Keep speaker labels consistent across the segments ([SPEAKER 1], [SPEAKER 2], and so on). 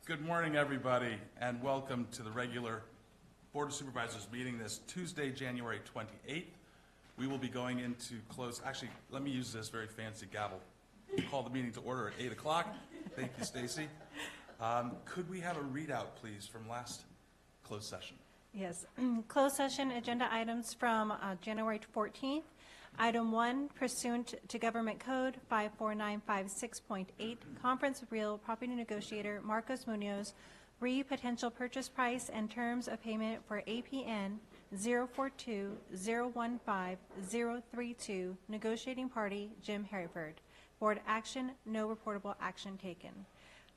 [SPEAKER 1] Good morning, everybody, and welcome to the regular Board of Supervisors meeting this Tuesday, January 28th. We will be going into close, actually, let me use this very fancy gavel. Call the meeting to order at 8 o'clock. Thank you, Stacy. Could we have a readout, please, from last closed session?
[SPEAKER 2] Yes. Closed session agenda items from January 14th. Item 1, pursuant to Government Code 54956.8, Conference of Real Property Negotiator Marcos Munoz, potential purchase price and terms of payment for APN 042-015-032, negotiating party Jim Hereford. Board action, no reportable action taken.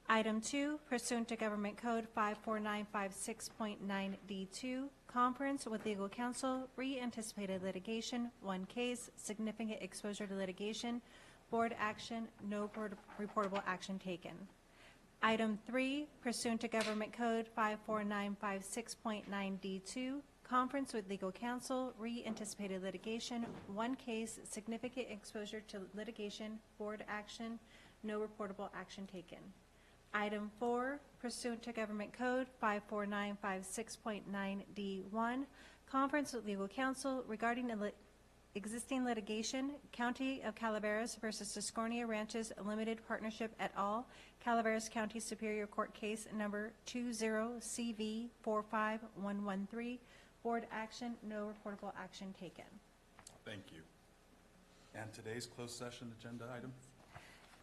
[SPEAKER 2] Item 2, pursuant to Government Code 54956.9D2, conference with legal counsel, anticipated litigation, one case, significant exposure to litigation, board action, no reportable action taken. Item 3, pursuant to Government Code 54956.9D2, conference with legal counsel, anticipated litigation, one case, significant exposure to litigation, board action, no reportable action taken. Item 4, pursuant to Government Code 54956.9D1, conference with legal counsel regarding existing litigation, County of Calaveras versus Discornia Ranches Limited Partnership et al., Calaveras County Superior Court Case number 20CV45113, board action, no reportable action taken.
[SPEAKER 1] Thank you. And today's closed session agenda item?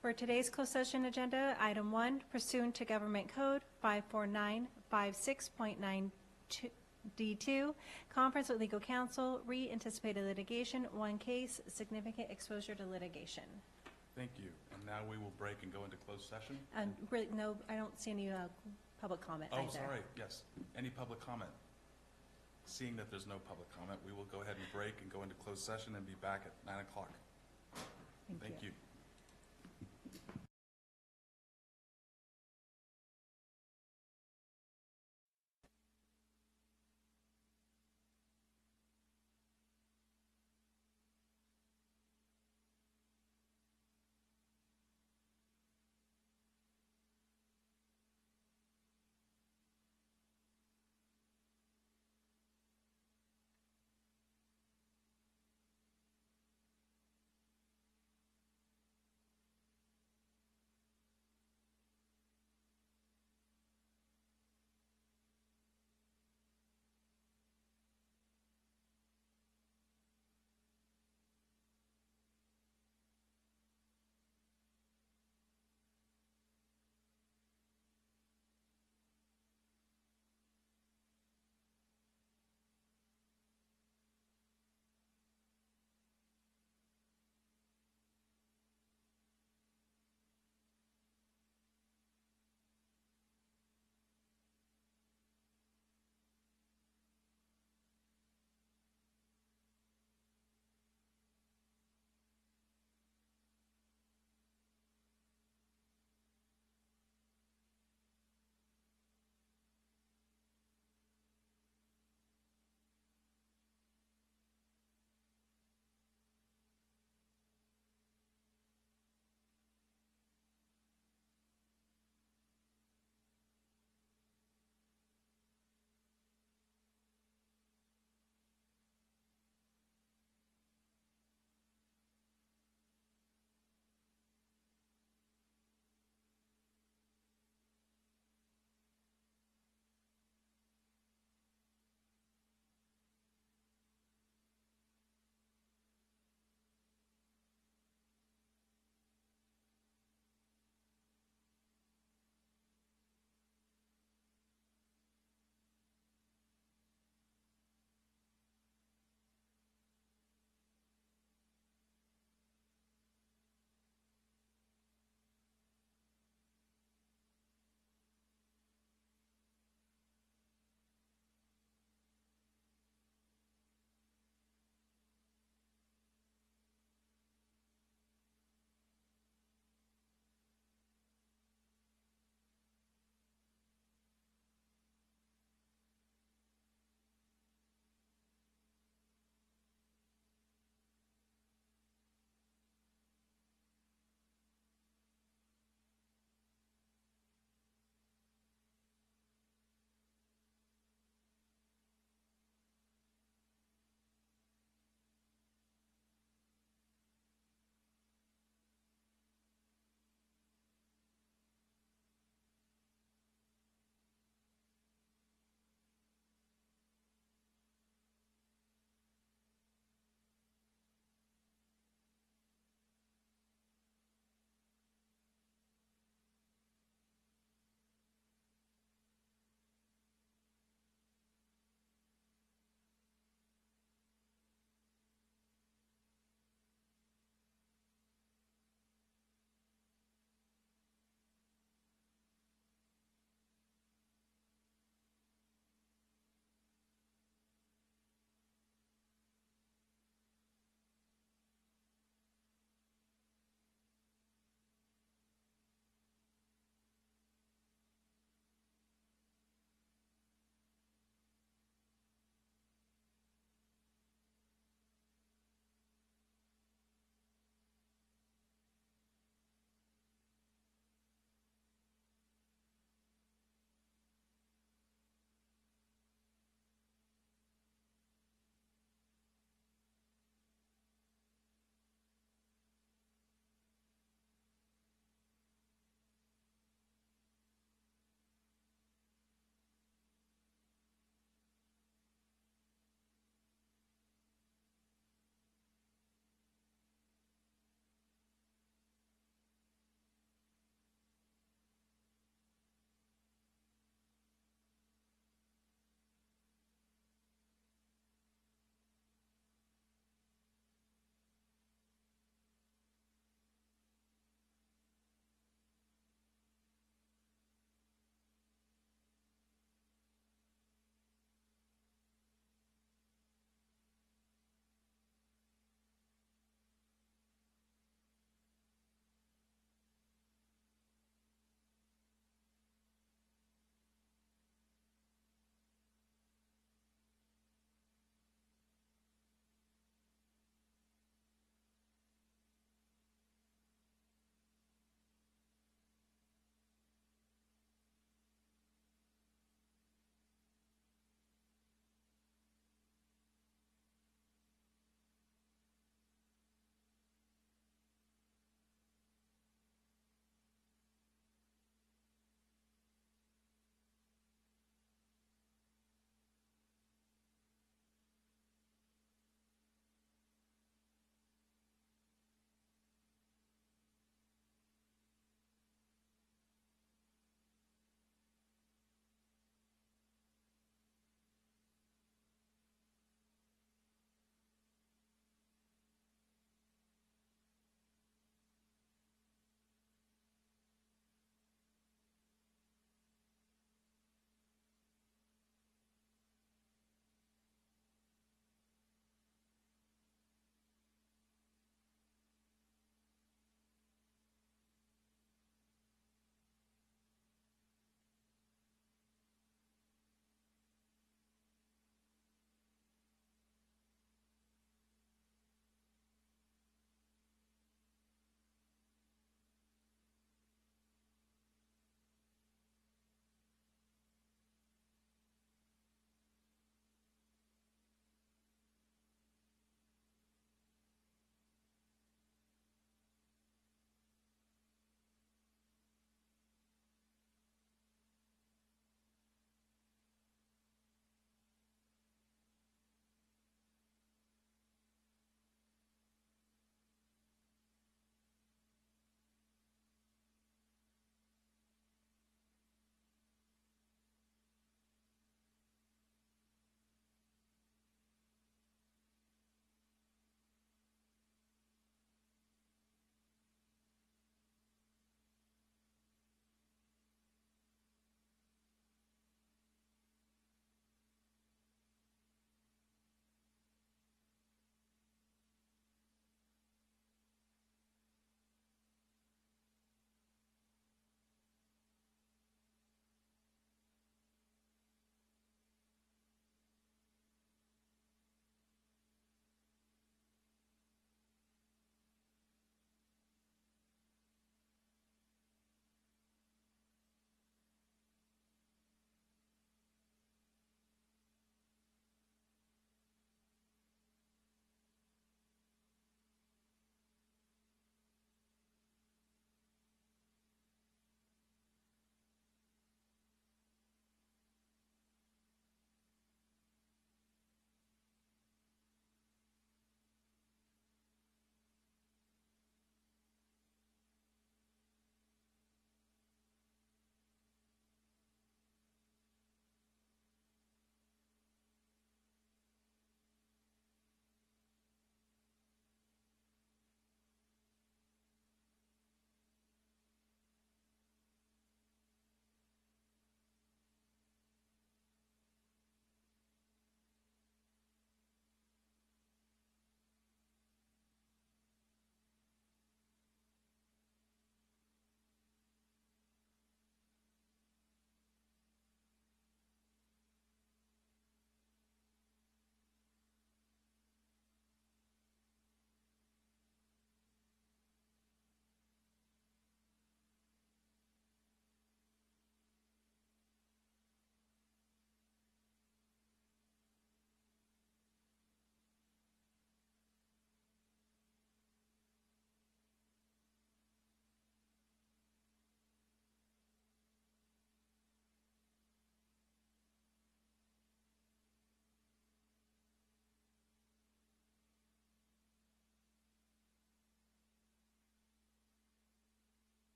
[SPEAKER 2] For today's closed session agenda, item 1, pursuant to Government Code 54956.9D2, conference with legal counsel, anticipated litigation, one case, significant exposure to litigation.
[SPEAKER 1] Thank you. And now we will break and go into closed session?
[SPEAKER 2] Really, no, I don't see any public comment either.
[SPEAKER 1] Oh, sorry, yes. Any public comment? Seeing that there's no public comment, we will go ahead and break and go into closed session and be back at 9 o'clock. Thank you.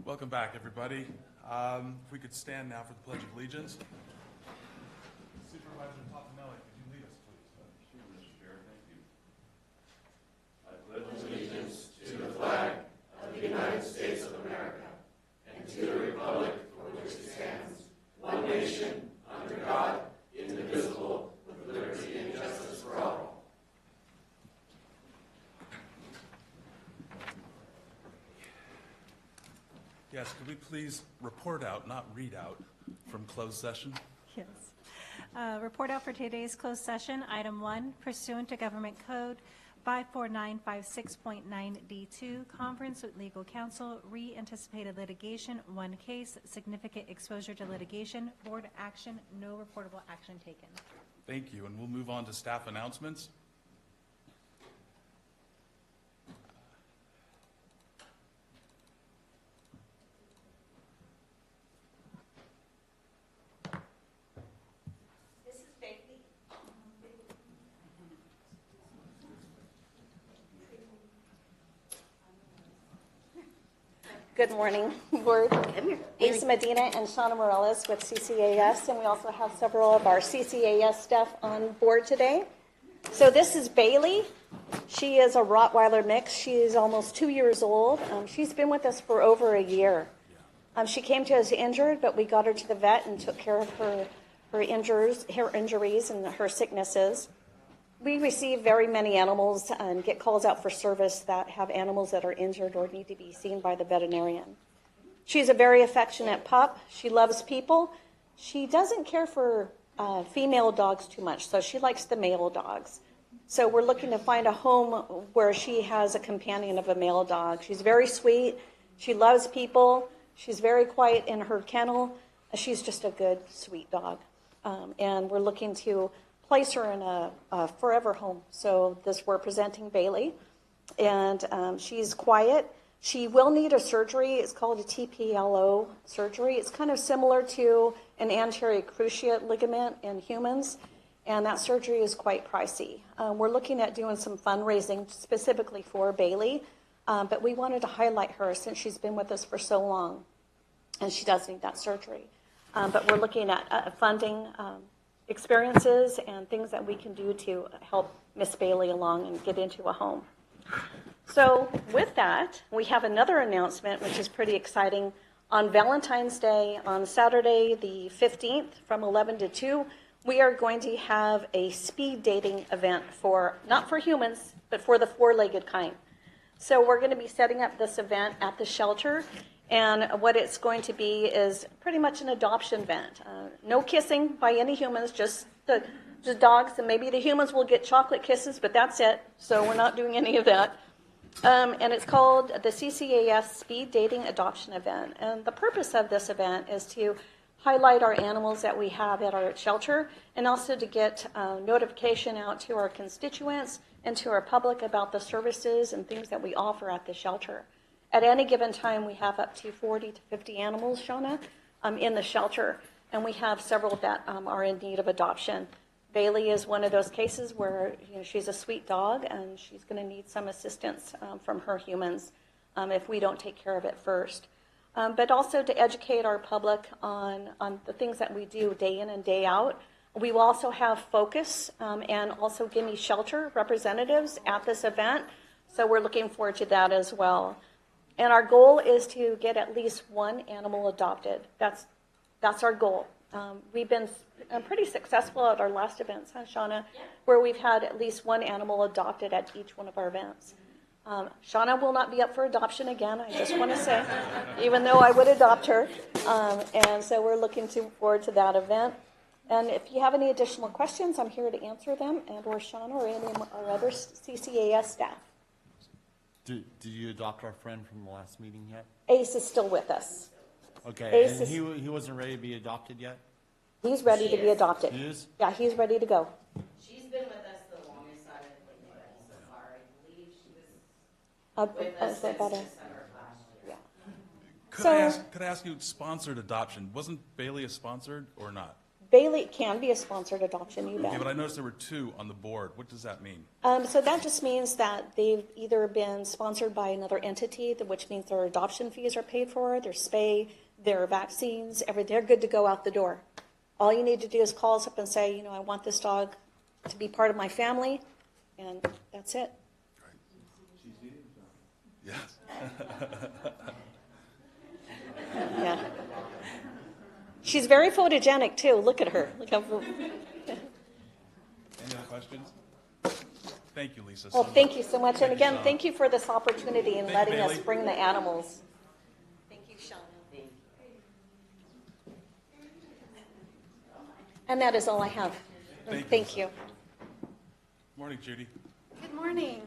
[SPEAKER 1] Welcome back, everybody. If we could stand now for the Pledge of Allegiance. Supervisor Topanelli, could you lead us, please?
[SPEAKER 3] Sure, Mr. Chair, thank you. I pledge allegiance to the flag of the United States of America and to the republic for which it stands, one nation, under God, indivisible, with liberty and justice for all.
[SPEAKER 1] Yes, could we please report out, not read out, from closed session?
[SPEAKER 2] Yes. Report out for today's closed session. Item 1, pursuant to Government Code 54956.9D2, conference with legal counsel, re-anticipated litigation, 1 case, significant exposure to litigation, board action, no reportable action taken.
[SPEAKER 1] Thank you, and we'll move on to staff announcements.
[SPEAKER 4] Good morning, Board. Asa Medina and Shauna Morales with CCAS, and we also have several of our CCAS staff on board today. So this is Bailey. She is a Rottweiler mix. She is almost 2 years old. She's been with us for over a year. She came to us injured, but we got her to the vet and took care of her injuries and her sicknesses. We receive very many animals and get calls out for service that have animals that are injured or need to be seen by the veterinarian. She's a very affectionate pup. She loves people. She doesn't care for female dogs too much, so she likes the male dogs. So we're looking to find a home where she has a companion of a male dog. She's very sweet. She loves people. She's very quiet in her kennel. She's just a good, sweet dog. And we're looking to place her in a forever home. So we're presenting Bailey, and she's quiet. She will need a surgery. It's called a TPLO surgery. It's kind of similar to an anterior cruciate ligament in humans, and that surgery is quite pricey. We're looking at doing some fundraising specifically for Bailey, but we wanted to highlight her since she's been with us for so long, and she does need that surgery. But we're looking at funding experiences and things that we can do to help Miss Bailey along and get into a home. So with that, we have another announcement, which is pretty exciting. On Valentine's Day, on Saturday the 15th from 11 to 2, we are going to have a speed dating event not for humans, but for the four-legged kind. So we're going to be setting up this event at the shelter. And what it's going to be is pretty much an adoption event. No kissing by any humans, just the dogs, and maybe the humans will get chocolate kisses, but that's it. So we're not doing any of that. And it's called the CCAS Speed Dating Adoption Event. And the purpose of this event is to highlight our animals that we have at our shelter, and also to get notification out to our constituents and to our public about the services and things that we offer at the shelter. At any given time, we have up to 40 to 50 animals, Shauna, in the shelter, and we have several that are in need of adoption. Bailey is one of those cases where she's a sweet dog, and she's going to need some assistance from her humans if we don't take care of it first. But also to educate our public on the things that we do day in and day out. We will also have Focus and also Gimme Shelter representatives at this event, so we're looking forward to that as well. And our goal is to get at least one animal adopted. That's our goal. We've been pretty successful at our last events, huh, Shauna? Yeah. Where we've had at least one animal adopted at each one of our events. Shauna will not be up for adoption again, I just want to say, even though I would adopt her. And so we're looking forward to that event. And if you have any additional questions, I'm here to answer them, and or Shauna or any of our other CCAS staff.
[SPEAKER 5] Did you adopt our friend from the last meeting yet?
[SPEAKER 4] Ace is still with us.
[SPEAKER 5] Okay,
[SPEAKER 4] Ace
[SPEAKER 5] and he wasn't ready to be adopted yet?
[SPEAKER 4] He's ready to be adopted.
[SPEAKER 5] He is?
[SPEAKER 4] Yeah, he's ready to go.
[SPEAKER 6] She's been with us the longest out of anybody so far. I believe she was with us since December of last year.
[SPEAKER 4] Yeah.
[SPEAKER 1] Could I ask you, sponsored adoption, wasn't Bailey a sponsored or not?
[SPEAKER 4] Bailey can be a sponsored adoption, you
[SPEAKER 1] Okay,
[SPEAKER 4] bet.
[SPEAKER 1] but I noticed there were 2 on the board. What does that mean?
[SPEAKER 4] So that just means that they've either been sponsored by another entity, which means their adoption fees are paid for, their spay, their vaccines, they're good to go out the door. All you need to do is call us up and say, you know, I want this dog to be part of my family, and that's it.
[SPEAKER 1] Yes.
[SPEAKER 4] Yeah. She's very photogenic too. Look at her. Look how.
[SPEAKER 1] Any other questions? Thank you, Lisa.
[SPEAKER 4] Well,
[SPEAKER 1] so
[SPEAKER 4] thank
[SPEAKER 1] much.
[SPEAKER 4] you so much.
[SPEAKER 1] Thank
[SPEAKER 4] And
[SPEAKER 1] you,
[SPEAKER 4] again,
[SPEAKER 1] Shauna.
[SPEAKER 4] thank you for this opportunity and
[SPEAKER 1] Thank you,
[SPEAKER 4] letting us
[SPEAKER 1] Bailey.
[SPEAKER 4] bring the animals. Thank you, Shauna. And that is all I have.
[SPEAKER 1] Thank you.
[SPEAKER 4] You.
[SPEAKER 1] Morning, Judy.
[SPEAKER 7] Good morning.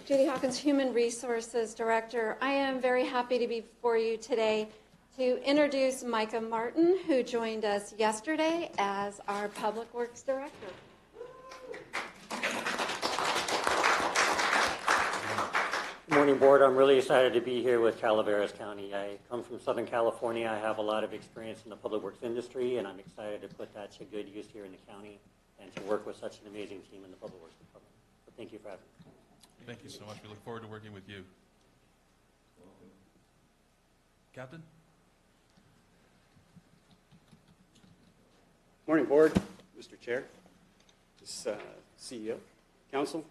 [SPEAKER 7] Judy Hawkins, Human Resources Director. I am very happy to be before you today to introduce Micah Martin, who joined us yesterday as our Public Works Director.
[SPEAKER 8] Good morning, Board. I'm really excited to be here with Calaveras County. I come from Southern California. I have a lot of experience in the public works industry, and I'm excited to put that to good use here in the county and to work with such an amazing team in the Public Works Department. So thank you for having me.
[SPEAKER 1] Thank you so much. We look forward to working with you. Captain?
[SPEAKER 9] Morning, Board, Mr. Chair, CEO, Council,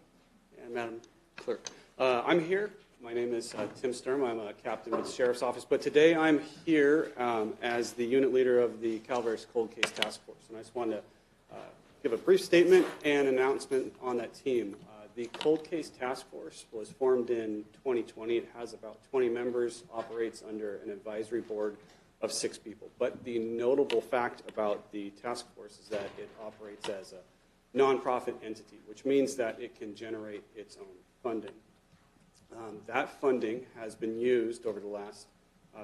[SPEAKER 9] and Madam Clerk. I'm here. My name is Tim Sturm. I'm a captain with the Sheriff's Office, but today I'm here as the unit leader of the Calaveras Cold Case Task Force, and I just wanted to give a brief statement and announcement on that team. The Cold Case Task Force was formed in 2020. It has about 20 members, operates under an advisory board of 6 people. But the notable fact about the task force is that it operates as a nonprofit entity, which means that it can generate its own funding. That funding has been used over the last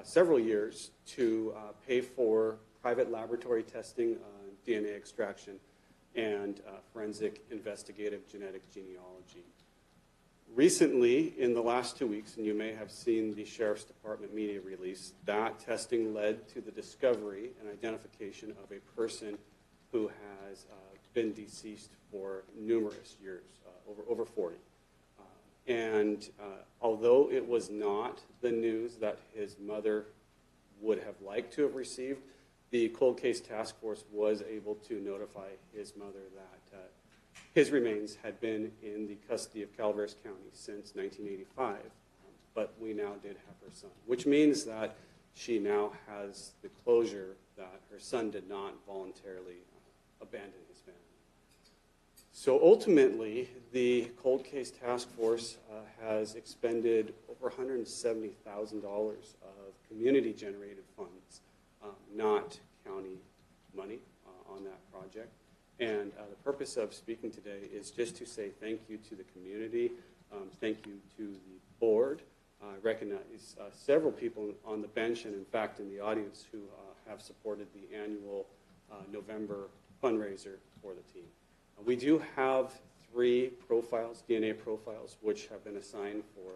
[SPEAKER 9] several years to pay for private laboratory testing, DNA extraction, and forensic investigative genetic genealogy. Recently, in the last 2 weeks, and you may have seen the Sheriff's Department media release, that testing led to the discovery and identification of a person who has been deceased for numerous years, over 40. And although it was not the news that his mother would have liked to have received, the Cold Case Task Force was able to notify his mother that his remains had been in the custody of Calaveras County since 1985, but we now did have her son, which means that she now has the closure that her son did not voluntarily abandon his family. So ultimately, the Cold Case Task Force has expended over $170,000 of community-generated funds, not county money, on that project. And the purpose of speaking today is just to say thank you to the community, thank you to the board. I recognize several people on the bench and, in fact, in the audience who have supported the annual November fundraiser for the team. We do have 3 profiles, DNA profiles, which have been assigned for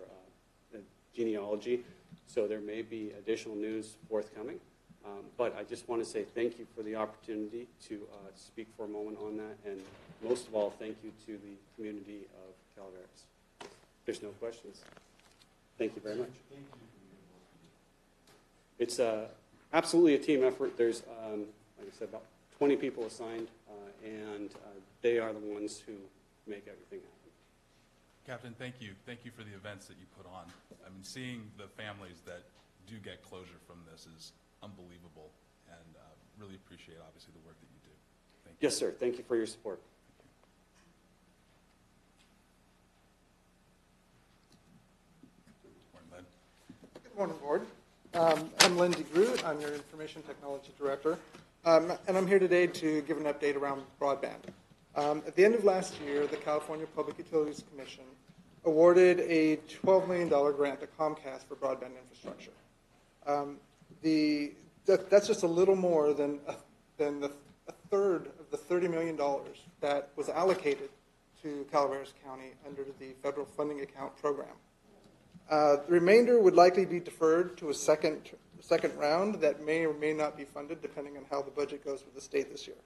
[SPEAKER 9] genealogy, so there may be additional news forthcoming. But I just want to say thank you for the opportunity to speak for a moment on that, and most of all, thank you to the community of Calaveras. If there's no questions, thank you very much. It's absolutely a team effort. There's, like I said, about 20 people assigned, and they are the ones who make everything happen.
[SPEAKER 1] Captain, thank you. Thank you for the events that you put on. I mean, seeing the families that do get closure from this is unbelievable, and really appreciate, obviously, the work that you do. Thank you.
[SPEAKER 9] Yes, sir. Thank you for your support.
[SPEAKER 1] Morning, Len.
[SPEAKER 10] Good morning, Board. I'm Lindsay Groot. I'm your Information Technology Director, and I'm here today to give an update around broadband. At the end of last year, the California Public Utilities Commission awarded a $12 million grant to Comcast for broadband infrastructure. That's just a little more than a third of the $30 million that was allocated to Calaveras County under the Federal Funding Account Program. The remainder would likely be deferred to a second second round that may or may not be funded depending on how the budget goes with the state this year.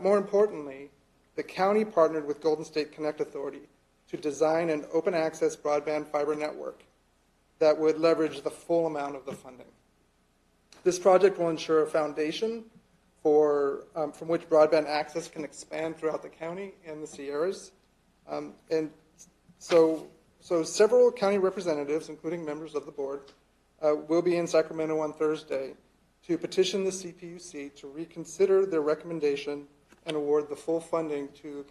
[SPEAKER 10] More importantly, the county partnered with Golden State Connect Authority to design an open access broadband fiber network that would leverage the full amount of the funding. This project will ensure a foundation from which broadband access can expand throughout the county and the Sierras. And so several county representatives, including members of the board, will be in Sacramento on Thursday to petition the CPUC to reconsider their recommendation and award the full funding to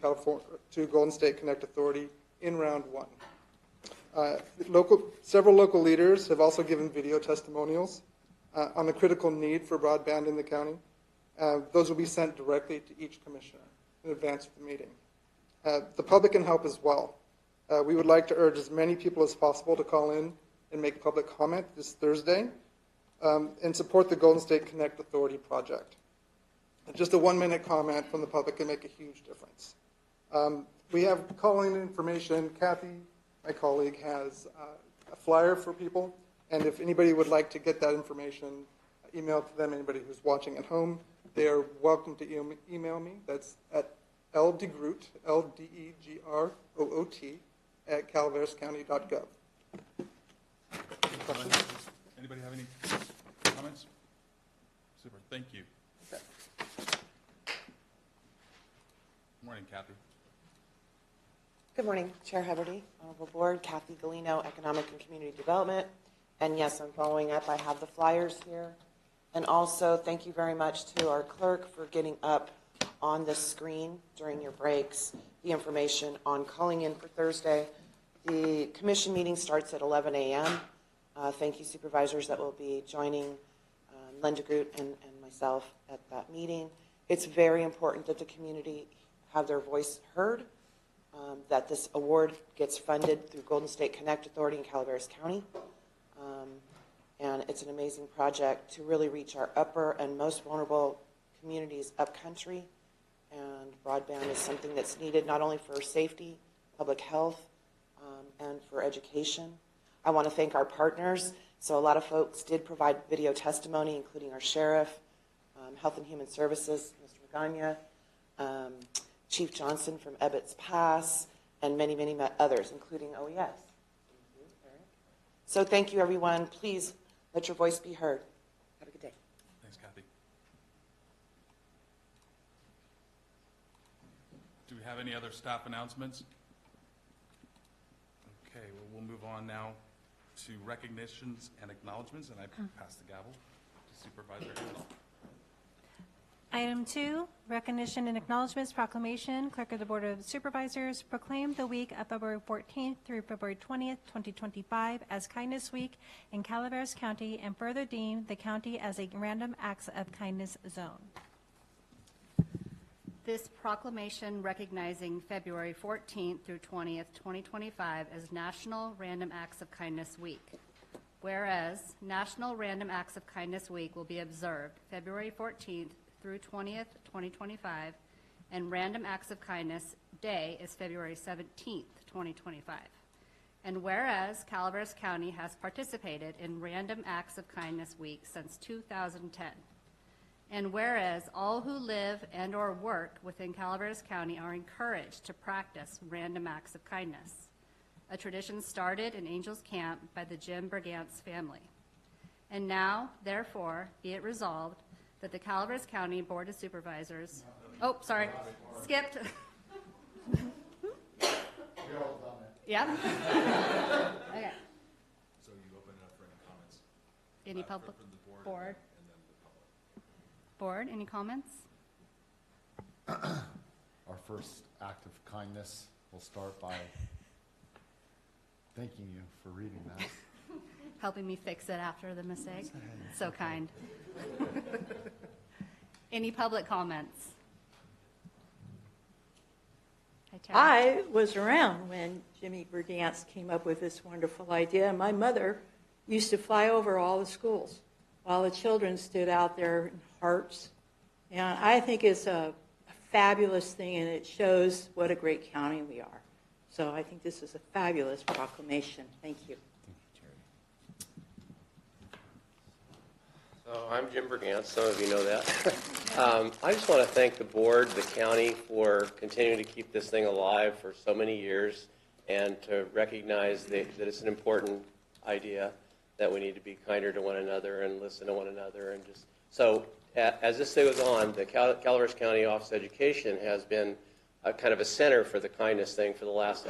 [SPEAKER 10] Golden State Connect Authority in round one. Several local leaders have also given video testimonials on the critical need for broadband in the county. Those will be sent directly to each commissioner in advance of the meeting. The public can help as well. We would like to urge as many people as possible to call in and make public comment this Thursday and support the Golden State Connect Authority project. Just a 1-minute comment from the public can make a huge difference. We have call-in information. Kathy, my colleague, has a flyer for people, and if anybody would like to get that information emailed to them, anybody who's watching at home, they are welcome to email me. That's at ldegroot, LDEGROOT, at calaverascounty.gov. Questions?
[SPEAKER 1] Anybody have any comments? Super, thank you.
[SPEAKER 10] Okay.
[SPEAKER 1] Morning, Kathy.
[SPEAKER 6] Good morning, Chair Huberty, Honorable Board, Kathy Galino, Economic and Community Development. And yes, I'm following up. I have the flyers here. And also, thank you very much to our clerk for getting up on the screen during your breaks the information on calling in for Thursday. The commission meeting starts at 11 a.m. Thank you, supervisors that will be joining Linda Groot and myself at that meeting. It's very important that the community have their voice heard, that this award gets funded through Golden State Connect Authority in Calaveras County. And it's an amazing project to really reach our upper and most vulnerable communities upcountry. And broadband is something that's needed not only for safety, public health, and for education. I want to thank our partners. So a lot of folks did provide video testimony, including our sheriff, Health and Human Services, Mr. Magana, Chief Johnson from Ebbets Pass, and many, many others, including OES. Thank you, Eric. So thank you, everyone. Please let your voice be heard. Have a good day.
[SPEAKER 1] Thanks, Kathy. Do we have any other staff announcements? Okay, well, we'll move on now to recognitions and acknowledgements, and I pass the gavel to Supervisor Hill.
[SPEAKER 2] Item 2, recognition and acknowledgments proclamation. Clerk of the Board of Supervisors proclaimed the week of February 14th through February 20th, 2025 as Kindness Week in Calaveras County, and further deemed the county as a random acts of kindness zone.
[SPEAKER 11] This proclamation recognizing February 14th through 20th, 2025 as National Random Acts of Kindness Week. Whereas National Random Acts of Kindness Week will be observed February 14th through 20th, 2025, and Random Acts of Kindness Day is February 17th, 2025. And whereas Calaveras County has participated in Random Acts of Kindness Week since 2010. And whereas all who live and or work within Calaveras County are encouraged to practice random acts of kindness, a tradition started in Angels Camp by the Jim Brigance family. And now, therefore, be it resolved that the Calaveras County Board of Supervisors, skipped. Yeah? Okay.
[SPEAKER 1] So you open it up for any comments?
[SPEAKER 11] Any public?
[SPEAKER 1] From the
[SPEAKER 11] board?
[SPEAKER 1] And then the public.
[SPEAKER 11] Board, any comments?
[SPEAKER 5] Our first act of kindness, we'll start by thanking you for reading that.
[SPEAKER 11] Helping me fix it after the mistake. So kind. Any public comments? Hi, Tara.
[SPEAKER 12] I was around when Jimmy Brigance came up with this wonderful idea. My mother used to fly over all the schools while the children stood out there in hearts. And I think it's a fabulous thing, and it shows what a great county we are. So I think this is a fabulous proclamation. Thank you.
[SPEAKER 5] Thank you,
[SPEAKER 13] I'm Jim Bergant. Some of you know that. I just want to thank the board, the county, for continuing to keep this thing alive for so many years and to recognize that it's an important idea that we need to be kinder to one another and listen to one another. And just so as this thing goes on, the Calaveras County Office of Education has been a kind of a center for the kindness thing for the last,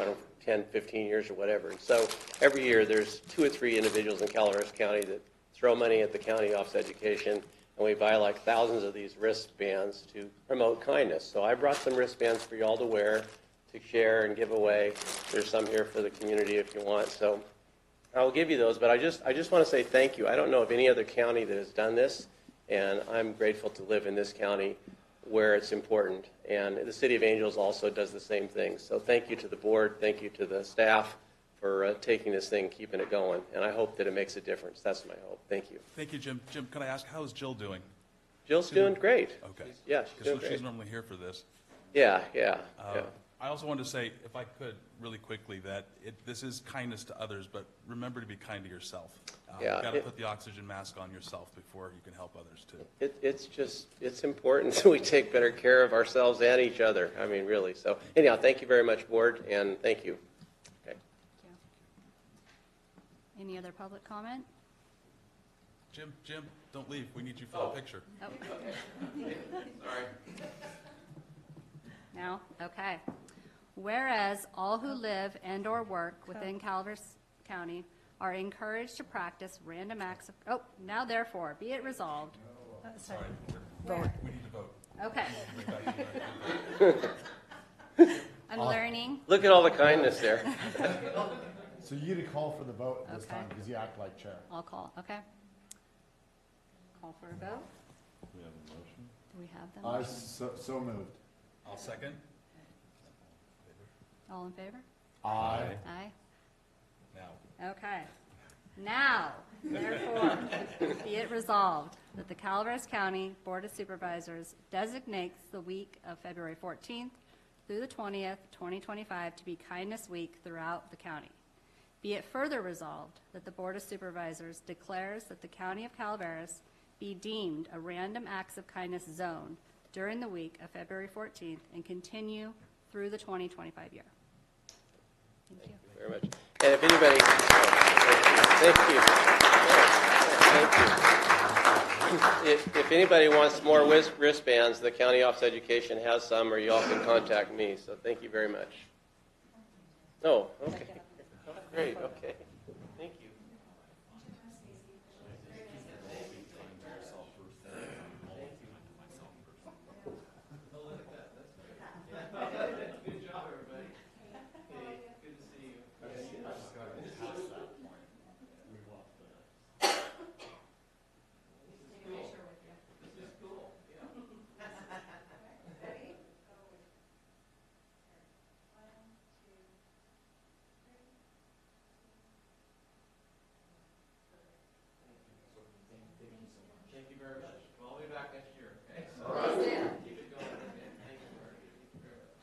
[SPEAKER 13] 10, 15 years or whatever. And so every year there's 2 or 3 individuals in Calaveras County that throw money at the County Office of Education, and we buy like thousands of these wristbands to promote kindness. So I brought some wristbands for you all to wear, to share and give away. There's some here for the community if you want. So I'll give you those, but I just want to say thank you. I don't know of any other county that has done this, and I'm grateful to live in this county where it's important. And the City of Angels also does the same thing. So thank you to the board, thank you to the staff for taking this thing, keeping it going. And I hope that it makes a difference. That's my hope. Thank you.
[SPEAKER 1] Thank you, Jim. Jim, can I ask, how is Jill doing?
[SPEAKER 13] Jill's doing great.
[SPEAKER 1] Okay.
[SPEAKER 13] Yeah, she's doing
[SPEAKER 1] She's
[SPEAKER 13] great.
[SPEAKER 1] normally here for this.
[SPEAKER 13] Yeah.
[SPEAKER 1] I also wanted to say, if I could, really quickly, that this is kindness to others, but remember to be kind to yourself.
[SPEAKER 13] Yeah,
[SPEAKER 1] You've got to put the oxygen mask on yourself before you can help others, too.
[SPEAKER 13] It's important that we take better care of ourselves and each other. I mean, really. So anyhow, thank you very much, board, and thank you. Okay.
[SPEAKER 11] Any other public comment?
[SPEAKER 1] Jim, don't leave. We need you for the picture.
[SPEAKER 11] Oh.
[SPEAKER 13] Sorry.
[SPEAKER 11] No? Okay. Whereas all who live and/or work within Calaveras County are encouraged to practice random acts of, now therefore, be it resolved.
[SPEAKER 1] Sorry.
[SPEAKER 11] Where?
[SPEAKER 1] We need to vote.
[SPEAKER 11] Okay. I'm learning.
[SPEAKER 13] Look at all the kindness there.
[SPEAKER 5] So you to call for the vote this
[SPEAKER 11] Okay.
[SPEAKER 5] time because you act like chair.
[SPEAKER 11] I'll call, okay. Call for a vote.
[SPEAKER 5] We have a motion.
[SPEAKER 11] Do we have them?
[SPEAKER 5] So moved.
[SPEAKER 1] I'll second.
[SPEAKER 11] All in favor?
[SPEAKER 5] Aye.
[SPEAKER 11] Aye.
[SPEAKER 1] Now.
[SPEAKER 11] Okay. Now, therefore, be it resolved that the Calaveras County Board of Supervisors designates the week of February 14th through the 20th, 2025 to be Kindness Week throughout the county. Be it further resolved that the Board of Supervisors declares that the County of Calaveras be deemed a random acts of kindness zone during the week of February 14th and continue through the 2025 year. Thank you.
[SPEAKER 13] Very much. And if anybody, thank you. If anybody wants more wristbands, the County Office of Education has some, or you all can contact me. So thank you very much. Oh, okay. Great. Okay. Thank you. Good job, everybody. Hey, good to see you. This is cool. Yeah. Thank you very much. Well, I'll be back next year. Okay. So keep it going. Okay. Thank you very much.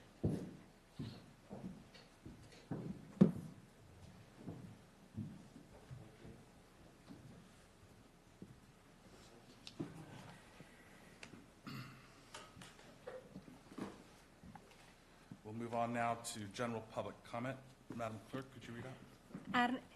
[SPEAKER 1] We'll move on now to general public comment. Madam Clerk, could you read out?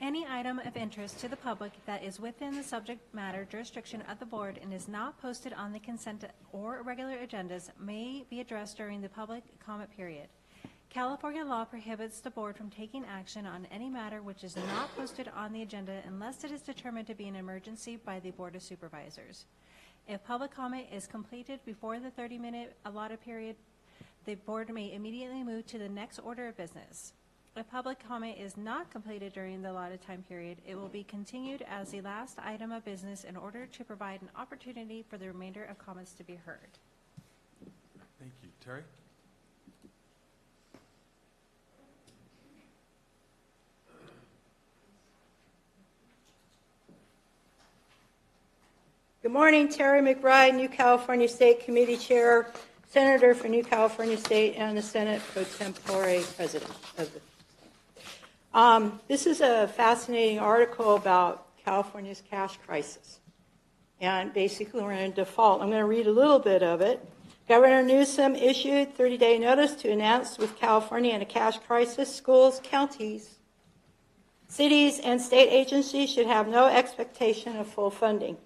[SPEAKER 2] Any item of interest to the public that is within the subject matter jurisdiction of the board and is not posted on the consent or regular agendas may be addressed during the public comment period. California law prohibits the board from taking action on any matter which is not posted on the agenda unless it is determined to be an emergency by the Board of Supervisors. If public comment is completed before the 30-minute allotted period, the board may immediately move to the next order of business. If public comment is not completed during the allotted time period, it will be continued as the last item of business in order to provide an opportunity for the remainder of comments to be heard.
[SPEAKER 1] Thank you. Terry?
[SPEAKER 12] Good morning, Terry McBride, New California State Committee Chair, Senator for New California State, and the Senate Pro Tempore President of the This is a fascinating article about California's cash crisis. And basically, we're in default. I'm going to read a little bit of it. Governor Newsom issued 30-day notice to announce with California in a cash crisis, schools, counties, cities, and state agencies should have no expectation of full funding.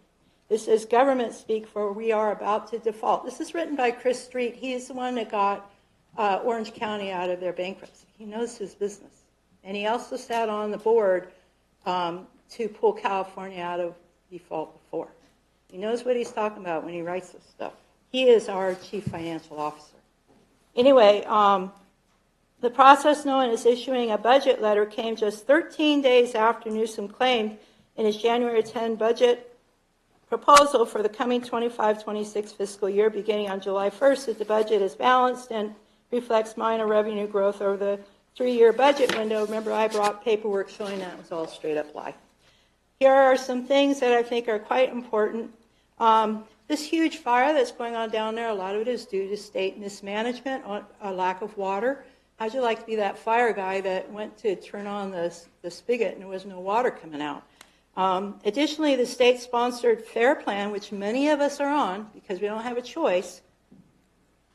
[SPEAKER 12] This is government speak for we are about to default. This is written by Chris Street. He's the one that got Orange County out of their bankruptcy. He knows his business. And he also sat on the board to pull California out of default before. He knows what he's talking about when he writes this stuff. He is our chief financial officer. Anyway, the process known as issuing a budget letter came just 13 days after Newsom claimed in his January 10 budget proposal for the coming 25-26 fiscal year beginning on July 1st that the budget is balanced and reflects minor revenue growth over the 3-year budget window. Remember, I brought paperwork showing that was all straight up lie. Here are some things that I think are quite important. This huge fire that's going on down there, a lot of it is due to state mismanagement, a lack of water. How'd you like to be that fire guy that went to turn on the spigot and there was no water coming out? Additionally, the state-sponsored FAIR plan, which many of us are on because we don't have a choice,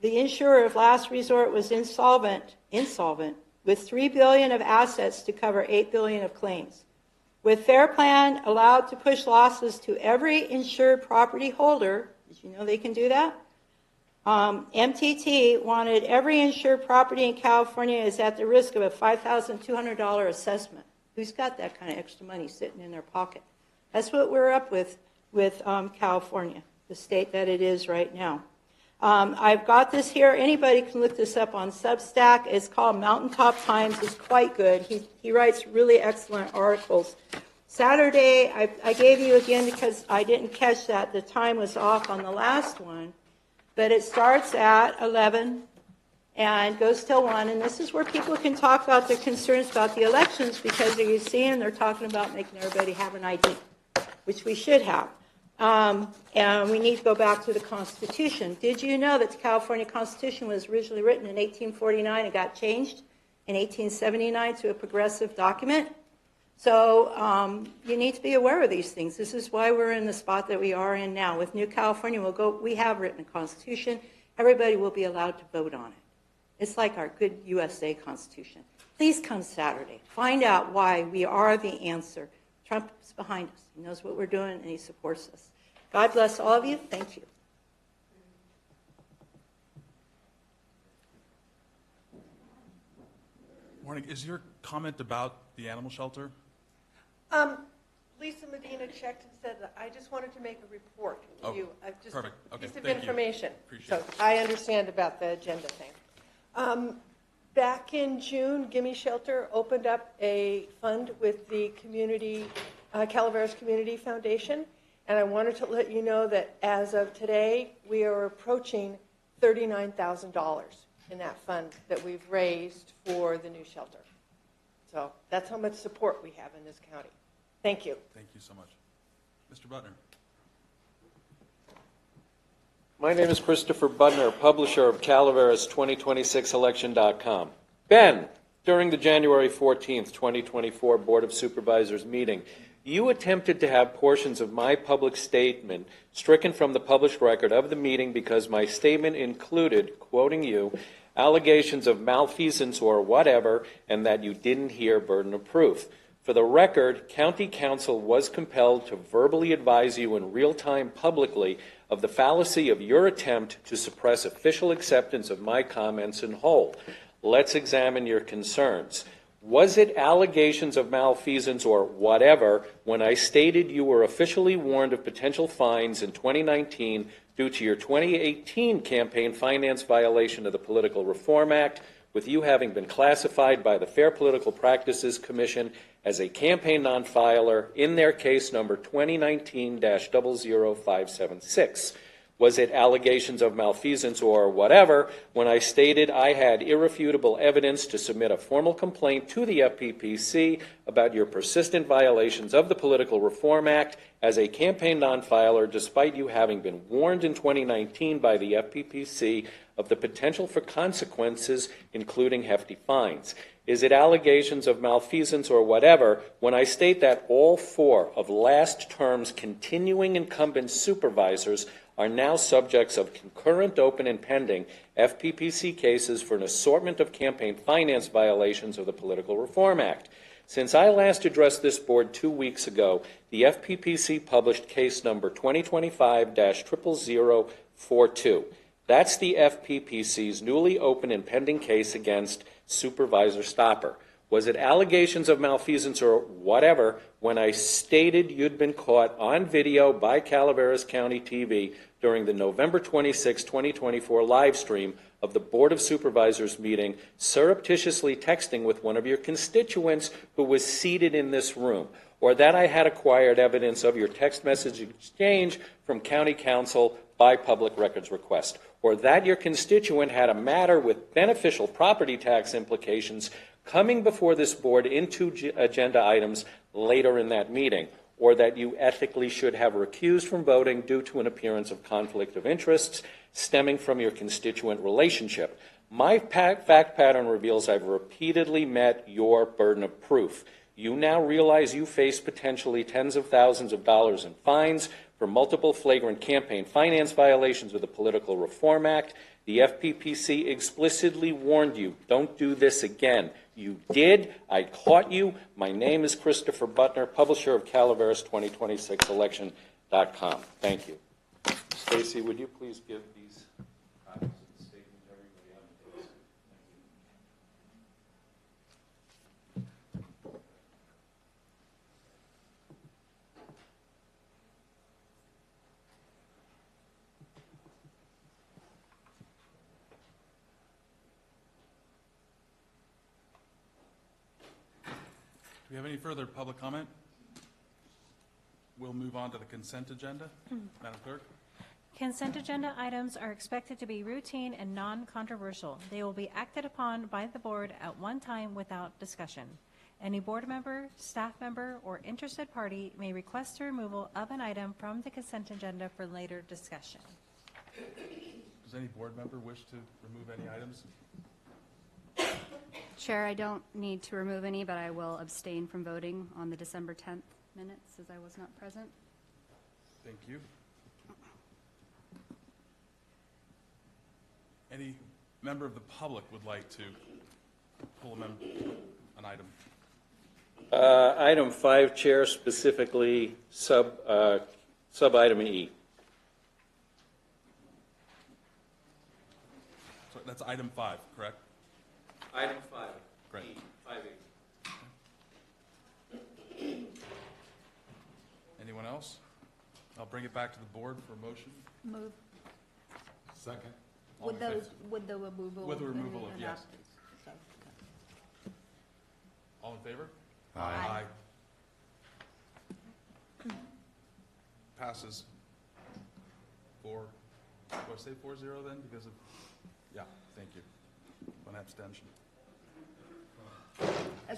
[SPEAKER 12] the insurer of last resort was insolvent with $3 billion of assets to cover $8 billion of claims. With FAIR plan allowed to push losses to every insured property holder, did you know they can do that? MTT wanted every insured property in California is at the risk of a $5,200 assessment. Who's got that kind of extra money sitting in their pocket? That's what we're up with California, the state that it is right now. I've got this here. Anybody can look this up on Substack. It's called Mountaintop Times. It's quite good. He writes really excellent articles. Saturday, I gave you again because I didn't catch that. The time was off on the last one. But it starts at 11 and goes till 1. And this is where people can talk about their concerns about the elections because you see them, they're talking about making everybody have an ID, which we should have. And we need to go back to the Constitution. Did you know that the California Constitution was originally written in 1849 and got changed in 1879 to a progressive document? So you need to be aware of these things. This is why we're in the spot that we are in now. With New California, we have written a Constitution. Everybody will be allowed to vote on it. It's like our good USA Constitution. Please come Saturday. Find out why we are the answer. Trump is behind us. He knows what we're doing, and he supports us. God bless all of you. Thank you.
[SPEAKER 1] Morning. Is your comment about the animal shelter?
[SPEAKER 14] Lisa Medina checked and said that I just wanted to make a report to you. I've just
[SPEAKER 1] perfect. Okay,
[SPEAKER 14] piece of
[SPEAKER 1] thank you.
[SPEAKER 14] information.
[SPEAKER 1] Appreciate
[SPEAKER 14] So
[SPEAKER 1] it.
[SPEAKER 14] I understand about the agenda thing. Back in June, Gimme Shelter opened up a fund with the community, Calaveras Community Foundation, and I wanted to let you know that as of today, we are approaching $39,000 in that fund that we've raised for the new shelter. So that's how much support we have in this county. Thank you.
[SPEAKER 1] Thank you so much. Mr. Butner.
[SPEAKER 15] My name is Christopher Budner, publisher of Calaveras 2026election.com. Ben, during the January 14th, 2024 Board of Supervisors meeting, you attempted to have portions of my public statement stricken from the published record of the meeting because my statement included, quoting you, allegations of malfeasance or whatever, and that you didn't hear burden of proof. For the record, County Council was compelled to verbally advise you in real time publicly of the fallacy of your attempt to suppress official acceptance of my comments in whole. Let's examine your concerns. Was it allegations of malfeasance or whatever when I stated you were officially warned of potential fines in 2019 due to your 2018 campaign finance violation of the Political Reform Act, with you having been classified by the Fair Political Practices Commission as a campaign non-filer in their case number 2019-00576? Was it allegations of malfeasance or whatever when I stated I had irrefutable evidence to submit a formal complaint to the FPPC about your persistent violations of the Political Reform Act as a campaign non-filer despite you having been warned in 2019 by the FPPC of the potential for consequences, including hefty fines? Is it allegations of malfeasance or whatever when I state that all 4 of last term's continuing incumbent supervisors are now subjects of concurrent, open, and pending FPPC cases for an assortment of campaign finance violations of the Political Reform Act? Since I last addressed this board 2 weeks ago, the FPPC published case number 2025-00042. That's the FPPC's newly open and pending case against Supervisor Stopper. Was it allegations of malfeasance or whatever when I stated you'd been caught on video by Calaveras County TV during the November 26, 2024 live stream of the Board of Supervisors meeting, surreptitiously texting with one of your constituents who was seated in this room, or that I had acquired evidence of your text message exchange from County Council by public records request, or that your constituent had a matter with beneficial property tax implications coming before this board into agenda items later in that meeting, or that you ethically should have recused from voting due to an appearance of conflict of interests stemming from your constituent relationship. My fact pattern reveals I've repeatedly met your burden of proof. You now realize you face potentially tens of thousands of dollars in fines for multiple flagrant campaign finance violations of the Political Reform Act. The FPPC explicitly warned you, don't do this again. You did. I caught you. My name is Christopher Butner, publisher of Calaveras 2026election.com. Thank you. Stacy, would you please give these copies of the statement to everybody on the desk?
[SPEAKER 1] Do we have any further public comment? We'll move on to the consent agenda. Madam Clerk?
[SPEAKER 2] Consent agenda items are expected to be routine and non-controversial. They will be acted upon by the board at one time without discussion. Any board member, staff member, or interested party may request the removal of an item from the consent agenda for later discussion.
[SPEAKER 1] Does any board member wish to remove any items?
[SPEAKER 11] Chair, I don't need to remove any, but I will abstain from voting on the December 10th minutes as I was not present.
[SPEAKER 1] Thank you. Any member of the public would like to pull an item?
[SPEAKER 15] Item 5, Chair, specifically sub-item E.
[SPEAKER 1] So that's item 5, correct?
[SPEAKER 15] Item 5.
[SPEAKER 1] Great.
[SPEAKER 15] E, 5E.
[SPEAKER 1] Anyone else? I'll bring it back to the board for a motion.
[SPEAKER 11] Move.
[SPEAKER 1] Second.
[SPEAKER 11] With the removal.
[SPEAKER 1] With the removal of,
[SPEAKER 11] and
[SPEAKER 1] yes.
[SPEAKER 11] so,
[SPEAKER 1] All in favor?
[SPEAKER 11] Aye.
[SPEAKER 1] Passes 4, do I say 4-0 then because of, yeah, thank you. One abstention. So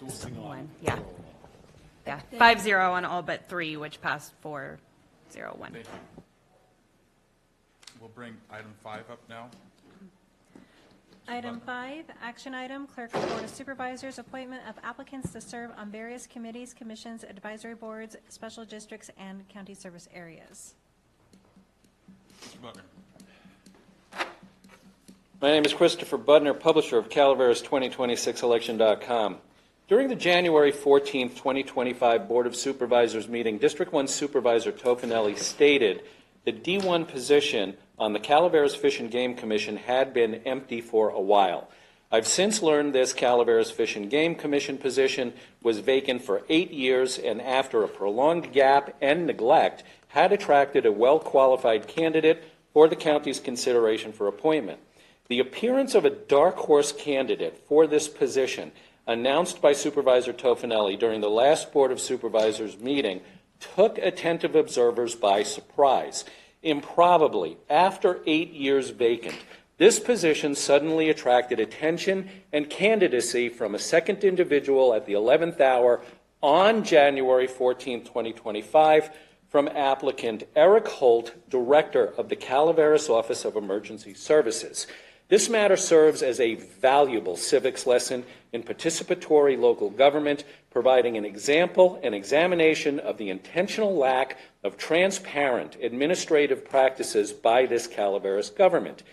[SPEAKER 1] we'll sing
[SPEAKER 16] One, yeah. Yeah, 5-0 on all but 3, which passed 4-0-1.
[SPEAKER 1] Thank you. We'll bring item 5 up now.
[SPEAKER 2] Item 5, action item, Clerk of Board of Supervisors, appointment of applicants to serve on various committees, commissions, advisory boards, special districts, and county service areas.
[SPEAKER 1] Mr. Butner.
[SPEAKER 15] My name is Christopher Budner, publisher of Calaveras 2026election.com. During the January 14, 2025 Board of Supervisors meeting, District 1 Supervisor Tofinelli stated the D1 position on the Calaveras Fish and Game Commission had been empty for a while. I've since learned this Calaveras Fish and Game Commission position was vacant for 8 years and after a prolonged gap and neglect had attracted a well-qualified candidate for the county's consideration for appointment. The appearance of a dark horse candidate for this position announced by Supervisor Tofinelli during the last Board of Supervisors meeting took attentive observers by surprise. Improbably, after 8 years vacant, this position suddenly attracted attention and candidacy from a second individual at the 11th hour on January 14, 2025, from applicant Eric Holt, Director of the Calaveras Office of Emergency Services. This matter serves as a valuable civics lesson in participatory local government, providing an example and examination of the intentional lack of transparent administrative practices by this Calaveras government.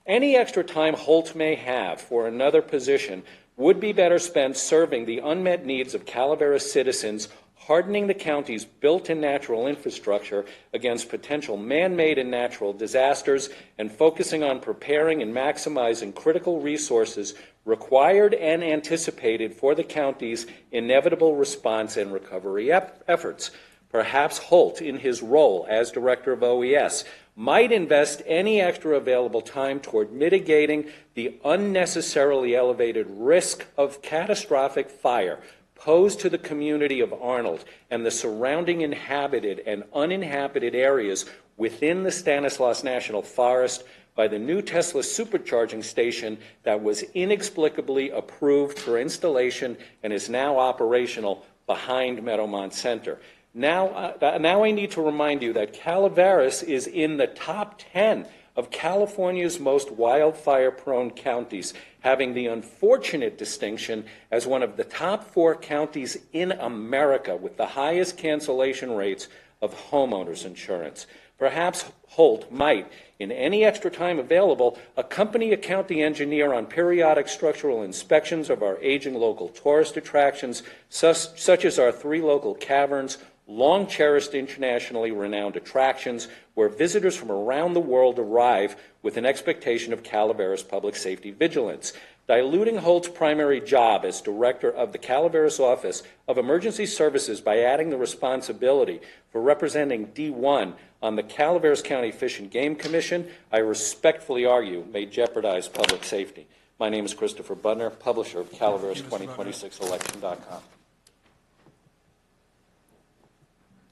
[SPEAKER 15] Any extra time Holt may have for another position would be better spent serving the unmet needs of Calaveras citizens, hardening the county's built-in natural infrastructure against potential man-made and natural disasters, and focusing on preparing and maximizing critical resources required and anticipated for the county's inevitable response and recovery efforts. Perhaps Holt, in his role as Director of OES, might invest any extra available time toward mitigating the unnecessarily elevated risk of catastrophic fire posed to the community of Arnold and the surrounding inhabited and uninhabited areas within the Stanislaus National Forest by the new Tesla supercharging station that was inexplicably approved for installation and is now operational behind Meadowmont Center. Now I need to remind you that Calaveras is in the top 10 of California's most wildfire-prone counties, having the unfortunate distinction as one of the top 4 counties in America with the highest cancellation rates of homeowners insurance. Perhaps Holt might, in any extra time available, accompany a county engineer on periodic structural inspections of our aging local tourist attractions, such as our 3 local caverns, long-cherished internationally renowned attractions where visitors from around the world arrive with an expectation of Calaveras public safety vigilance. Diluting Holt's primary job as director of the Calaveras Office of Emergency Services by adding the responsibility for representing D1 on the Calaveras County Fish and Game Commission, I respectfully argue may jeopardize public safety. My name is Christopher Budner, publisher of Calaveras2026election.com.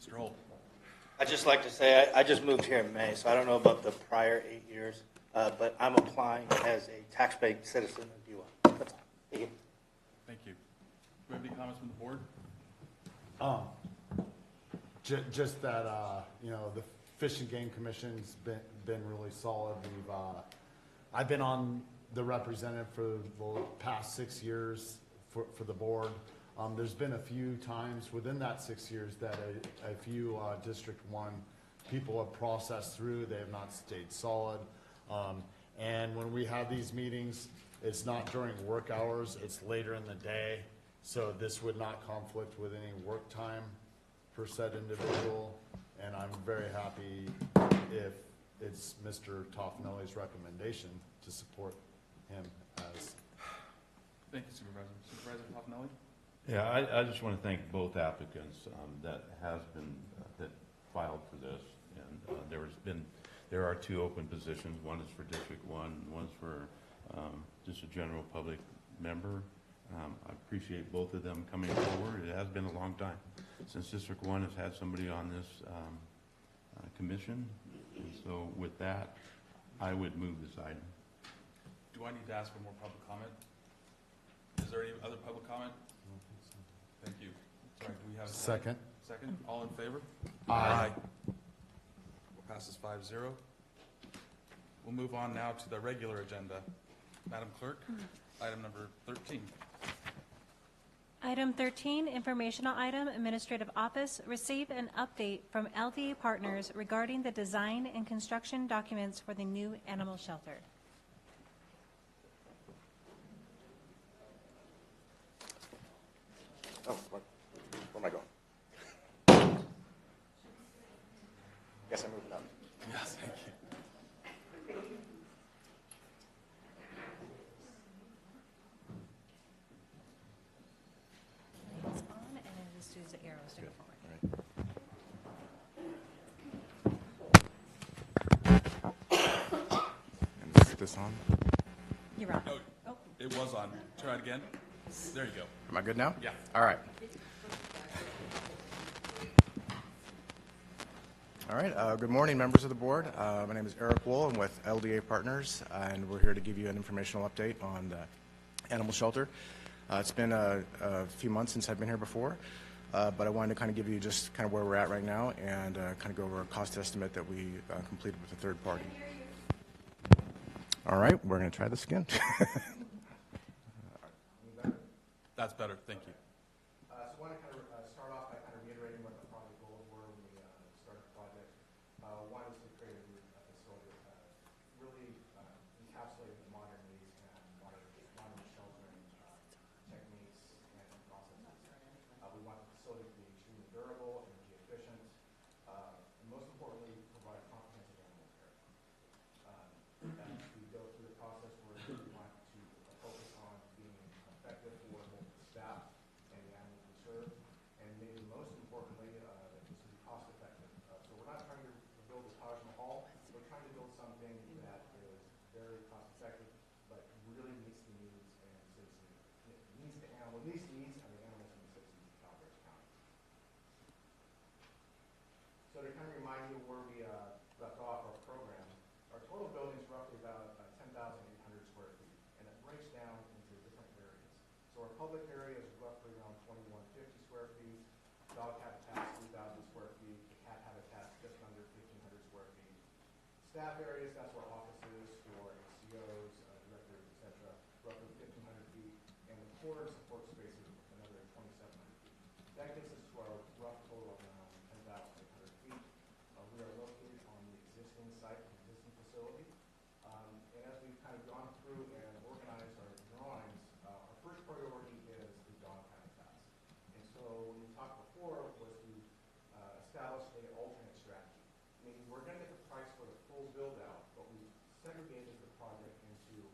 [SPEAKER 1] Mr. Holt.
[SPEAKER 17] I'd just like to say I just moved here in May, so I don't know about the prior 8 years, but I'm applying as a taxpaying citizen of D1. That's all. Thank you.
[SPEAKER 1] Thank you. Do we have any comments from the board?
[SPEAKER 5] Just that, the Fish and Game Commission's been really solid. I've been on the representative for the past 6 years for the board. There's been a few times within that 6 years that a few District 1 people have processed through. They have not stayed solid. And when we have these meetings, it's not during work hours, it's later in the day. So this would not conflict with any work time for said individual. And I'm very happy if it's Mr. Toffenelli's recommendation to support him as.
[SPEAKER 1] Thank you, Supervisor. Supervisor Toffenelli?
[SPEAKER 18] Yeah, I just want to thank both applicants that filed for this, and there are 2 open positions. One is for District 1, and one's for just a general public member. I appreciate both of them coming forward. It has been a long time since District 1 has had somebody on this commission, and so with that, I would move this item.
[SPEAKER 1] Do I need to ask for more public comment? Is there any other public comment? Thank you. Sorry, do we have a second? Second. All in favor?
[SPEAKER 5] Aye.
[SPEAKER 1] Passes 5-0. We'll move on now to the regular agenda. Madam Clerk, item number 13.
[SPEAKER 2] Item 13, informational item, Administrative Office, receive an update from LDA Partners regarding the design and construction documents for the new animal shelter.
[SPEAKER 17] Oh, where am I going? Guess I'm moving up.
[SPEAKER 1] Yes, thank you.
[SPEAKER 2] It's on, and then just use the arrows to go forward.
[SPEAKER 19] And is this on?
[SPEAKER 2] You're on.
[SPEAKER 1] Oh, it was on. Try it again. There you go.
[SPEAKER 19] Am I good now?
[SPEAKER 1] Yeah.
[SPEAKER 19] All right. All right. Good morning, members of the board. My name is Eric Wool. I'm with LDA Partners, and we're here to give you an informational update on the animal shelter. It's been a few months since I've been here before, but I wanted to kind of give you just kind of where we're at right now and kind of go over a cost estimate that we completed with a third party. All right, we're going to try this again.
[SPEAKER 1] That's better, thank you.
[SPEAKER 19] So I want to kind of start off by kind of reiterating what the project goals were when we started the project. One is to create a facility that really encapsulated the modern needs and modern sheltering techniques and processes. We want the facility to be extremely durable, energy efficient, and most importantly, provide comprehensive animal care. As we go through the process, we want to focus on being effective for both the staff and the animals we serve, and maybe most importantly, this is cost effective. So we're not trying to build a Taj Mahal. We're trying to build something that is very cost effective, but really meets the needs and citizens, meets the animals and the animals and the citizens of Calaveras County. So to kind of remind you where we left off our program, our total building is roughly about 10,800 square feet, and it breaks down into different areas. So our public area is roughly around 2150 square feet, dog habitat 3,000 square feet, the cat habitat just under 1,500 square feet. Staff areas, that's where offices for ACOs, directors, etc., roughly 1,500 feet, and the core support spaces another 2,700 feet. That gets us to our rough total of around 10,800 feet. We are located on the existing site, the existing facility. And as we've kind of gone through and organized our drawings, our first priority is the dog habitats. And so when we talked before was to establish an alternate strategy. Meaning we're going to get the price for the full build out, but we segregated the project into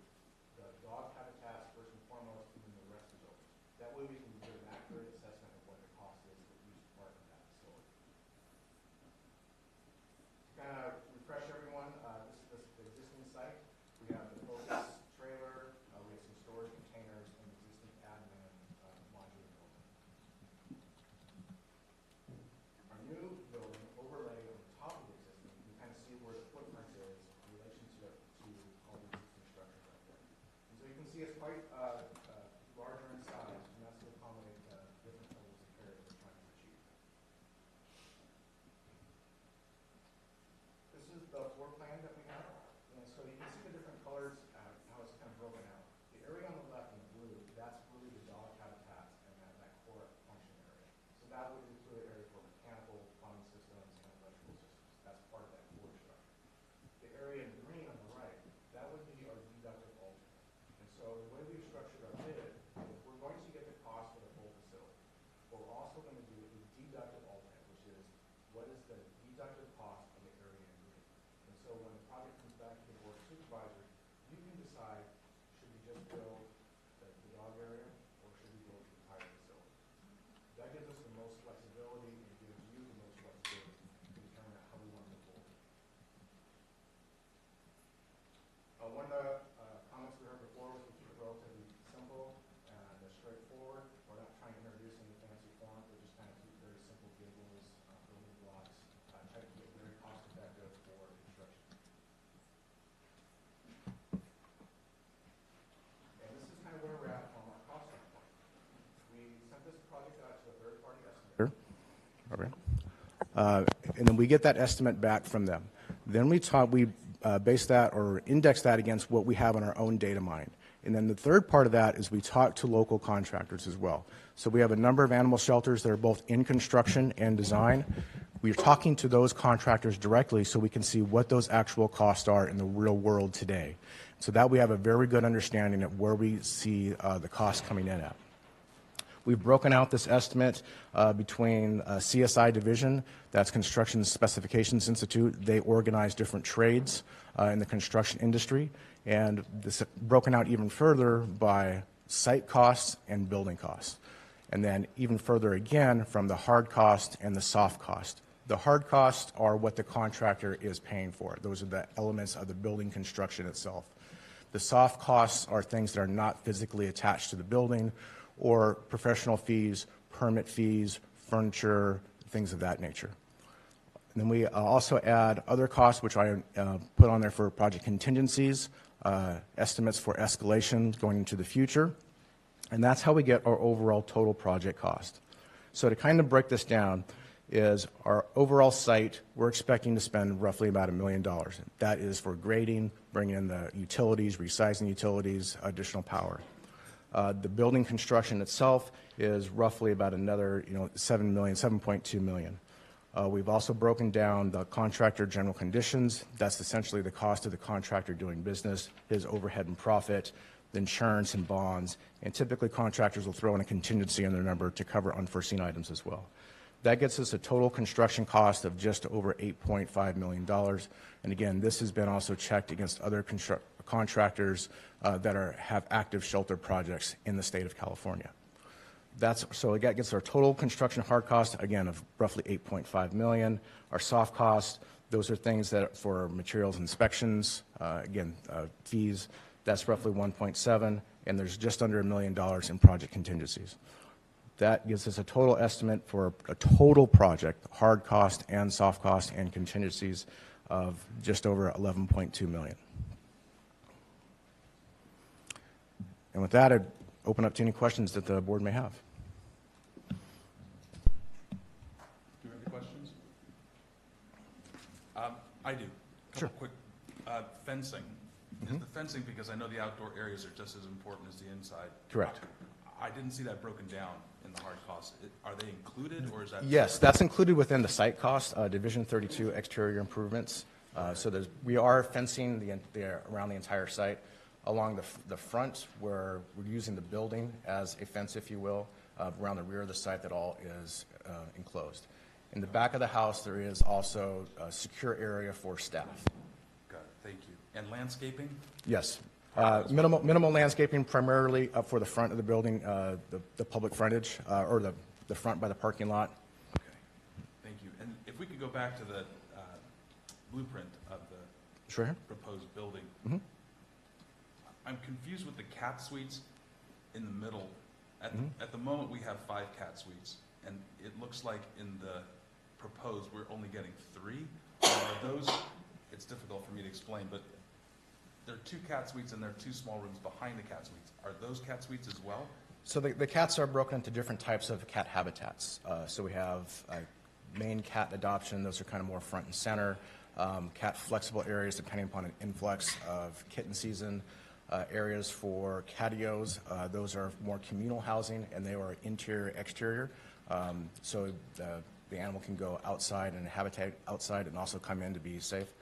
[SPEAKER 19] the dog habitats first and foremost, and then the rest of the building. That way we can do an accurate assessment of what the cost is for each part of that facility. To kind of refresh everyone, this is the existing site. We have the focus trailer, we have some storage containers, and existing admin modular building. Our new building overlay on the top of the existing, you can kind of see where the footprint is in relationship to all the existing structures right there. And so you can see it's quite larger in size, and that's to accommodate different levels of care that we're trying to achieve. This is the floor plan that we have, and so you can see the different colors, how it's kind of broken out. The area on the left in blue, that's really the dog habitat and that core function area. So that would include an area for mechanical, plumbing systems, and electrical systems. That's part of that core structure. The area in green on the right, that would be our deductive alternate. And so the way we've structured our bid is we're going to get the cost for the full facility. What we're also going to do is deductive alternate, which is what is the deductive cost of the area in green. And so when the project comes back to the board of supervisors, you can decide, should we just build the dog area or should we build the entire facility? That gives us the most flexibility and gives you the most flexibility to determine how we want to move forward. One of the comments we heard before was to keep it relatively simple and straightforward. We're not trying to introduce any fancy forms, we're just kind of keep very simple gables, building blocks, try to keep it very cost effective for construction. And this is kind of where we're at from our cost standpoint. We sent this project out to a third party estimator. And then we get that estimate back from them. Then we base that or index that against what we have on our own data mine. And then the third part of that is we talk to local contractors as well. So we have a number of animal shelters that are both in construction and design. We're talking to those contractors directly so we can see what those actual costs are in the real world today. So that we have a very good understanding of where we see the costs coming in at. We've broken out this estimate between CSI division, that's Construction Specifications Institute. They organize different trades in the construction industry, and this broken out even further by site costs and building costs. And then even further again from the hard cost and the soft cost. The hard costs are what the contractor is paying for. Those are the elements of the building construction itself. The soft costs are things that are not physically attached to the building, or professional fees, permit fees, furniture, things of that nature. And then we also add other costs, which I put on there for project contingencies, estimates for escalation going into the future, and that's how we get our overall total project cost. So to kind of break this down, is our overall site, we're expecting to spend roughly about $1 million. That is for grading, bringing in the utilities, resizing utilities, additional power. The building construction itself is roughly about another, $7.2 million. We've also broken down the contractor general conditions. That's essentially the cost of the contractor doing business, his overhead and profit, the insurance and bonds, and typically contractors will throw in a contingency in their number to cover unforeseen items as well. That gets us a total construction cost of just over $8.5 million. And again, this has been also checked against other contractors that have active shelter projects in the state of California. So that gets our total construction hard cost, again, of roughly $8.5 million. Our soft costs, those are things that for materials inspections, fees, that's roughly $1.7, and there's just under $1 million in project contingencies. That gives us a total estimate for a total project, hard cost and soft cost and contingencies, of just over $11.2 million. And with that, I'd open up to any questions that the board may have.
[SPEAKER 1] Do you have any questions? I do.
[SPEAKER 19] Sure.
[SPEAKER 1] Quick fencing. Is the fencing, because I know the outdoor areas are just as important as the inside.
[SPEAKER 19] Correct.
[SPEAKER 1] I didn't see that broken down in the hard costs. Are they included, or is that?
[SPEAKER 19] Yes, that's included within the site cost, Division 32 exterior improvements. So we are fencing around the entire site. Along the front, where we're using the building as a fence, if you will, around the rear of the site, that all is enclosed. In the back of the house, there is also a secure area for staff.
[SPEAKER 1] Got it, thank you. And landscaping?
[SPEAKER 19] Yes. Minimal landscaping, primarily up for the front of the building, the public frontage, or the front by the parking lot.
[SPEAKER 1] Okay, thank you. And if we could go back to the blueprint of the
[SPEAKER 19] Sure.
[SPEAKER 1] proposed building.
[SPEAKER 19] Mm-hmm.
[SPEAKER 1] I'm confused with the cat suites in the middle. At the moment, we have 5 cat suites, and it looks like in the proposed, we're only getting 3. Are those, it's difficult for me to explain, but there are 2 cat suites and there are 2 small rooms behind the cat suites. Are those cat suites as well?
[SPEAKER 19] So the cats are broken into different types of cat habitats. So we have main cat adoption. Those are kind of more front and center. Cat flexible areas depending upon an influx of kitten season. Areas for catios, those are more communal housing, and they are interior, exterior. So the animal can go outside and habitat outside and also come in to be safe.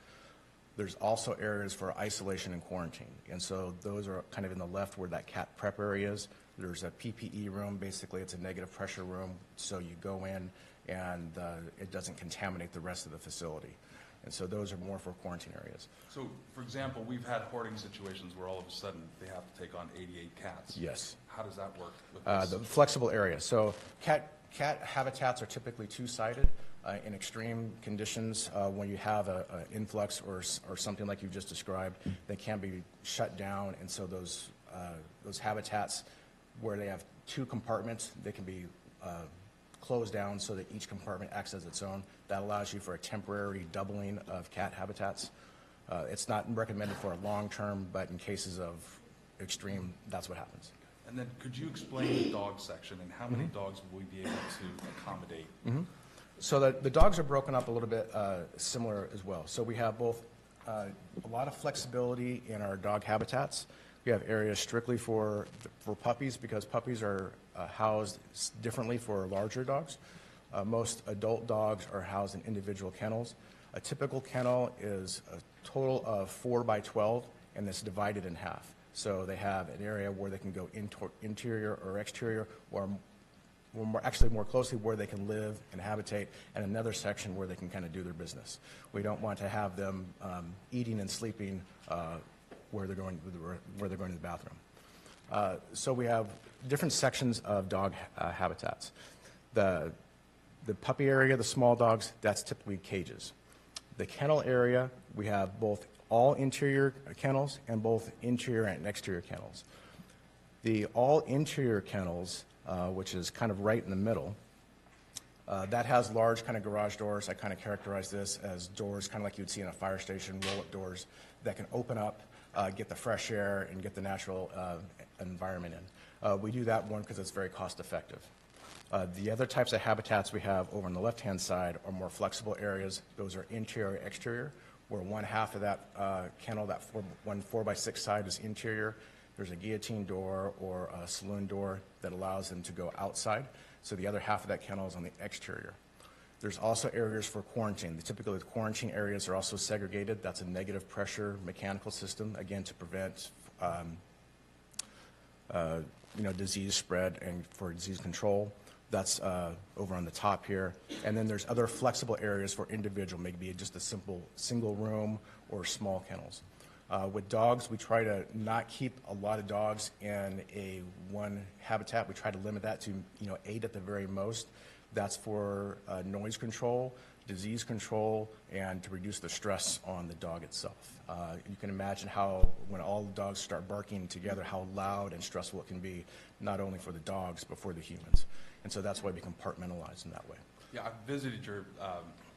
[SPEAKER 19] There's also areas for isolation and quarantine. And so those are kind of in the left where that cat prep area is. There's a PPE room. Basically, it's a negative pressure room. So you go in and it doesn't contaminate the rest of the facility. And so those are more for quarantine areas.
[SPEAKER 1] So, for example, we've had hoarding situations where all of a sudden they have to take on 88 cats.
[SPEAKER 19] Yes.
[SPEAKER 1] How does that work with this?
[SPEAKER 19] The flexible area. So cat habitats are typically two-sided. In extreme conditions, when you have an influx or something like you've just described, they can be shut down. And so those habitats where they have 2 compartments, they can be closed down so that each compartment acts as its own. That allows you for a temporary doubling of cat habitats. It's not recommended for a long term, but in cases of extreme, that's what happens.
[SPEAKER 1] And then could you explain the dog section and how many dogs will we be able to accommodate?
[SPEAKER 19] Mm-hmm. So the dogs are broken up a little bit similar as well. So we have both a lot of flexibility in our dog habitats. We have areas strictly for puppies, because puppies are housed differently for larger dogs. Most adult dogs are housed in individual kennels. A typical kennel is a total of 4 by 12, and it's divided in half. So they have an area where they can go interior or exterior, or more closely where they can live and habitate, and another section where they can kind of do their business. We don't want to have them eating and sleeping where they're going to the bathroom. So we have different sections of dog habitats. The puppy area, the small dogs, that's typically cages. The kennel area, we have both all interior kennels and both interior and exterior kennels. The all interior kennels, which is kind of right in the middle, that has large kind of garage doors. I kind of characterize this as doors kind of like you'd see in a fire station, roll-up doors that can open up, get the fresh air, and get the natural environment in. We do that, one, because it's very cost effective. The other types of habitats we have over on the left-hand side are more flexible areas. Those are interior, exterior, where one half of that kennel, that 4x6 side is interior. There's a guillotine door or a saloon door that allows them to go outside. So the other half of that kennel is on the exterior. There's also areas for quarantine. Typically, the quarantine areas are also segregated. That's a negative pressure mechanical system, again, to prevent disease spread and for disease control. That's over on the top here. And then there's other flexible areas for individual, maybe just a simple single room or small kennels. With dogs, we try to not keep a lot of dogs in one habitat. We try to limit that to 8 at the very most. That's for noise control, disease control, and to reduce the stress on the dog itself. You can imagine how, when all the dogs start barking together, how loud and stressful it can be, not only for the dogs, but for the humans. And so that's why we compartmentalize in that way.
[SPEAKER 1] Yeah, I visited your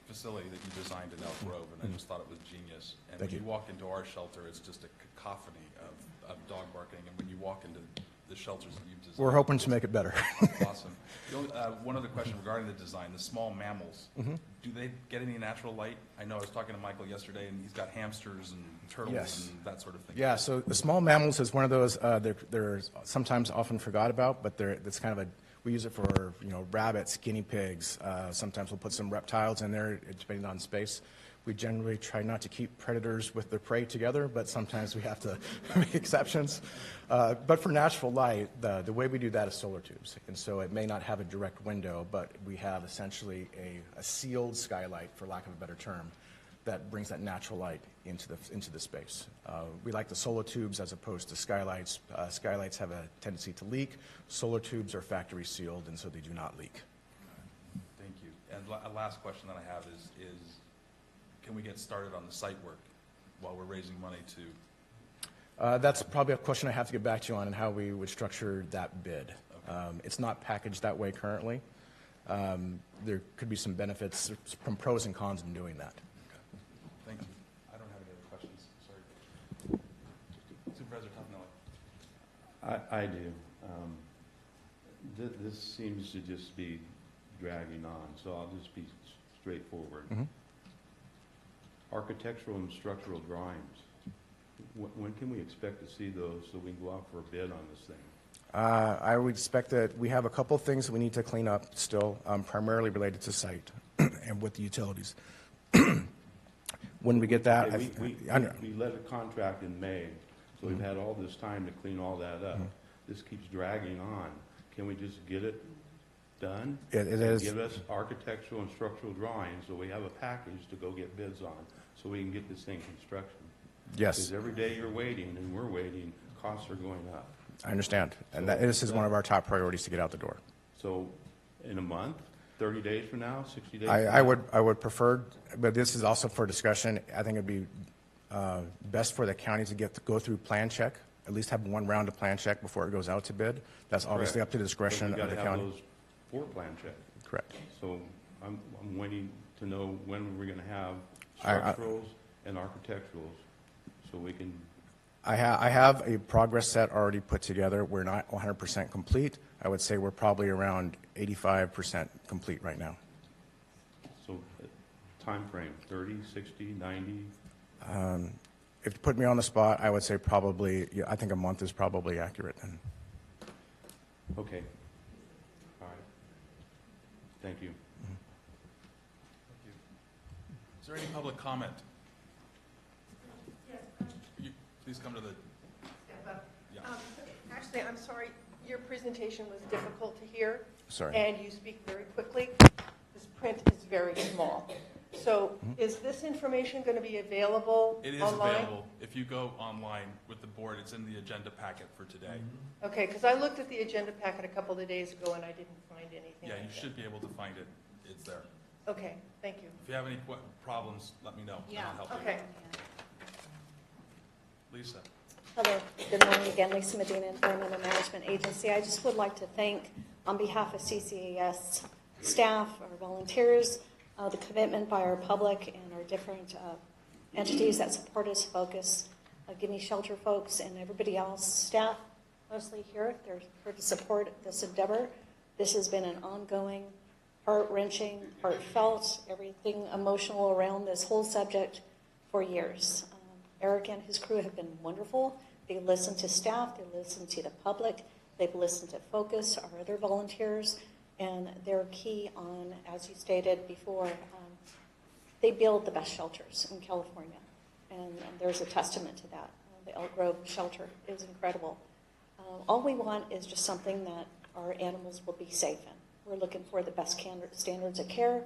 [SPEAKER 1] facility that you designed in Elk Grove, and I just thought it was genius. And
[SPEAKER 19] Thank
[SPEAKER 1] when
[SPEAKER 19] you.
[SPEAKER 1] you walk into our shelter, it's just a cacophony of dog barking. And when you walk into the shelters that you've designed,
[SPEAKER 19] We're hoping to make it better.
[SPEAKER 1] awesome. One other question regarding the design: the small mammals, do they get any natural light? I know I was talking to Michael yesterday, and he's got hamsters and turtles
[SPEAKER 19] Yes.
[SPEAKER 1] and that sort of thing.
[SPEAKER 19] Yeah, so the small mammals is one of those, they're sometimes often forgot about, but it's kind of we use it for, rabbits, guinea pigs. Sometimes we'll put some reptiles in there, depending on space. We generally try not to keep predators with their prey together, but sometimes we have to make exceptions. But for natural light, the way we do that is solar tubes. And so it may not have a direct window, but we have essentially a sealed skylight, for lack of a better term, that brings that natural light into the space. We like the solar tubes as opposed to skylights. Skylights have a tendency to leak. Solar tubes are factory sealed, and so they do not leak.
[SPEAKER 1] Thank you. And a last question that I have is can we get started on the site work while we're raising money to?
[SPEAKER 19] That's probably a question I have to get back to you on and how we would structure that bid. Okay. It's not packaged that way currently. There could be some benefits, some pros and cons in doing that.
[SPEAKER 1] Thank you. I don't have any other questions. Sorry. Supervisor Toffenelli.
[SPEAKER 18] I do. This seems to just be dragging on, so I'll just be straightforward. Architectural and structural drawings. When can we expect to see those so we can go out for a bid on this thing?
[SPEAKER 19] I would expect that we have a couple of things that we need to clean up still, primarily related to site and with the utilities. When we get that,
[SPEAKER 18] Okay, we let a contract in May, so we've had all this time to clean all that up. This keeps dragging on. Can we just get it done?
[SPEAKER 19] It is.
[SPEAKER 18] Give us architectural and structural drawings so we have a package to go get bids on, so we can get this thing construction.
[SPEAKER 19] Yes.
[SPEAKER 18] Because every day you're waiting and we're waiting, costs are going up.
[SPEAKER 19] I understand. And this is one of our top priorities to get out the door.
[SPEAKER 18] So in a month, 30 days from now, 60 days?
[SPEAKER 19] I would prefer, but this is also for discussion. I think it'd be best for the county to go through plan check, at least have one round of plan check before it goes out to bid. That's obviously up to the discretion of the county.
[SPEAKER 18] Those for plan check.
[SPEAKER 19] Correct.
[SPEAKER 18] So I'm waiting to know when we're going to have structurals and architecturals so we can.
[SPEAKER 19] I have a progress set already put together. We're not 100% complete. I would say we're probably around 85% complete right now.
[SPEAKER 18] So time frame, 30, 60, 90?
[SPEAKER 19] If you put me on the spot, I would say probably, I think a month is probably accurate then.
[SPEAKER 18] Okay. All right. Thank you.
[SPEAKER 1] Is there any public comment? Please come to the. Yeah.
[SPEAKER 14] Actually, I'm sorry, your presentation was difficult to hear.
[SPEAKER 19] Sorry.
[SPEAKER 14] And you speak very quickly. This print is very small. So is this information going to be available online?
[SPEAKER 1] It is available. If you go online with the board, it's in the agenda packet for today.
[SPEAKER 14] Okay, because I looked at the agenda packet a couple of days ago and I didn't find anything.
[SPEAKER 1] Yeah, you
[SPEAKER 14] like that.
[SPEAKER 1] should be able to find it. It's there.
[SPEAKER 14] Okay, thank you.
[SPEAKER 1] If you have any problems, let me know. And I'll help you.
[SPEAKER 14] Okay.
[SPEAKER 1] Lisa.
[SPEAKER 4] Hello, good morning again, Lisa Medina, Environmental Management Agency. I just would like to thank, on behalf of CCAS staff, our volunteers, the commitment by our public and our different entities that support us, Focus, Guinea Shelter folks, and everybody else, staff mostly here. They're here to support this endeavor. This has been an ongoing, heart-wrenching, heartfelt, everything emotional around this whole subject for years. Eric and his crew have been wonderful. They listen to staff, they listen to the public, they've listened to Focus, our other volunteers, and they're key on, as you stated before, they build the best shelters in California, and there's a testament to that. The Elk Grove shelter is incredible. All we want is just something that our animals will be safe in. We're looking for the best standards of care,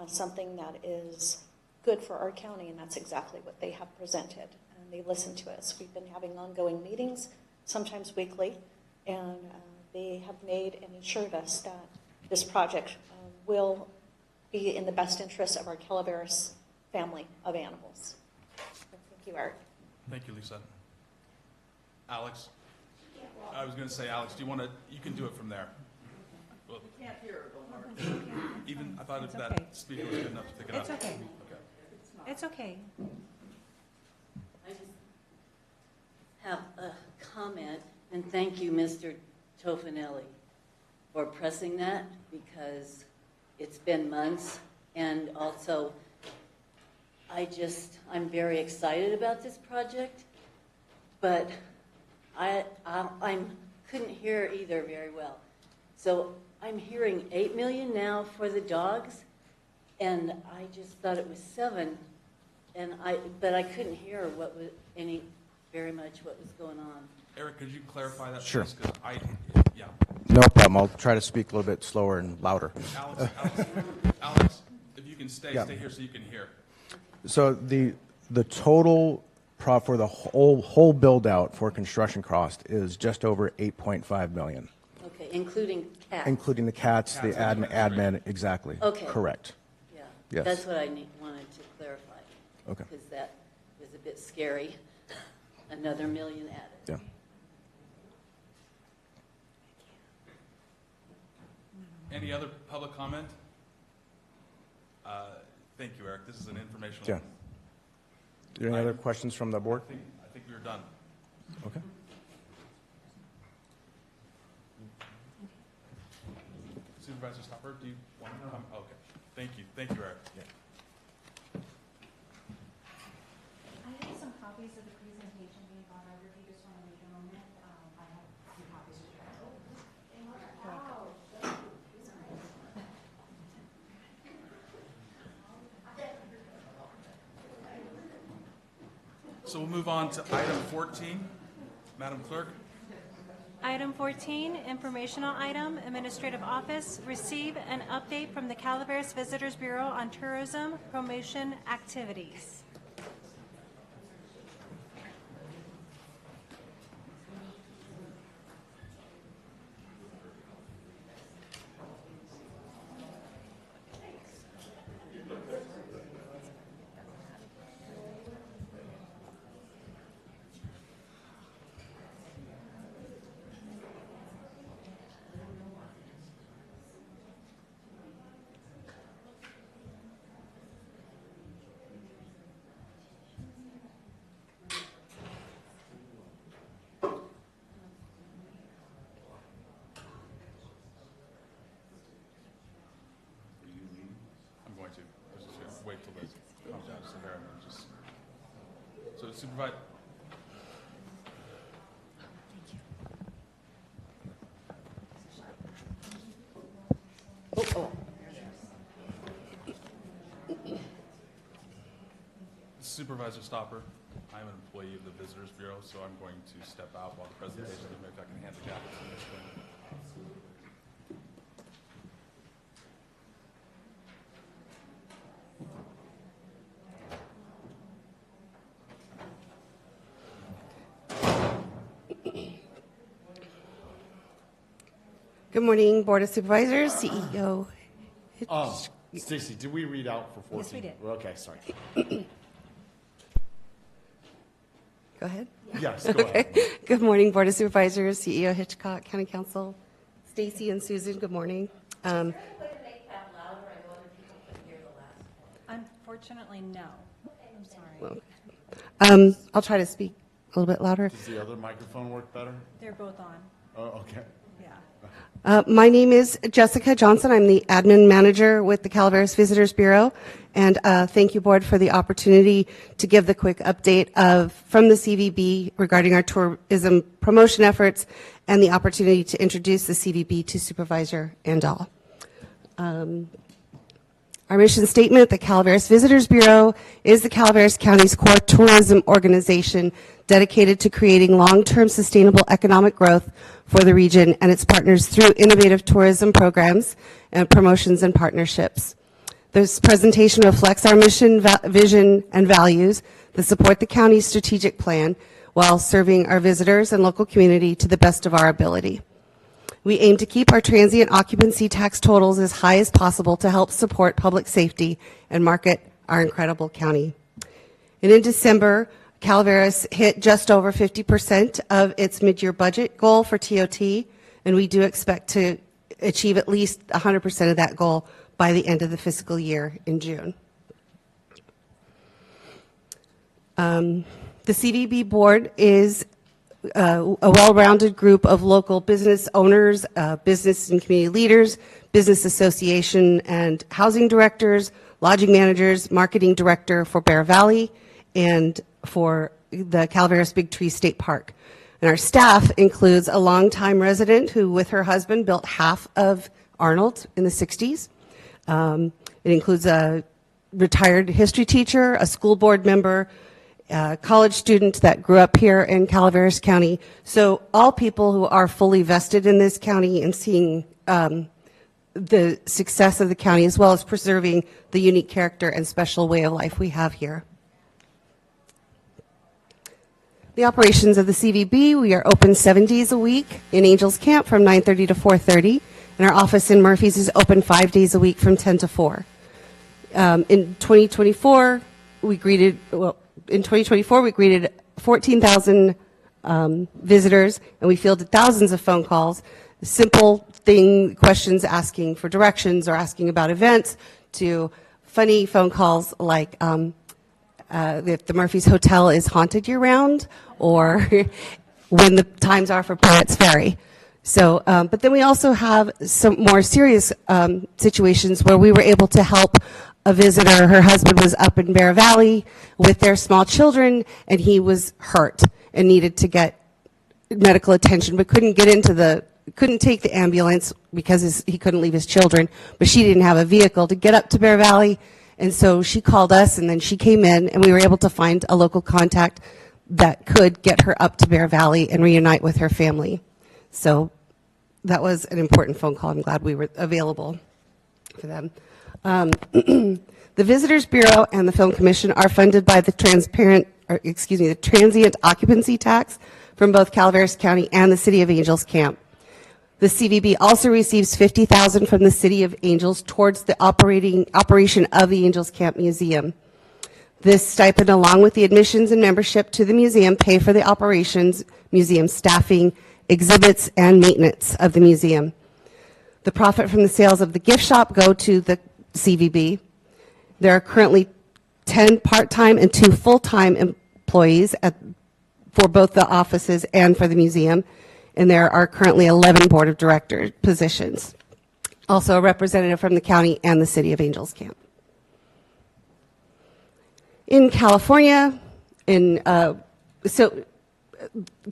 [SPEAKER 4] something that is good for our county, and that's exactly what they have presented. And they listen to us. We've been having ongoing meetings, sometimes weekly, and they have made and assured us that this project will be in the best interest of our Calaveras family of animals. Thank you, Eric.
[SPEAKER 1] Thank you, Lisa. Alex? I was going to say, Alex, do you want to, you can do it from there. Well,
[SPEAKER 12] Can't hear it,
[SPEAKER 1] even, I thought if
[SPEAKER 2] It's
[SPEAKER 1] that
[SPEAKER 2] okay.
[SPEAKER 1] speaker was good enough to pick it up.
[SPEAKER 2] It's okay.
[SPEAKER 1] Okay.
[SPEAKER 2] It's okay.
[SPEAKER 20] I just have a comment, and thank you, Mr. Tofinelli, for pressing that, because it's been months, and also I'm very excited about this project, but I couldn't hear either very well. So I'm hearing 8 million now for the dogs, and I just thought it was 7, but I couldn't hear very much what was going on.
[SPEAKER 1] Eric, could you clarify that,
[SPEAKER 19] Sure.
[SPEAKER 1] please? 'Cause yeah.
[SPEAKER 19] No problem. I'll try to speak a little bit slower and louder.
[SPEAKER 1] Alex, if you can stay
[SPEAKER 19] Yeah.
[SPEAKER 1] here so you can hear.
[SPEAKER 19] So the total for the whole build out for construction cost is just over 8.5 million,
[SPEAKER 20] Okay, including cats.
[SPEAKER 19] including the cats, the admin, exactly.
[SPEAKER 20] Okay.
[SPEAKER 19] Correct.
[SPEAKER 20] Yeah.
[SPEAKER 19] Yes.
[SPEAKER 20] That's what I wanted to clarify.
[SPEAKER 19] Okay.
[SPEAKER 20] Because that was a bit scary. Another million added.
[SPEAKER 19] Yeah.
[SPEAKER 1] Any other public comment? Thank you, Eric. This is an informational.
[SPEAKER 19] Yeah. Are there any other questions from the board?
[SPEAKER 1] I think we are done.
[SPEAKER 19] Okay.
[SPEAKER 1] Supervisor Stopper, do you want to come? Okay. Thank you. Thank you, Eric.
[SPEAKER 2] I have some copies of the presentation being gone over. If you just want to make a moment, I have some copies to share.
[SPEAKER 1] So we'll move on to item 14. Madam Clerk?
[SPEAKER 2] Item 14, informational item, Administrative Office, receive an update from the Calaveras Visitors Bureau on tourism promotion activities.
[SPEAKER 1] I'm going to. Let's just wait till this comes down to Sahara and then just. So Supervisor. Supervisor Stopper, I'm an employee of the Visitors Bureau, so I'm going to step out while the presentation, maybe I can hand the gavel to Ms. Quinn.
[SPEAKER 21] Good morning, Board of Supervisors, CEO.
[SPEAKER 5] Stacy, did we read out for 14?
[SPEAKER 2] Yes, we did.
[SPEAKER 5] Okay, sorry.
[SPEAKER 21] Go ahead.
[SPEAKER 5] Yes, go ahead.
[SPEAKER 21] Good morning, Board of Supervisors, CEO Hitchcock, County Council, Stacy and Susan, good morning.
[SPEAKER 2] Unfortunately, no. I'm sorry.
[SPEAKER 21] I'll try to speak a little bit louder.
[SPEAKER 5] Does the other microphone work better?
[SPEAKER 2] They're both on.
[SPEAKER 5] Oh, okay.
[SPEAKER 2] Yeah.
[SPEAKER 21] My name is Jessica Johnson. I'm the admin manager with the Calaveras Visitors Bureau. And thank you, Board, for the opportunity to give the quick update from the CVB regarding our tourism promotion efforts and the opportunity to introduce the CVB to Supervisor Andal. Our mission statement, the Calaveras Visitors Bureau, is the Calaveras County's core tourism organization dedicated to creating long-term sustainable economic growth for the region and its partners through innovative tourism programs and promotions and partnerships. This presentation reflects our mission, vision, and values that support the county's strategic plan while serving our visitors and local community to the best of our ability. We aim to keep our transient occupancy tax totals as high as possible to help support public safety and market our incredible county. And in December, Calaveras hit just over 50% of its mid-year budget goal for TOT, and we do expect to achieve at least 100% of that goal by the end of the fiscal year in June. The CVB board is a well-rounded group of local business owners, business and community leaders, business association and housing directors, lodging managers, marketing director for Bear Valley, and for the Calaveras Big Tree State Park. And our staff includes a longtime resident who, with her husband, built half of Arnold in the 60s. It includes a retired history teacher, a school board member, a college student that grew up here in Calaveras County. So all people who are fully vested in this county and seeing the success of the county, as well as preserving the unique character and special way of life we have here. The operations of the CVB, we are open 7 days a week in Angels Camp from 9:30 to 4:30, and our office in Murphy's is open 5 days a week from 10 to 4. In 2024, we greeted 14,000 visitors, and we fielded thousands of phone calls, simple questions asking for directions or asking about events, to funny phone calls like if the Murphy's Hotel is haunted year-round, or when the times are for Pirates Ferry. So, but then we also have some more serious situations where we were able to help a visitor. Her husband was up in Bear Valley with their small children, and he was hurt and needed to get medical attention, but couldn't take the ambulance because he couldn't leave his children, but she didn't have a vehicle to get up to Bear Valley. And so she called us, and then she came in, and we were able to find a local contact that could get her up to Bear Valley and reunite with her family. So that was an important phone call. I'm glad we were available for them. The Visitors Bureau and the Film Commission are funded by the transient occupancy tax from both Calaveras County and the City of Angels Camp. The CVB also receives $50,000 from the City of Angels towards the operation of the Angels Camp Museum. This stipend, along with the admissions and membership to the museum, pay for the operations, museum staffing, exhibits, and maintenance of the museum. The profit from the sales of the gift shop go to the CVB. There are currently 10 part-time and 2 full-time employees for both the offices and for the museum. And there are currently 11 board of director positions. Also a representative from the county and the City of Angels Camp. In California,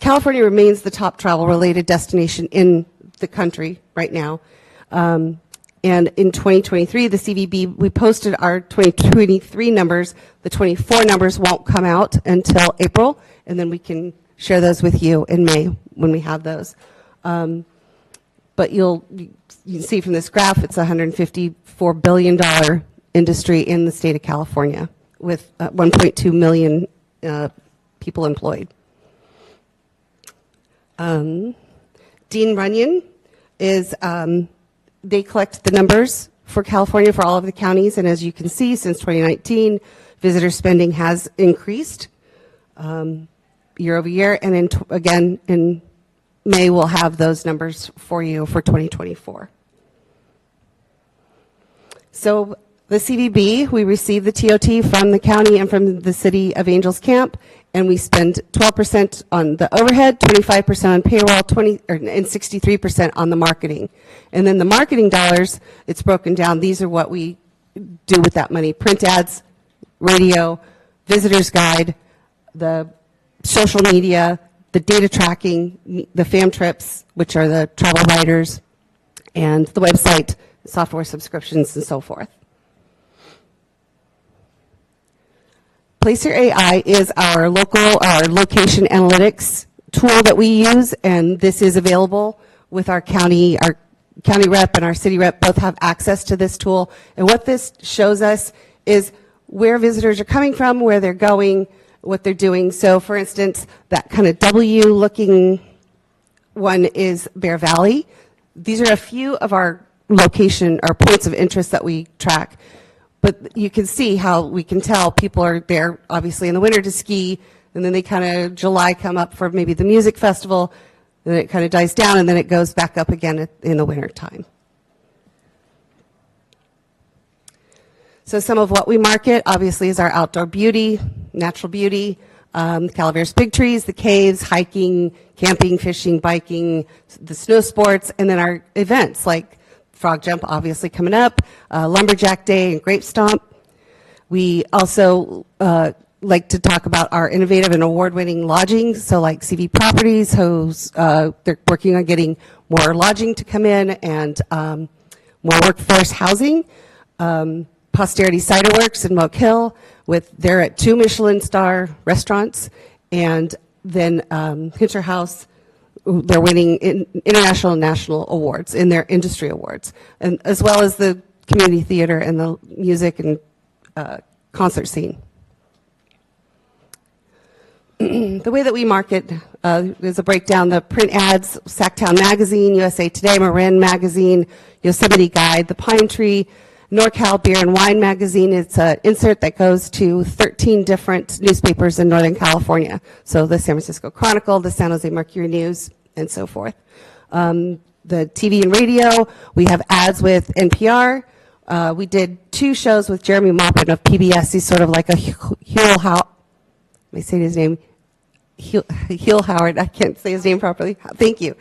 [SPEAKER 21] California remains the top travel-related destination in the country right now. And in 2023, the CVB, we posted our 2023 numbers. The 24 numbers won't come out until April, and then we can share those with you in May when we have those. But you can see from this graph, it's a $154 billion industry in the state of California with 1.2 million people employed. Dean Runyon is, they collect the numbers for California for all of the counties, and as you can see, since 2019, visitor spending has increased year over year, and again in May we'll have those numbers for you for 2024. So The CVB, we receive the TOT from the county and from the city of Angels Camp, and we spend 12% on the overhead, 25% on payroll, and 63% on the marketing. And then the marketing dollars, it's broken down. These are what we do with that money: print ads, radio, visitors guide, the social media, the data tracking, the fam trips, which are the travel writers, and the website, software subscriptions, and so forth. Placer AI is our location analytics tool that we use, and this is available with our county rep and our city rep both have access to this tool. And what this shows us is where visitors are coming from, where they're going, what they're doing. So for instance, that kind of W-looking one is Bear Valley. These are a few of our points of interest that we track. But you can see how we can tell people are there, obviously, in the winter to ski, and then they kind of, July, come up for maybe the music festival, then it kind of dies down, and then it goes back up again in the winter time. So some of what we market, obviously, is our outdoor beauty, natural beauty, Calaveras big trees, the caves, hiking, camping, fishing, biking, the snow sports, and then our events like Frog Jump, obviously, coming up, Lumberjack Day and Grape Stomp. We also like to talk about our innovative and award-winning lodging, so like CV Properties, who's they're working on getting more lodging to come in and more workforce housing. Posterity Cider Works in Moke Hill, they're at 2 Michelin star restaurants, and then Hincher House, they're winning international and national awards in their industry awards, and as well as the community theater and the music and concert scene. The way that we market is a breakdown: the print ads, Sacktown Magazine, USA Today, Marin Magazine, Yosemite Guide, the Pine Tree, NorCal Beer and Wine Magazine. It's an insert that goes to 13 different newspapers in Northern California. So the San Francisco Chronicle, the San Jose Mercury News, and so forth. The TV and radio, we have ads with NPR. We did 2 shows with Jeremy Maupin of PBS. He's sort of like a Huell Howard. Let me say his name. Huell Howard. I can't say his name properly. Thank you.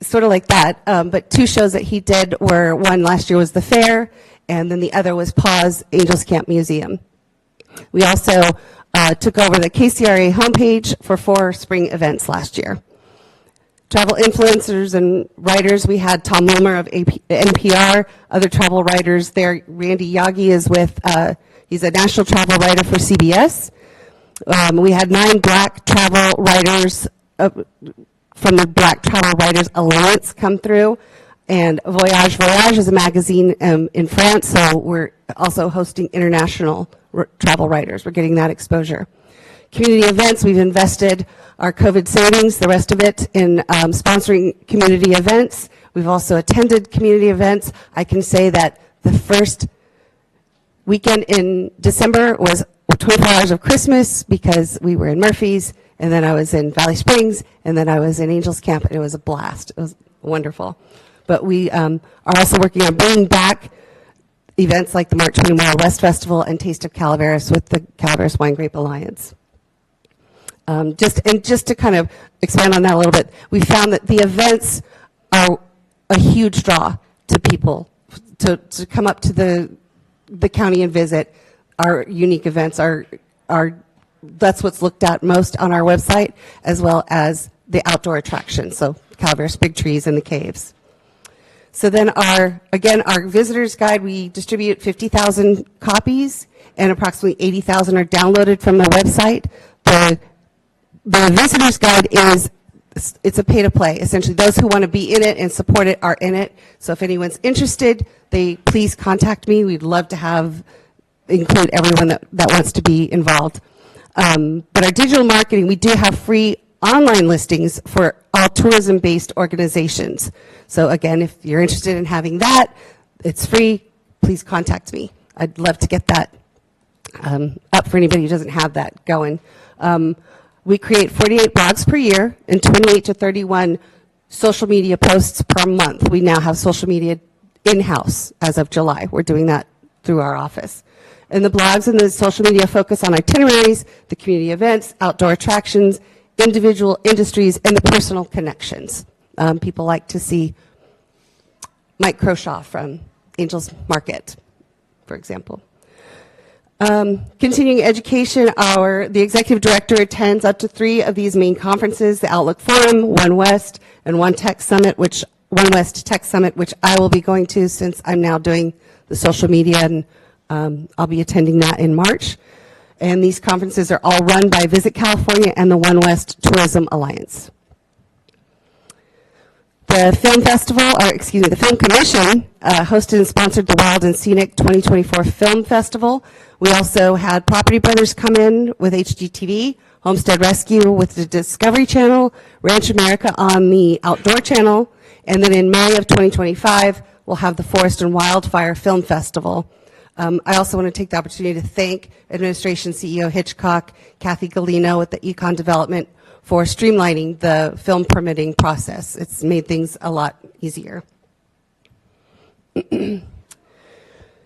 [SPEAKER 21] Sort of like that, but 2 shows that he did were, one last year was the fair, and then the other was Paws Angels Camp Museum. We also took over the KCRA homepage for 4 spring events last year. Travel influencers and writers, we had Tom Wilmer of NPR, other travel writers there. Randy Yagi is he's a national travel writer for CBS. We had 9 Black travel writers from the Black Travel Writers Alliance come through, and Voyage is a magazine in France, so we're also hosting international travel writers. We're getting that exposure. Community events, we've invested our COVID savings, the rest of it, in sponsoring community events. We've also attended community events. I can say that the first weekend in December was 24 hours of Christmas because we were in Murphy's, and then I was in Valley Springs, and then I was in Angels Camp, and it was a blast. It was wonderful. But we are also working on bringing back events like the March 20 Memorial West Festival and Taste of Calaveras with the Calaveras Wine Grape Alliance. Just to kind of expand on that a little bit, we found that the events are a huge draw to people to come up to the county and visit. Our unique events are that's what's looked at most on our website, as well as the outdoor attractions, so Calaveras big trees and the caves. So then our visitor's guide, we distribute 50,000 copies, and approximately 80,000 are downloaded from the website. The visitor's guide it's a pay-to-play. Essentially, those who want to be in it and support it are in it. So if anyone's interested, please contact me. We'd love to include everyone that wants to be involved. But our digital marketing, we do have free online listings for all tourism-based organizations. So again, if you're interested in having that, it's free. Please contact me. I'd love to get that up for anybody who doesn't have that going. We create 48 blogs per year and 28 to 31 social media posts per month. We now have social media in-house as of July. We're doing that through our office. And the blogs and the social media focus on itineraries, the community events, outdoor attractions, individual industries, and the personal connections. People like to see Mike Croshaw from Angels Market, for example. Continuing education, the executive director attends up to 3 of these main conferences, the Outlook Forum, One West, and One West Tech Summit, which I will be going to since I'm now doing the social media, and I'll be attending that in March. And these conferences are all run by Visit California and the One West Tourism Alliance. The the Film Commission hosted and sponsored the Wild and Scenic 2024 Film Festival. We also had Property Brothers come in with HGTV, Homestead Rescue with the Discovery Channel, Ranch America on the Outdoor Channel, and then in May of 2025, we'll have the Forest and Wildfire Film Festival. I also want to take the opportunity to thank Administration CEO Hitchcock, Kathy Galino with the Econ Development for streamlining the film permitting process. It's made things a lot easier.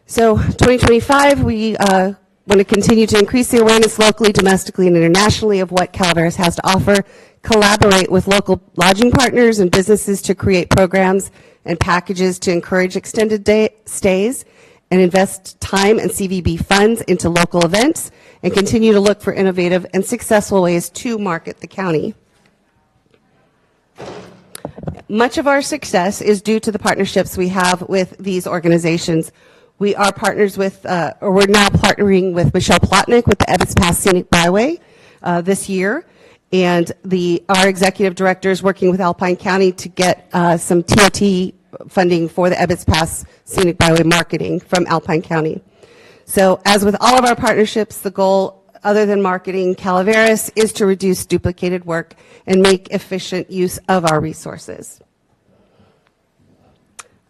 [SPEAKER 21] So 2025, we want to continue to increase the awareness locally, domestically, and internationally of what Calaveras has to offer, collaborate with local lodging partners and businesses to create programs and packages to encourage extended stays, and invest time and CVB funds into local events, and continue to look for innovative and successful ways to market the county. Much of our success is due to the partnerships we have with these organizations. We are partners with, or we're now partnering with Michelle Plotnick with the Ebbets Pass Scenic Byway this year, and our executive director is working with Alpine County to get some TOT funding for the Ebbets Pass Scenic Byway marketing from Alpine County. So as with all of our partnerships, the goal, other than marketing Calaveras, is to reduce duplicated work and make efficient use of our resources.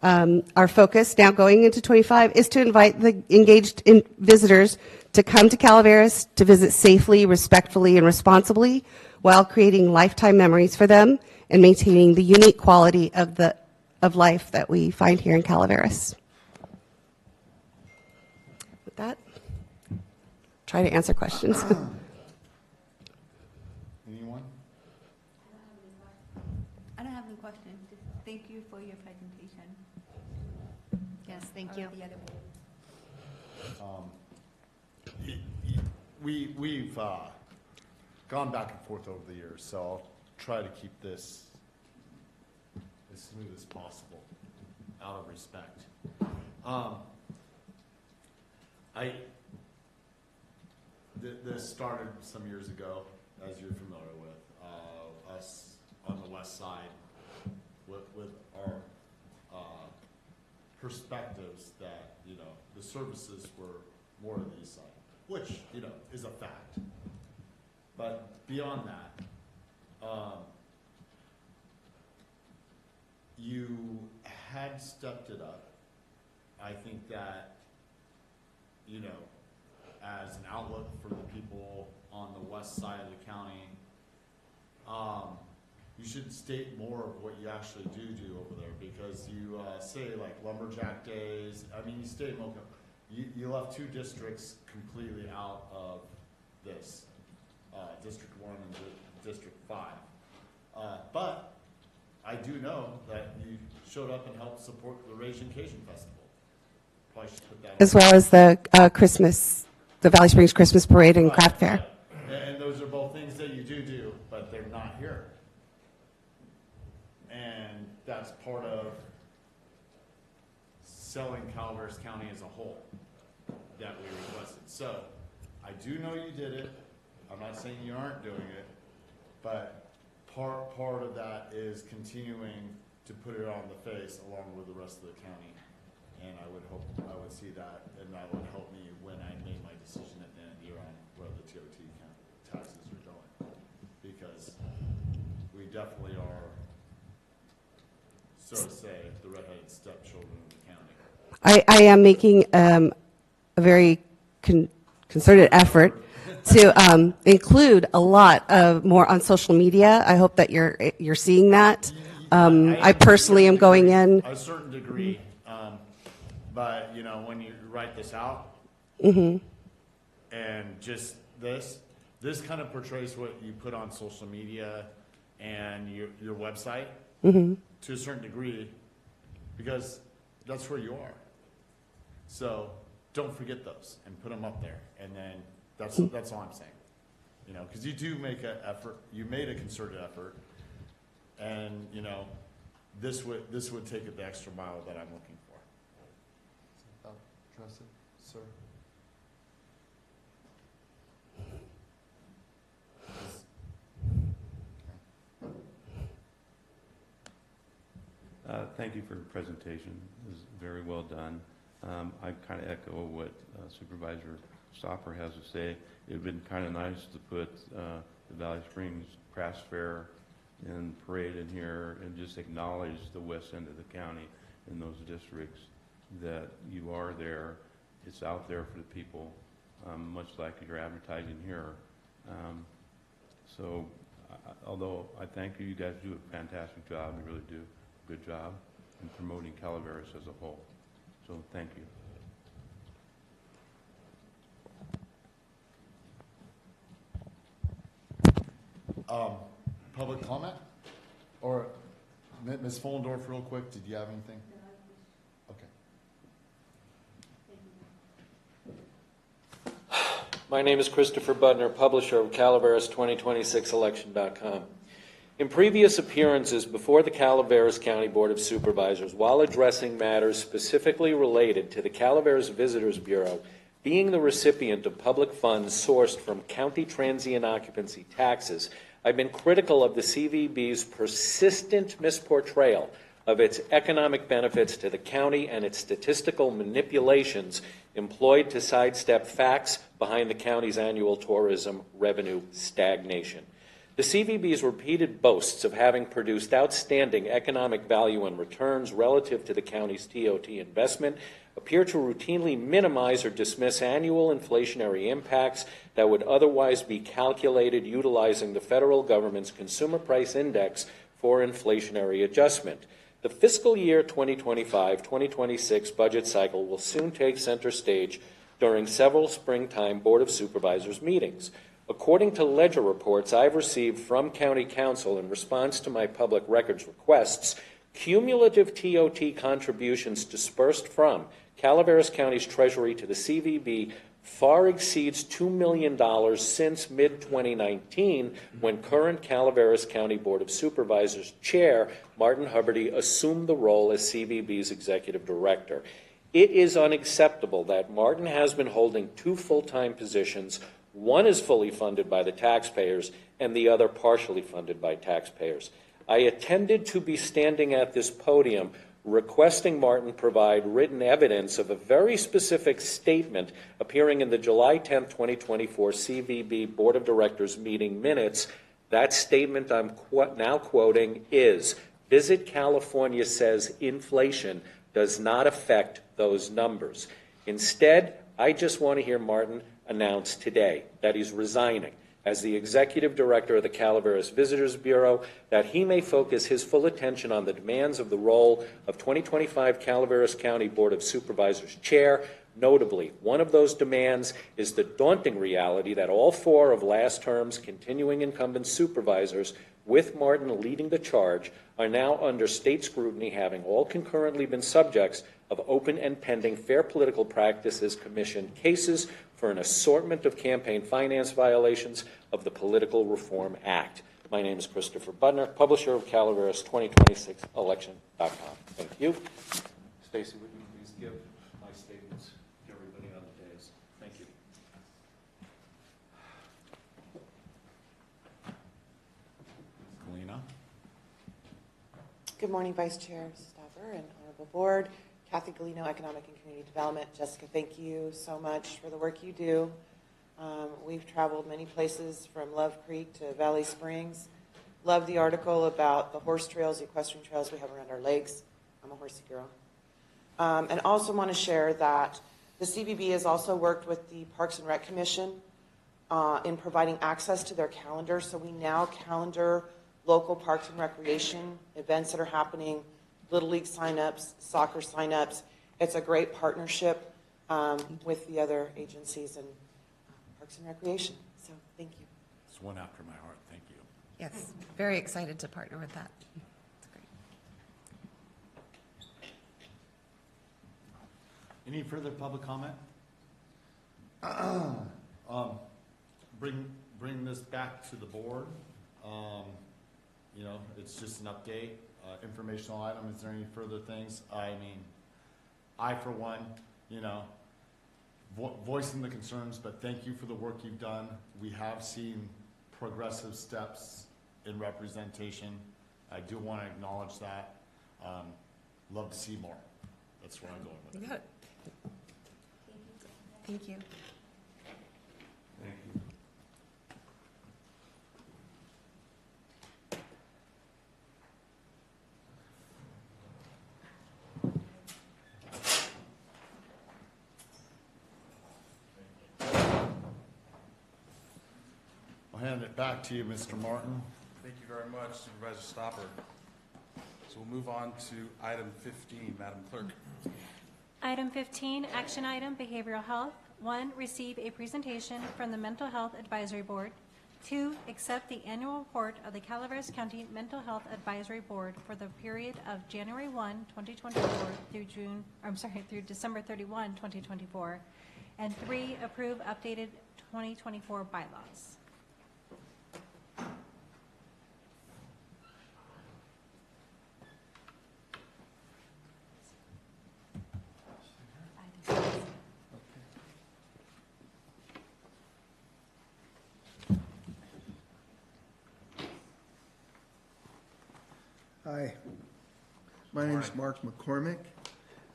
[SPEAKER 21] Our focus now going into 25 is to invite the engaged visitors to come to Calaveras to visit safely, respectfully, and responsibly while creating lifetime memories for them and maintaining the unique quality of life that we find here in Calaveras. With that, try to answer questions.
[SPEAKER 5] Anyone?
[SPEAKER 3] I don't have any questions. Just thank you for your presentation.
[SPEAKER 11] Yes, thank you.
[SPEAKER 5] We've gone back and forth over the years, so I'll try to keep this as smooth as possible, out of respect. This started some years ago, as you're familiar with, us on the west side with our perspectives that, the services were more on the east side, which, is a fact. But beyond that, you had stepped it up. I think that, as an outlook for the people on the west side of the county, you should state more of what you actually do over there, because you say like lumberjack days. I mean, you state Mocha. You left 2 districts completely out of this, District 1 and District 5. But I do know that you showed up and helped support the Raging Cajun Festival. Probably should put that on.
[SPEAKER 21] As well as the Valley Springs Christmas Parade and Craft Fair.
[SPEAKER 5] Yeah. And those are both things that you do, but they're not here. And that's part of selling Calaveras County as a whole that we requested. So I do know you did it. I'm not saying you aren't doing it, but part of that is continuing to put it on the face along with the rest of the county. And I would hope I would see that, and that would help me when I make my decision at the end of the year on where the TOT taxes are going. Because we definitely are, so to say, the redheaded stepchildren of the county.
[SPEAKER 21] I am making a very concerted effort to include a lot more on social media. I hope that you're seeing that. I personally am going in.
[SPEAKER 5] A certain degree. But, you know, when you write this out,
[SPEAKER 21] Mm-hmm.
[SPEAKER 5] and just this kind of portrays what you put on social media and your website
[SPEAKER 21] Mm-hmm.
[SPEAKER 5] to a certain degree, because that's where you are. So don't forget those and put them up there. And then that's all I'm saying. You know, because you do make an effort. You made a concerted effort, and you know, this would take it the extra mile that I'm looking for. Trusted, sir.
[SPEAKER 18] Thank you for your presentation. It was very well done. I kind of echo what Supervisor Stopper has to say. It would have been kind of nice to put the Valley Springs Craft Fair and parade in here and just acknowledge the west end of the county in those districts, that you are there. It's out there for the people, much like you're advertising here. So although I thank you, you guys do a fantastic job. You really do a good job in promoting Calaveras as a whole. So thank you.
[SPEAKER 5] Public comment? Or Ms. Fullendorf, real quick, did you have anything? Okay.
[SPEAKER 15] My name is Christopher Budner, publisher of Calaveras 2026election.com. In previous appearances before the Calaveras County Board of Supervisors, while addressing matters specifically related to the Calaveras Visitors Bureau being the recipient of public funds sourced from county transient occupancy taxes, I've been critical of the CVB's persistent misportrayal of its economic benefits to the county and its statistical manipulations employed to sidestep facts behind the county's annual tourism revenue stagnation. The CVB's repeated boasts of having produced outstanding economic value and returns relative to the county's TOT investment appear to routinely minimize or dismiss annual inflationary impacts that would otherwise be calculated utilizing the federal government's Consumer Price Index for inflationary adjustment. The fiscal year 2025-2026 budget cycle will soon take center stage during several springtime Board of Supervisors meetings. According to ledger reports I've received from County Council in response to my public records requests, cumulative TOT contributions dispersed from Calaveras County's Treasury to the CVB far exceeds $2 million since mid-2019, when current Calaveras County Board of Supervisors Chair Martin Huberty assumed the role as CVB's executive director. It is unacceptable that Martin has been holding two full-time positions. One is fully funded by the taxpayers and the other partially funded by taxpayers. I intended to be standing at this podium requesting Martin provide written evidence of a very specific statement appearing in the July 10, 2024 CVB Board of Directors meeting minutes. That statement I'm now quoting is, "Visit California says inflation does not affect those numbers." Instead, I just want to hear Martin announce today that he's resigning as the executive director of the Calaveras Visitors Bureau, that he may focus his full attention on the demands of the role of 2025 Calaveras County Board of Supervisors Chair. Notably, one of those demands is the daunting reality that all four of last term's continuing incumbent supervisors, with Martin leading the charge, are now under state scrutiny, having all concurrently been subjects of open and pending Fair Political Practices Commission cases for an assortment of campaign finance violations of the Political Reform Act. My name is Christopher Budner, publisher of Calaveras 2026election.com. Thank you. Stacy, would you please give my statements to everybody on the dais? Thank you.
[SPEAKER 5] Galena.
[SPEAKER 6] Good morning, Vice Chair Stopper and Honorable Board. Kathy Galeno, Economic and Community Development. Jessica, thank you so much for the work you do. We've traveled many places from Love Creek to Valley Springs. Love the article about the horse trails, the equestrian trails we have around our lakes. I'm a horsey girl. And also want to share that the CVB has also worked with the Parks and Rec Commission in providing access to their calendar. So we now calendar local parks and recreation events that are happening, Little League signups, soccer signups, it's a great partnership with the other agencies and Parks and Recreation. So thank you.
[SPEAKER 1] It's one after my heart. Thank you.
[SPEAKER 16] Yes, very excited to partner with that. It's great.
[SPEAKER 5] Any further public comment? Bring this back to the board. You know, it's just an update, informational item. Is there any further things? I mean, I, for one, you know, voicing the concerns, but thank you for the work you've done. We have seen progressive steps in representation. I do want to acknowledge that. Love to see more. That's where I'm going with it.
[SPEAKER 16] You got it. Thank you.
[SPEAKER 18] Thank you.
[SPEAKER 5] I'll hand it back to you, Mr. Martin.
[SPEAKER 1] Thank you very much, Supervisor Stopper. So we'll move on to item 15, Madam Clerk.
[SPEAKER 2] Item 15, action item, behavioral health. 1, receive a presentation from the Mental Health Advisory Board. 2, accept the annual report of the Calaveras County Mental Health Advisory Board for the period of January 1, 2024 through December 31, 2024. And 3, approve updated 2024 bylaws.
[SPEAKER 7] Hi, my name is Mark McCormick.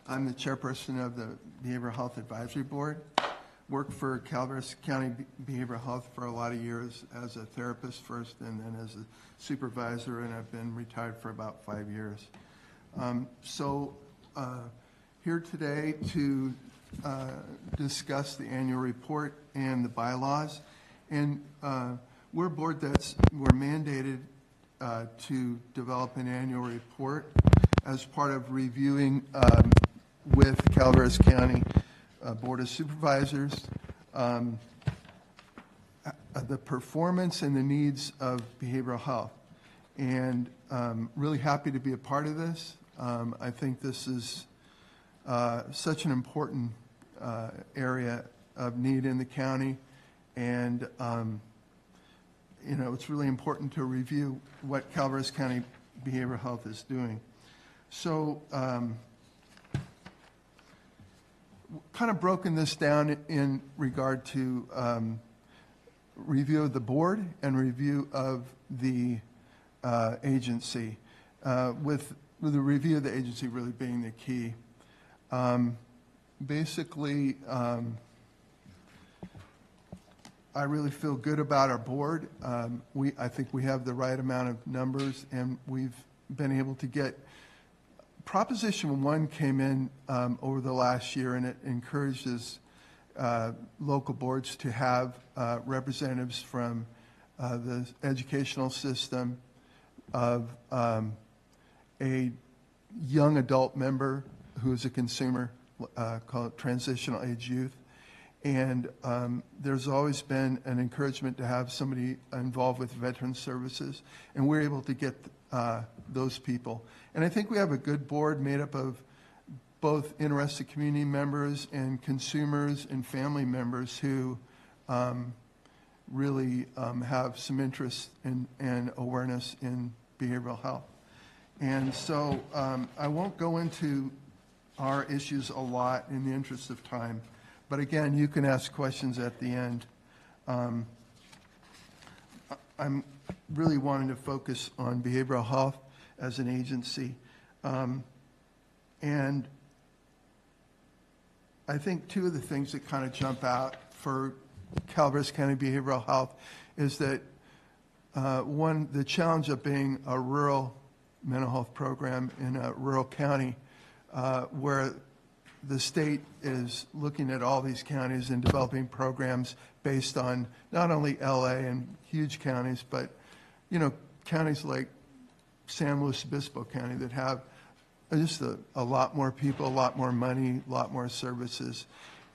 [SPEAKER 7] I'm the chairperson of the Behavioral Health Advisory Board. Worked for Calaveras County Behavioral Health for a lot of years as a therapist first and then as a supervisor, and I've been retired for about 5 years. Here today to discuss the annual report and the bylaws. And we're a board we're mandated to develop an annual report as part of reviewing with Calaveras County Board of Supervisors the performance and the needs of behavioral health. And really happy to be a part of this. I think this is such an important area of need in the county. And you know, it's really important to review what Calaveras County Behavioral Health is doing. So, kind of broken this down in regard to review of the board and review of the agency, with the review of the agency really being the key. Basically, I really feel good about our board. I think we have the right amount of numbers, and we've been able to get. Proposition 1 came in over the last year, and it encourages local boards to have representatives from the educational system, of a young adult member who is a consumer, called transitional age youth. And there's always been an encouragement to have somebody involved with veteran services, and we're able to get those people. And I think we have a good board made up of both interested community members and consumers and family members who really have some interest and awareness in behavioral health. And so I won't go into our issues a lot in the interest of time. But again, you can ask questions at the end. I'm really wanting to focus on behavioral health as an agency. And I think two of the things that kind of jump out for Calaveras County Behavioral Health is that, one, the challenge of being a rural mental health program in a rural county, where the state is looking at all these counties and developing programs based on not only LA and huge counties, but, you know, counties like San Luis Obispo County that have just a lot more people, a lot more money, a lot more services.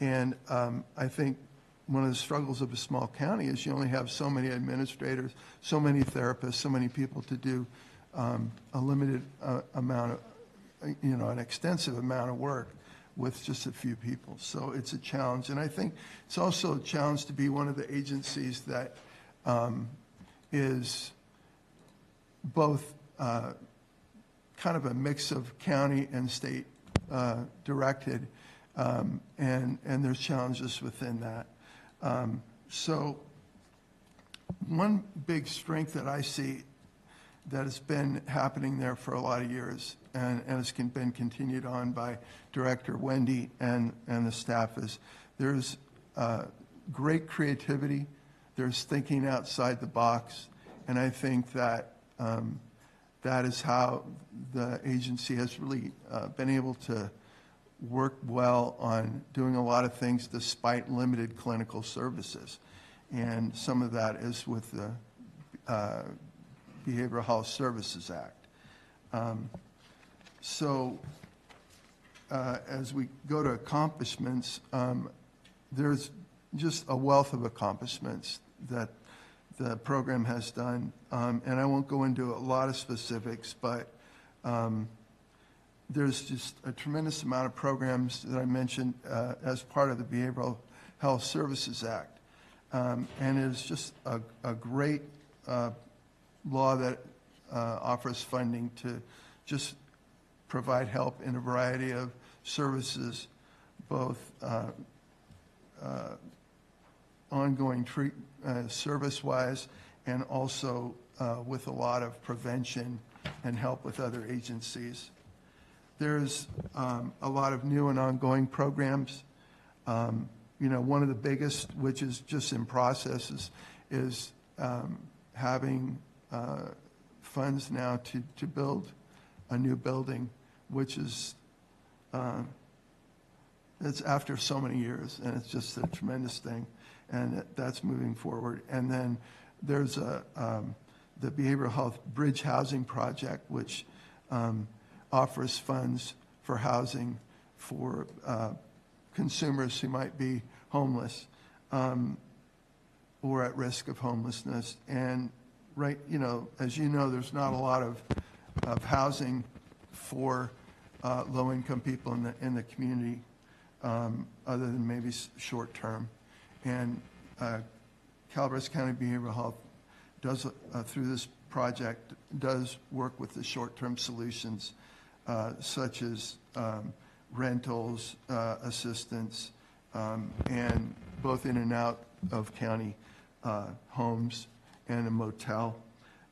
[SPEAKER 7] And I think one of the struggles of a small county is you only have so many administrators, so many therapists, so many people to do a limited amount of, an extensive amount of work with just a few people. So it's a challenge. And I think it's also a challenge to be one of the agencies that is both kind of a mix of county and state directed, and there's challenges within that. So one big strength that I see that has been happening there for a lot of years and has been continued on by Director Wendy and the staff is there's great creativity, there's thinking outside the box, and I think that that is how the agency has really been able to work well on doing a lot of things despite limited clinical services. And some of that is with the Behavioral Health Services Act. As we go to accomplishments, there's just a wealth of accomplishments that the program has done. And I won't go into a lot of specifics, but there's just a tremendous amount of programs that I mentioned as part of the Behavioral Health Services Act. And it's just a great law that offers funding to just provide help in a variety of services, both ongoing service-wise and also with a lot of prevention and help with other agencies. There's a lot of new and ongoing programs. One of the biggest, which is just in process, is having funds now to build a new building, which is it's after so many years, and it's just a tremendous thing, and that's moving forward. And then there's the Behavioral Health Bridge Housing Project, which offers funds for housing for consumers who might be homeless or at risk of homelessness. And as you know, there's not a lot of housing for low-income people in the community, other than maybe short-term. And Calaveras County Behavioral Health does, through this project, does work with the short-term solutions, such as rentals, assistance, and both in and out of county homes and a motel.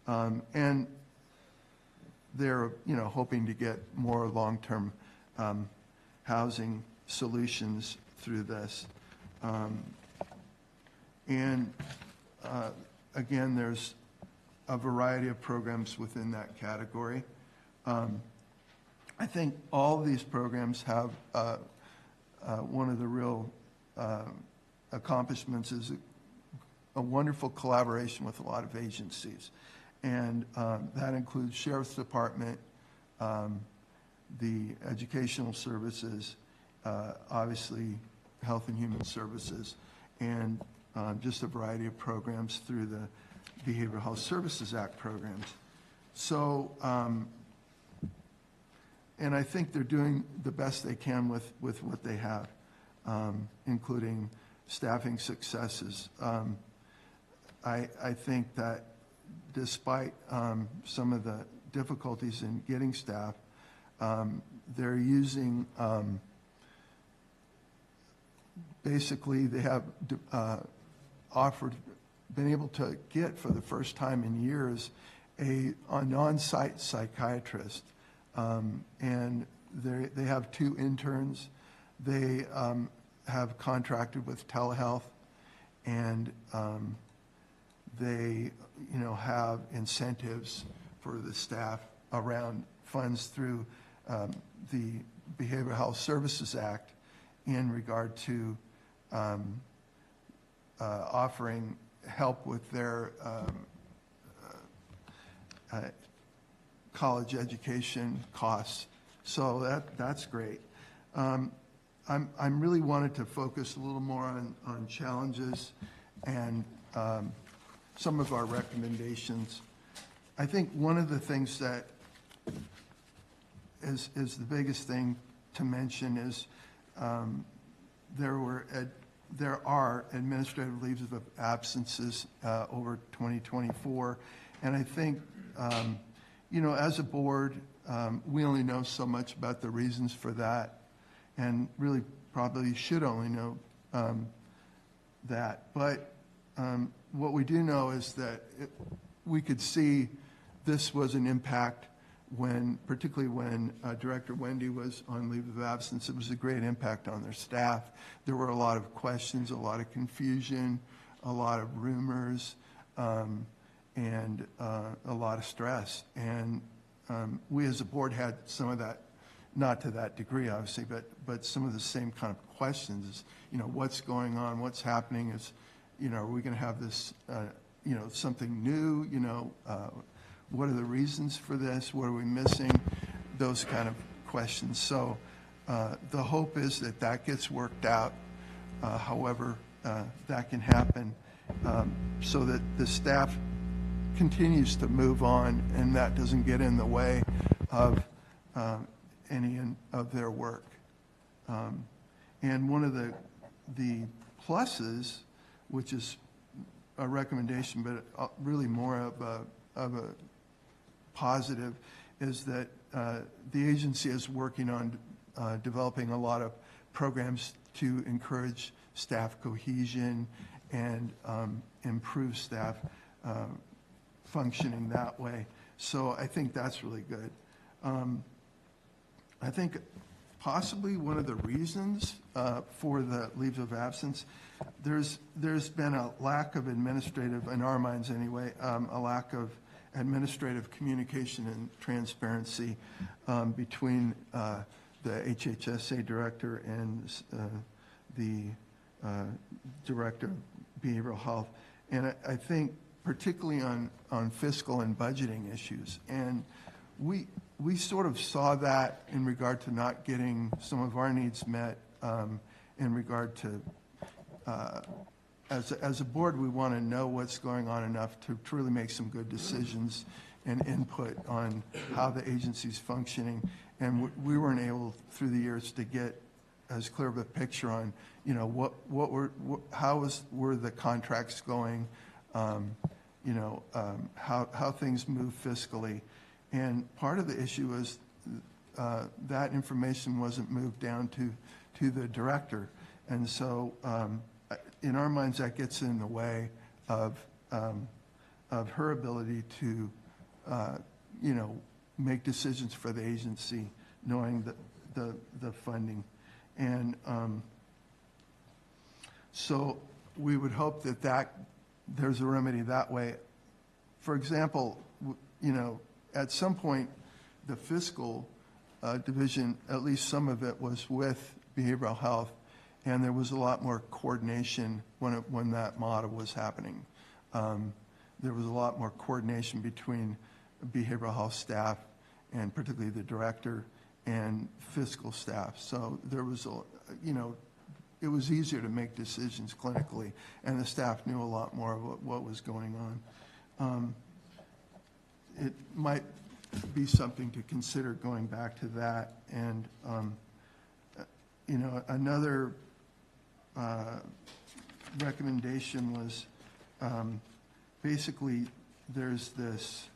[SPEAKER 7] And they're, hoping to get more long-term housing solutions through this. Again, there's a variety of programs within that category. I think all of these programs have one of the real accomplishments is a wonderful collaboration with a lot of agencies. And that includes Sheriff's Department, the Educational Services, obviously Health and Human Services, and just a variety of programs through the Behavioral Health Services Act programs. So, and I think they're doing the best they can with what they have, including staffing successes. I think that despite some of the difficulties in getting staff, they're using, basically they have been able to get for the first time in years an on-site psychiatrist. And they have 2 interns. They have contracted with telehealth, and they have incentives for the staff around funds through the Behavioral Health Services Act in regard to offering help with their college education costs So that's great. I'm really wanted to focus a little more on challenges and some of our recommendations. I think one of the things that is the biggest thing to mention is there are administrative leaves of absences over 2024, and I think as a board we only know so much about the reasons for that, and really probably should only know that. But what we do know is that we could see this was an impact particularly when Director Wendy was on leave of absence. It was a great impact on their staff. There were a lot of questions, a lot of confusion, a lot of rumors, and a lot of stress. And we as a board had some of that, not to that degree, obviously, but some of the same kind of questions. What's going on? What's happening? Are we going to have this, something new? What are the reasons for this? What are we missing? Those kind of questions. So the hope is that gets worked out, however that can happen, so that the staff continues to move on and that doesn't get in the way of any of their work. And one of the pluses, which is a recommendation, but really more of a positive, is that the agency is working on developing a lot of programs to encourage staff cohesion and improve staff functioning that way. So I think that's really good. I think possibly one of the reasons for the leaves of absence, there's been a lack of administrative, in our minds anyway, a lack of administrative communication and transparency between the HHSA director and the director of behavioral health. And I think particularly on fiscal and budgeting issues. And we sort of saw that in regard to not getting some of our needs met in regard to, as a board, we want to know what's going on enough to really make some good decisions and input on how the agency's functioning. And we weren't able through the years to get as clear of a picture on, how were the contracts going, how things move fiscally. And part of the issue is that information wasn't moved down to the director. And so in our minds, that gets in the way of her ability to, make decisions for the agency, knowing the funding. And so we would hope that there's a remedy that way. For example, at some point, the fiscal division, at least some of it, was with behavioral health, and there was a lot more coordination when that model was happening. There was a lot more coordination between behavioral health staff, and particularly the director, and fiscal staff. So there was it was easier to make decisions clinically, and the staff knew a lot more of what was going on. It might be something to consider going back to that. And another recommendation was basically there's this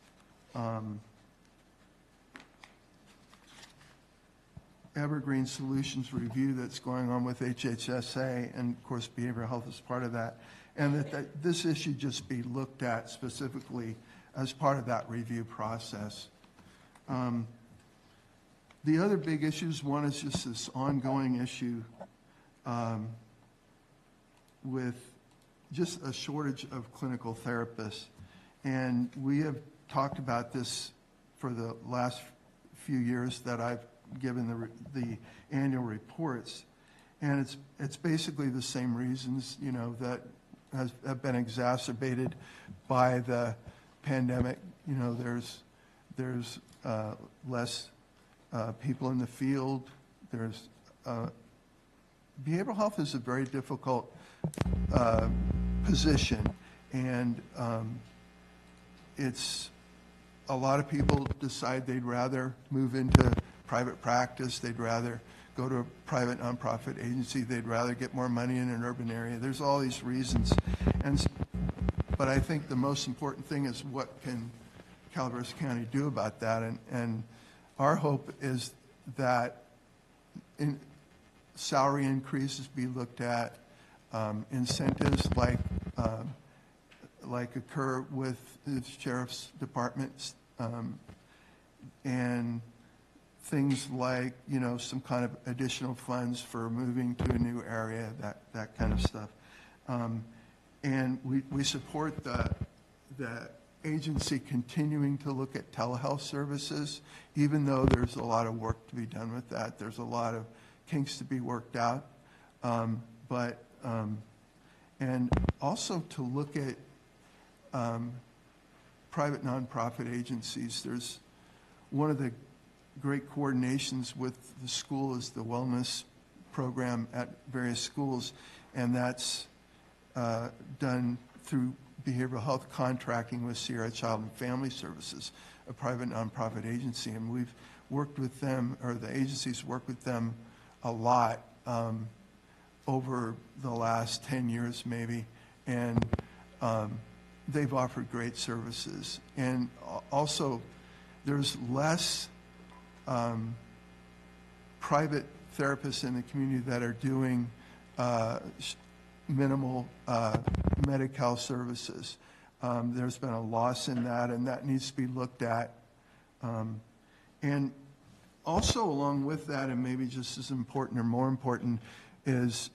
[SPEAKER 7] Evergreen Solutions review that's going on with HHSA, and of course behavioral health is part of that, and that this issue just be looked at specifically as part of that review process. The other big issues, one is just this ongoing issue with just a shortage of clinical therapists. And we have talked about this for the last few years that I've given the annual reports. And it's basically the same reasons, that have been exacerbated by the pandemic. There's less people in the field. There's behavioral health is a very difficult position, and it's a lot of people decide they'd rather move into private practice, they'd rather go to a private nonprofit agency, they'd rather get more money in an urban area. There's all these reasons, but I think the most important thing is what can Calaveras County do about that, and our hope is that salary increases be looked at, incentives like occur with the sheriff's departments, and things like, some kind of additional funds for moving to a new area, that kind of stuff. And we support the agency continuing to look at telehealth services, even though there's a lot of work to be done with that. There's a lot of kinks to be worked out. And also to look at private nonprofit agencies. There's one of the great coordinations with the school is the wellness program at various schools, and that's done through behavioral health contracting with Sierra Child and Family Services, a private nonprofit agency, and we've worked with them, or the agency's worked with them a lot over the last 10 years maybe, and they've offered great services. And also, there's less private therapists in the community that are doing minimal Medi-Cal services. There's been a loss in that, and that needs to be looked at. And also along with that, and maybe just as important or more important, is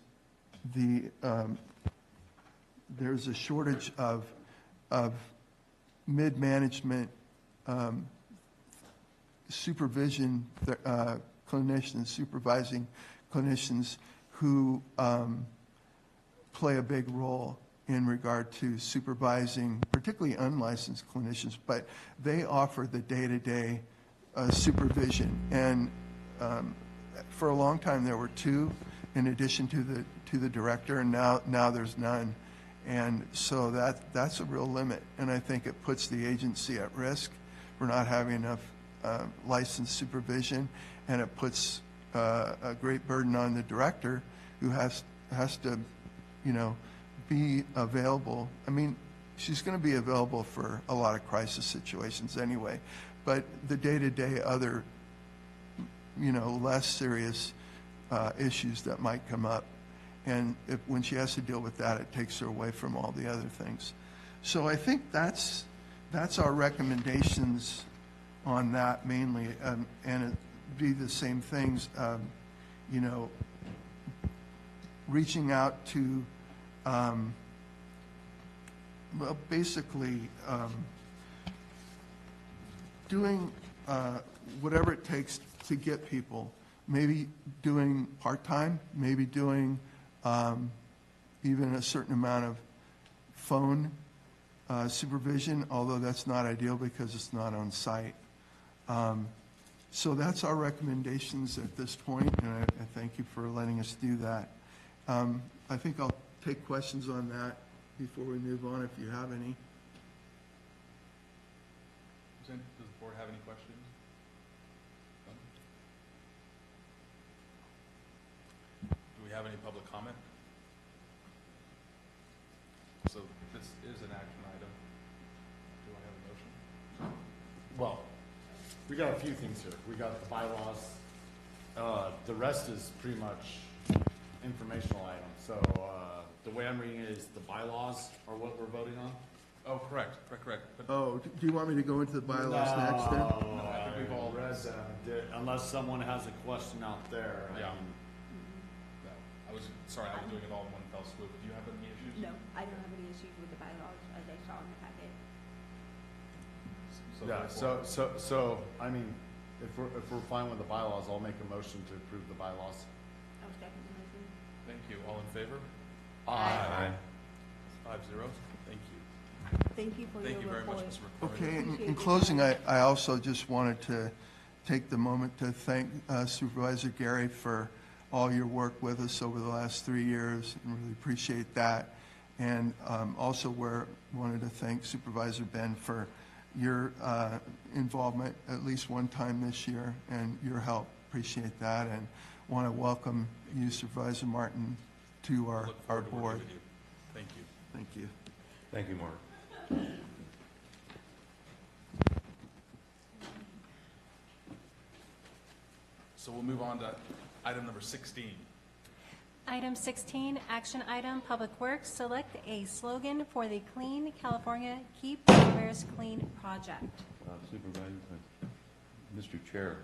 [SPEAKER 7] there's a shortage of mid-management supervision clinicians, supervising clinicians who play a big role in regard to supervising, particularly unlicensed clinicians, but they offer the day-to-day supervision. And for a long time, there were two in addition to the director, and now there's none. And so that's a real limit, and I think it puts the agency at risk for not having enough licensed supervision, and it puts a great burden on the director, who has to, be available. I mean, she's going to be available for a lot of crisis situations anyway, but the day-to-day other, less serious issues that might come up, and when she has to deal with that, it takes her away from all the other things. So I think that's our recommendations on that mainly, and it'd be the same things, reaching out to, basically doing whatever it takes to get people, maybe doing part-time, maybe doing even a certain amount of phone supervision, although that's not ideal because it's not on site. So that's our recommendations at this point, and I thank you for letting us do that. I think I'll take questions on that before we move on, if you have any.
[SPEAKER 1] Does the board have any questions? Do we have any public comment? So this is an action item. Do I have a motion?
[SPEAKER 5] Well, we got a few things here. We got the bylaws. The rest is pretty much informational items. So the way I'm reading it is the bylaws are what we're voting on?
[SPEAKER 1] Oh, correct. But
[SPEAKER 7] Oh, do you want me to go into the bylaws next then?
[SPEAKER 1] No, I think we've all
[SPEAKER 5] read them. Unless someone has a question out there.
[SPEAKER 1] Yeah. No, I was doing it all in one fell swoop. Do you have any issues?
[SPEAKER 3] No, I don't have any issues with the bylaws as I saw in the packet.
[SPEAKER 5] So I mean, if we're fine with the bylaws, I'll make a motion to approve the bylaws.
[SPEAKER 3] I'll second the motion.
[SPEAKER 1] Thank you. All in favor?
[SPEAKER 5] Aye.
[SPEAKER 1] 5-0. Thank you.
[SPEAKER 3] Thank you for your report.
[SPEAKER 1] Thank you very much, Ms. McCoy.
[SPEAKER 7] Okay,
[SPEAKER 3] Appreciate
[SPEAKER 7] in
[SPEAKER 3] it.
[SPEAKER 7] closing, I also just wanted to take the moment to thank Supervisor Gary for all your work with us over the last 3 years, and really appreciate that. And also wanted to thank Supervisor Ben for your involvement at least one time this year and your help. Appreciate that, and want to welcome you, Supervisor Martin, to our
[SPEAKER 1] Look forward to working
[SPEAKER 7] board.
[SPEAKER 1] with you. Thank you.
[SPEAKER 7] Thank you.
[SPEAKER 18] Thank you, Mark.
[SPEAKER 1] So we'll move on to item number 16.
[SPEAKER 2] Item 16, action item, Public Works, select a slogan for the Clean California, Keep Calaveras Clean project.
[SPEAKER 18] Supervisor, Mr. Chair,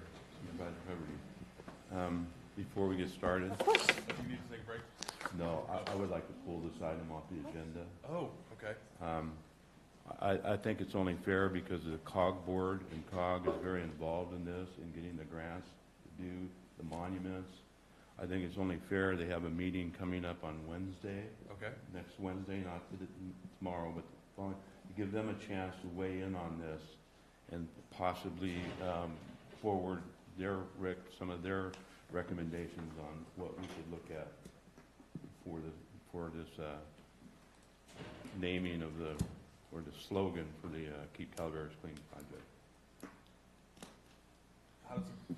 [SPEAKER 18] Supervisor Hubbard, before we get started.
[SPEAKER 1] Of course. Do you need to take a break?
[SPEAKER 18] No, I would like to pull this item off the agenda.
[SPEAKER 1] Oh, okay.
[SPEAKER 18] I think it's only fair because the COG board, and COG is very involved in this, in getting the grants to do the monuments. I think it's only fair, they have a meeting coming up on Wednesday.
[SPEAKER 1] Okay.
[SPEAKER 18] Next Wednesday, not tomorrow, but the following, to give them a chance to weigh in on this and possibly forward some of their recommendations on what we should look at for this naming of the slogan for the Keep Calaveras Clean project.
[SPEAKER 1] How does the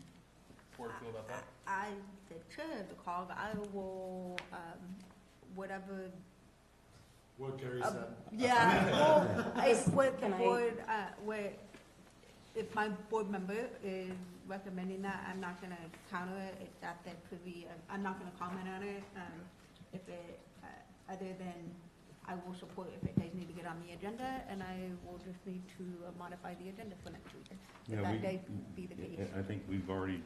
[SPEAKER 1] board feel about that?
[SPEAKER 3] I, the chair of the COG, I will, whatever.
[SPEAKER 5] What Gary said.
[SPEAKER 3] Yeah, well, if what the
[SPEAKER 20] Can I-
[SPEAKER 3] board, if my board member is recommending that, I'm not gonna counter it, if that could be, I'm not gonna comment on it, if it, other than I will support if it does need to get on the agenda, and I will just need to modify the agenda for next week, if
[SPEAKER 18] Yeah,
[SPEAKER 3] that day be the case.
[SPEAKER 18] I think we've already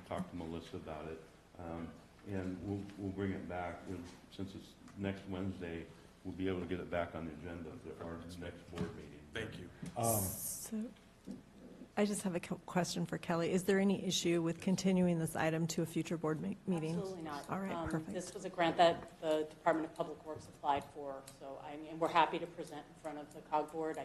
[SPEAKER 18] talked to Melissa about it, and we'll bring it back. Since it's next Wednesday, we'll be able to get it back on the agenda for our next board meeting.
[SPEAKER 1] Thank you.
[SPEAKER 8] So, I just have a question for Kelly. Is there any issue with continuing this item to a future board meeting?
[SPEAKER 20] Absolutely not.
[SPEAKER 8] All right, perfect.
[SPEAKER 20] This was a grant that the Department of Public Works applied for, so and we're happy to present in front of the COG board.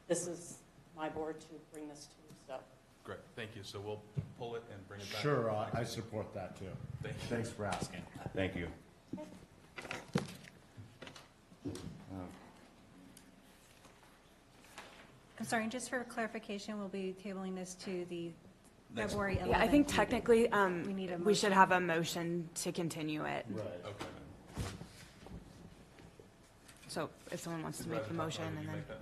[SPEAKER 20] This is my board to bring this to, so.
[SPEAKER 1] Great, thank you. So we'll pull it and bring it back.
[SPEAKER 5] Sure, I support that too.
[SPEAKER 1] Thank you.
[SPEAKER 5] Thanks for asking.
[SPEAKER 18] Thank you.
[SPEAKER 2] I'm sorry, just for clarification, we'll be tabling this to the
[SPEAKER 1] Next-
[SPEAKER 2] February 11th.
[SPEAKER 16] Yeah, I think
[SPEAKER 2] meeting.
[SPEAKER 16] technically,
[SPEAKER 2] We need a
[SPEAKER 16] we should
[SPEAKER 2] motion.
[SPEAKER 16] have a motion to continue it.
[SPEAKER 5] Right.
[SPEAKER 1] Okay.
[SPEAKER 16] So if someone wants to make the
[SPEAKER 1] Supervisor
[SPEAKER 16] motion
[SPEAKER 1] Butler, will
[SPEAKER 16] and
[SPEAKER 1] you
[SPEAKER 16] then.
[SPEAKER 1] make that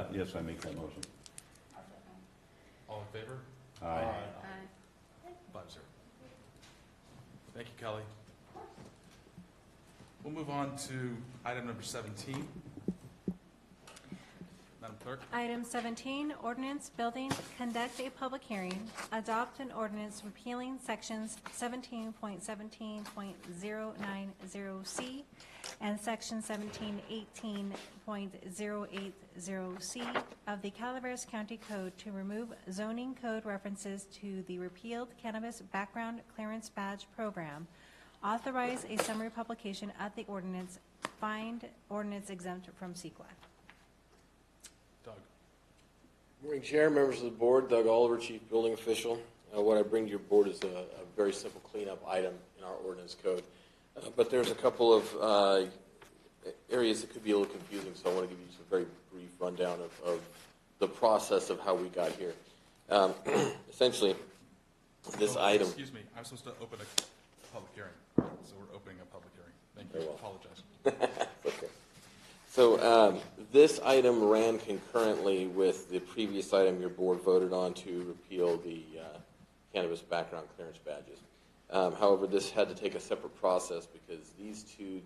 [SPEAKER 1] motion?
[SPEAKER 18] Yes, I make that motion.
[SPEAKER 1] All in favor?
[SPEAKER 18] Aye.
[SPEAKER 1] 5-0. Thank you, Kelly. We'll move on to item number 17. Madam Clerk?
[SPEAKER 2] Item 17, ordinance building, conduct a public hearing, adopt an ordinance repealing sections 17.17.090C and section 1718.080C of the Calaveras County Code to remove zoning code references to the repealed Cannabis Background Clearance Badge Program, authorize a summary publication of the ordinance, find ordinance exempt from CEQA.
[SPEAKER 1] Doug?
[SPEAKER 22] Morning, Chair, members of the board. Doug Oliver, Chief Building Official. What I bring to your board is a very simple cleanup item in our ordinance code. But there's a couple of areas that could be a little confusing, so I want to give you just a very brief rundown of the process of how we got here. Essentially, this item...
[SPEAKER 1] Excuse me, I'm supposed to open a public hearing, so we're opening a public hearing. Thank you,
[SPEAKER 22] Very well.
[SPEAKER 1] apologize.
[SPEAKER 22] Okay. So this item ran concurrently with the previous item your board voted on to repeal the cannabis background clearance badges. However, this had to take a separate process because these two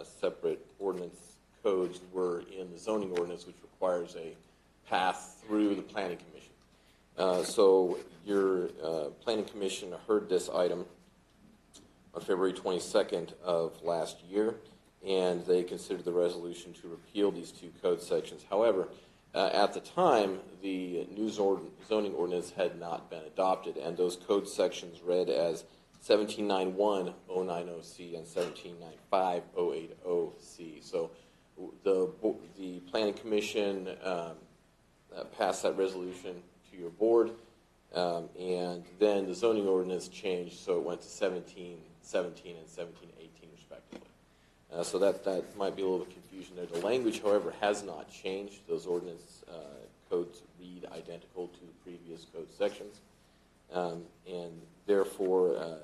[SPEAKER 22] separate ordinance codes were in the zoning ordinance, which requires a path through the planning commission. So your planning commission heard this item on February 22nd of last year, and they considered the resolution to repeal these two code sections. However, at the time, the new zoning ordinance had not been adopted, and those code sections read as 1791-090C and 1795-080C. So the planning commission passed that resolution to your board. And then the zoning ordinance changed, so it went to 1717 and 1718 respectively. So that might be a little confusion there. The language, however, has not changed. Those ordinance codes read identical to the previous code sections. And therefore,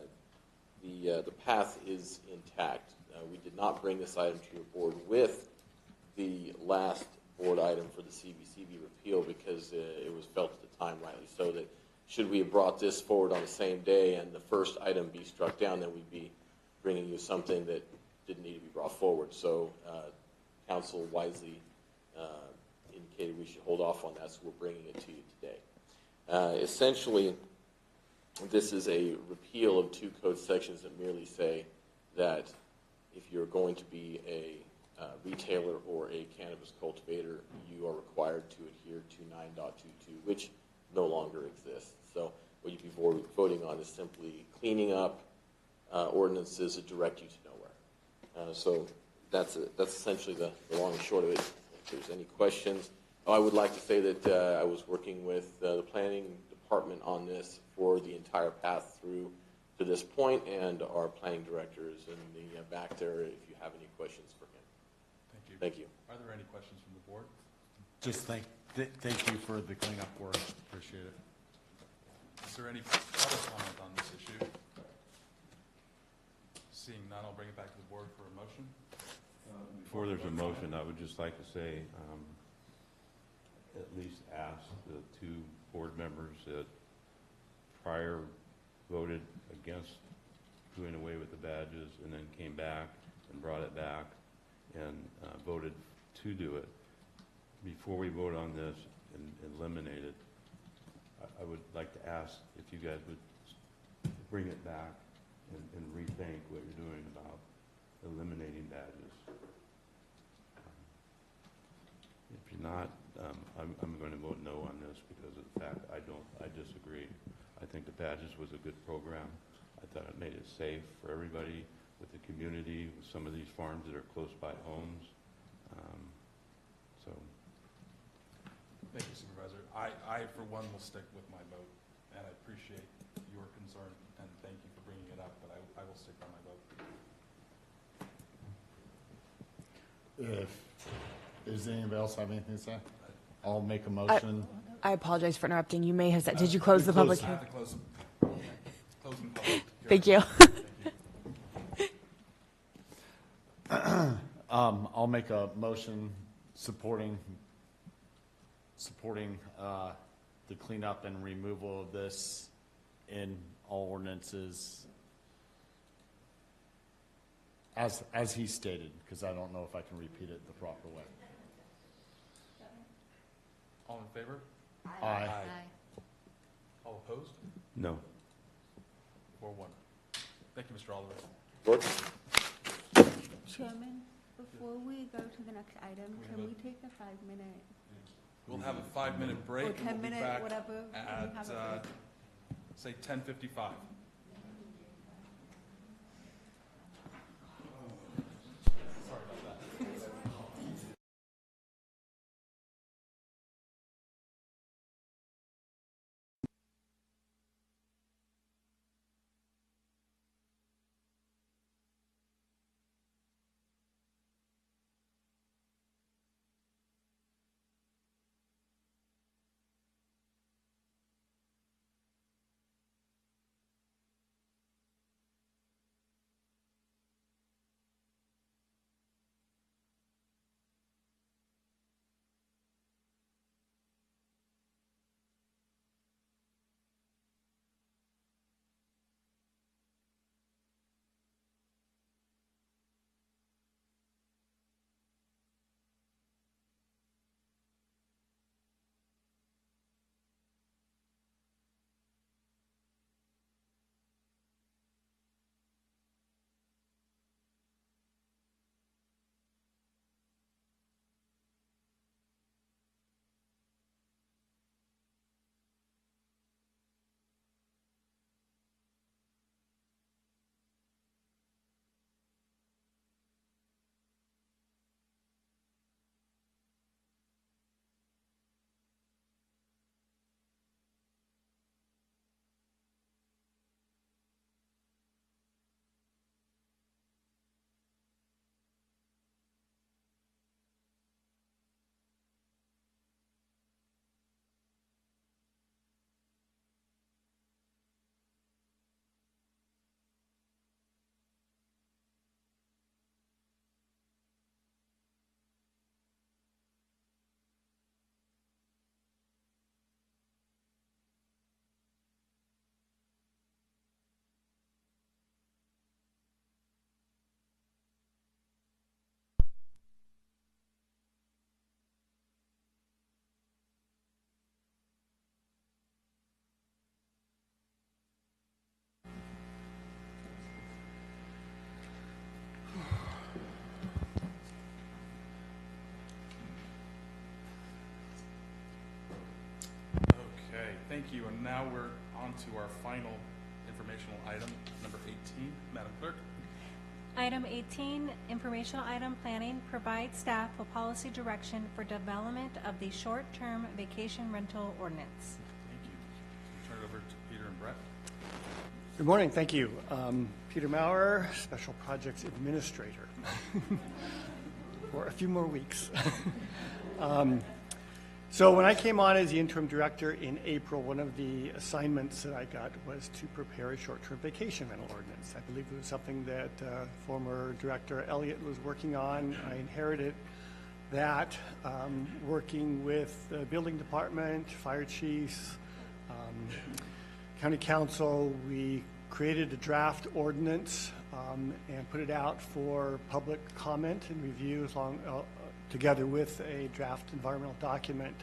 [SPEAKER 22] the path is intact. We did not bring this item to your board with the last board item for the CBCB repeal because it was felt at the time, rightly so, that should we have brought this forward on the same day and the first item be struck down, then we'd be bringing you something that didn't need to be brought forward. So council wisely indicated we should hold off on that, so we're bringing it to you today. Essentially, this is a repeal of two code sections that merely say that if you're going to be a retailer or a cannabis cultivator, you are required to adhere to 9.22, which no longer exists. So what you'd be voting on is simply cleaning up ordinances that direct you to nowhere. So that's essentially the long and short of it. If there's any questions, I would like to say that I was working with the planning department on this for the entire path through to this point, and our planning director is in the back there if you have any questions for him.
[SPEAKER 1] Thank you.
[SPEAKER 22] Thank you.
[SPEAKER 1] Are there any questions from the board?
[SPEAKER 5] Just thank you for the cleanup work. Appreciate it.
[SPEAKER 1] Is there any other comment on this issue? Seeing none, I'll bring it back to the board for a motion.
[SPEAKER 18] Before there's a motion, I would just like to say, at least ask the two board members that prior voted against doing away with the badges and then came back and brought it back and voted to do it. Before we vote on this and eliminate it, I would like to ask if you guys would bring it back and rethink what you're doing about eliminating badges. If you're not, I'm going to vote no on this because of the fact I disagree. I think the badges was a good program. I thought it made it safe for everybody with the community, with some of these farms that are close by homes. So.
[SPEAKER 1] Thank you, Supervisor. I, for one, will stick with my vote, and I appreciate your concern, and thank you for bringing it up, but I will stick by my vote.
[SPEAKER 5] Does anybody else have anything to say? I'll make a motion.
[SPEAKER 16] I apologize for interrupting. You may have said, did you close the public
[SPEAKER 1] I
[SPEAKER 16] hearing?
[SPEAKER 1] have to close closing public hearing.
[SPEAKER 16] Thank you.
[SPEAKER 5] I'll make a motion supporting the cleanup and removal of this in all ordinances as he stated, because I don't know if I can repeat it the proper way.
[SPEAKER 1] All in favor?
[SPEAKER 5] Aye.
[SPEAKER 1] All opposed?
[SPEAKER 18] No.
[SPEAKER 1] 4-1. Thank you, Mr. Oliver.
[SPEAKER 22] Board?
[SPEAKER 3] Chairman, before we go to the next item, can we take a 5-minute?
[SPEAKER 1] We'll have a 5-minute break.
[SPEAKER 3] Or
[SPEAKER 1] and we'll be
[SPEAKER 3] 10-minute,
[SPEAKER 1] back
[SPEAKER 3] whatever. Can we have a
[SPEAKER 1] At,
[SPEAKER 3] break?
[SPEAKER 1] say, 10:55. Thank you, and now we're on to our final informational item, number 18. Madam Clerk.
[SPEAKER 2] Item 18, informational item, planning, provide staff with policy direction for development of the short-term vacation rental ordinance.
[SPEAKER 1] Thank you. Turn it over to Peter and Brett.
[SPEAKER 9] Good morning, thank you. Peter Maurer, Special Projects Administrator for a few more weeks. So when I came on as the interim director in April, one of the assignments that I got was to prepare a short-term vacation rental ordinance. I believe it was something that former Director Elliott was working on. I inherited that, working with the building department, fire chiefs, county council. We created a draft ordinance and put it out for public comment and review together with a draft environmental document.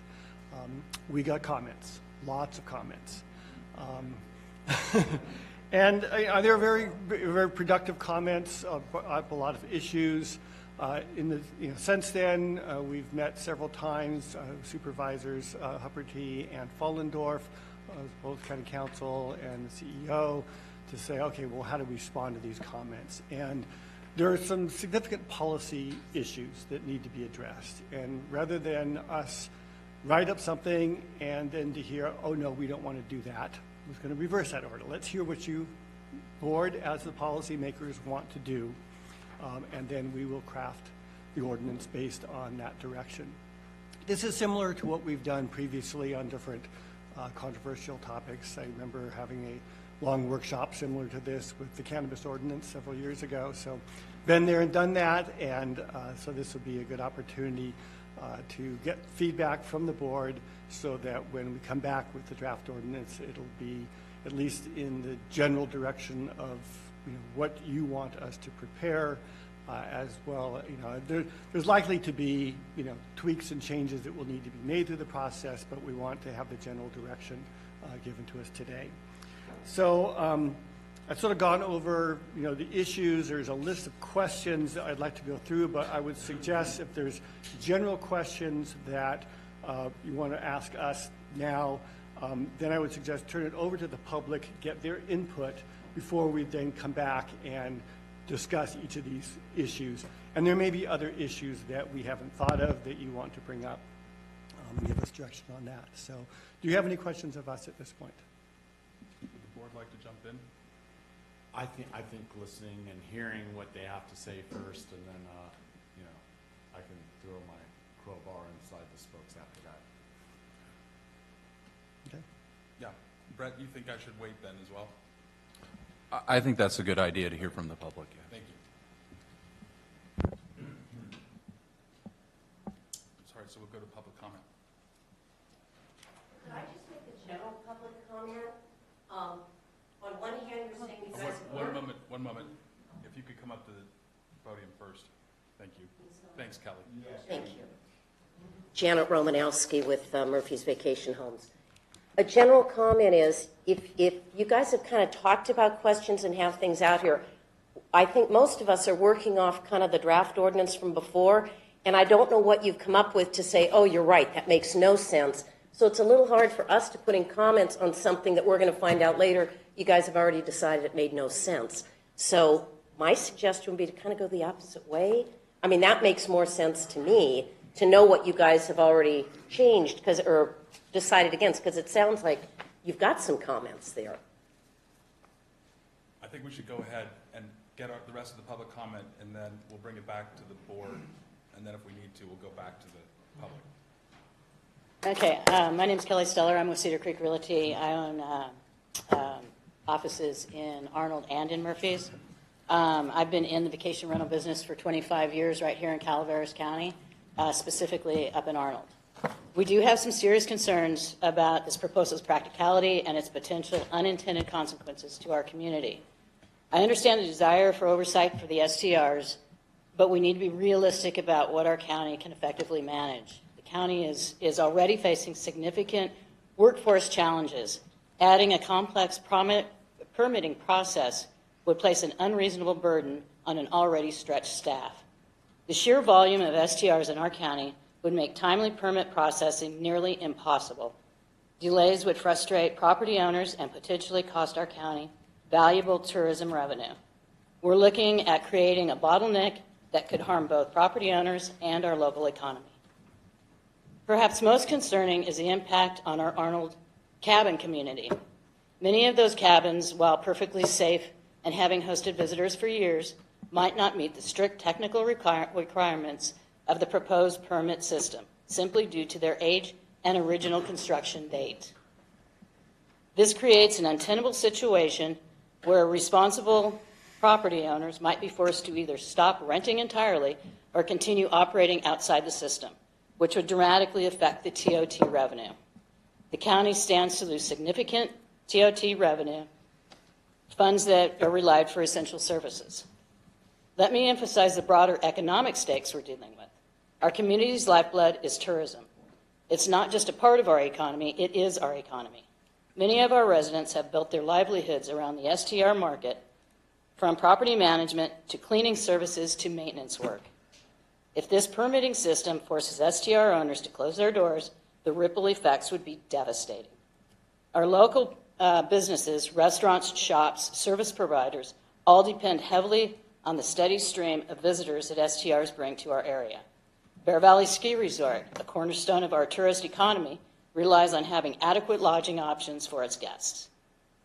[SPEAKER 9] We got comments, lots of comments. And they were very, very productive comments up a lot of issues. Since then, we've met several times, supervisors Hupperty and Follendorf, both county council and the CEO, to say, okay, well, how do we respond to these comments? And there are some significant policy issues that need to be addressed. And rather than us write up something and then to hear, oh, no, we don't want to do that, I was going to reverse that order. Let's hear what you, board, as the policymakers, want to do, and then we will craft the ordinance based on that direction. This is similar to what we've done previously on different controversial topics. I remember having a long workshop similar to this with the cannabis ordinance several years ago. So been there and done that, and so this will be a good opportunity to get feedback from the board so that when we come back with the draft ordinance, it'll be at least in the general direction of what you want us to prepare, as well. There's likely to be tweaks and changes that will need to be made through the process, but we want to have the general direction given to us today. So I've sort of gone over the issues. There's a list of questions that I'd like to go through, but I would suggest if there's general questions that you want to ask us now, then I would suggest turn it over to the public, get their input before we then come back and discuss each of these issues. And there may be other issues that we haven't thought of that you want to bring up. Give us direction on that. So do you have any questions of us at this point?
[SPEAKER 1] Would the board like to jump in?
[SPEAKER 5] I think listening and hearing what they have to say first, and then I can throw my crowbar inside the spokes after that.
[SPEAKER 1] Okay. Yeah, Brett, you think I should wait then as well?
[SPEAKER 10] I think that's a good idea to hear from the public. Yeah.
[SPEAKER 1] Thank you. Sorry, so we'll go to public comment.
[SPEAKER 23] Could I just make a general public comment? On one hand, you're saying you guys...
[SPEAKER 1] One moment. If you could come up to the podium first. Thank you. Thanks, Kelly.
[SPEAKER 23] Thank you. Janet Romanowski with Murphy's Vacation Homes. A general comment is, if you guys have kind of talked about questions and have things out here, I think most of us are working off kind of the draft ordinance from before, and I don't know what you've come up with to say, oh, you're right, that makes no sense. So it's a little hard for us to put in comments on something that we're going to find out later you guys have already decided it made no sense. So my suggestion would be to kind of go the opposite way. I mean, that makes more sense to me, to know what you guys have already changed or decided against, because it sounds like you've got some comments there.
[SPEAKER 1] I think we should go ahead and get the rest of the public comment, and then we'll bring it back to the board, and then if we need to, we'll go back to the public.
[SPEAKER 24] Okay, my name's Kelly Steller. I'm with Cedar Creek Realty. I own offices in Arnold and in Murphy's. I've been in the vacation rental business for 25 years right here in Calaveras County, specifically up in Arnold. We do have some serious concerns about this proposal's practicality and its potential unintended consequences to our community. I understand the desire for oversight for the STRs, but we need to be realistic about what our county can effectively manage. The county is already facing significant workforce challenges. Adding a complex permitting process would place an unreasonable burden on an already stretched staff. The sheer volume of STRs in our county would make timely permit processing nearly impossible. Delays would frustrate property owners and potentially cost our county valuable tourism revenue. We're looking at creating a bottleneck that could harm both property owners and our local economy. Perhaps most concerning is the impact on our Arnold cabin community. Many of those cabins, while perfectly safe and having hosted visitors for years, might not meet the strict technical requirements of the proposed permit system, simply due to their age and original construction date. This creates an untenable situation where responsible property owners might be forced to either stop renting entirely or continue operating outside the system, which would dramatically affect the TOT revenue. The county stands to lose significant TOT revenue, funds that are relied for essential services. Let me emphasize the broader economic stakes we're dealing with. Our community's lifeblood is tourism. It's not just a part of our economy, it is our economy. Many of our residents have built their livelihoods around the STR market, from property management to cleaning services to maintenance work. If this permitting system forces STR owners to close their doors, the ripple effects would be devastating. Our local businesses, restaurants, shops, service providers, all depend heavily on the steady stream of visitors that STRs bring to our area. Bear Valley Ski Resort, a cornerstone of our tourist economy, relies on having adequate lodging options for its guests.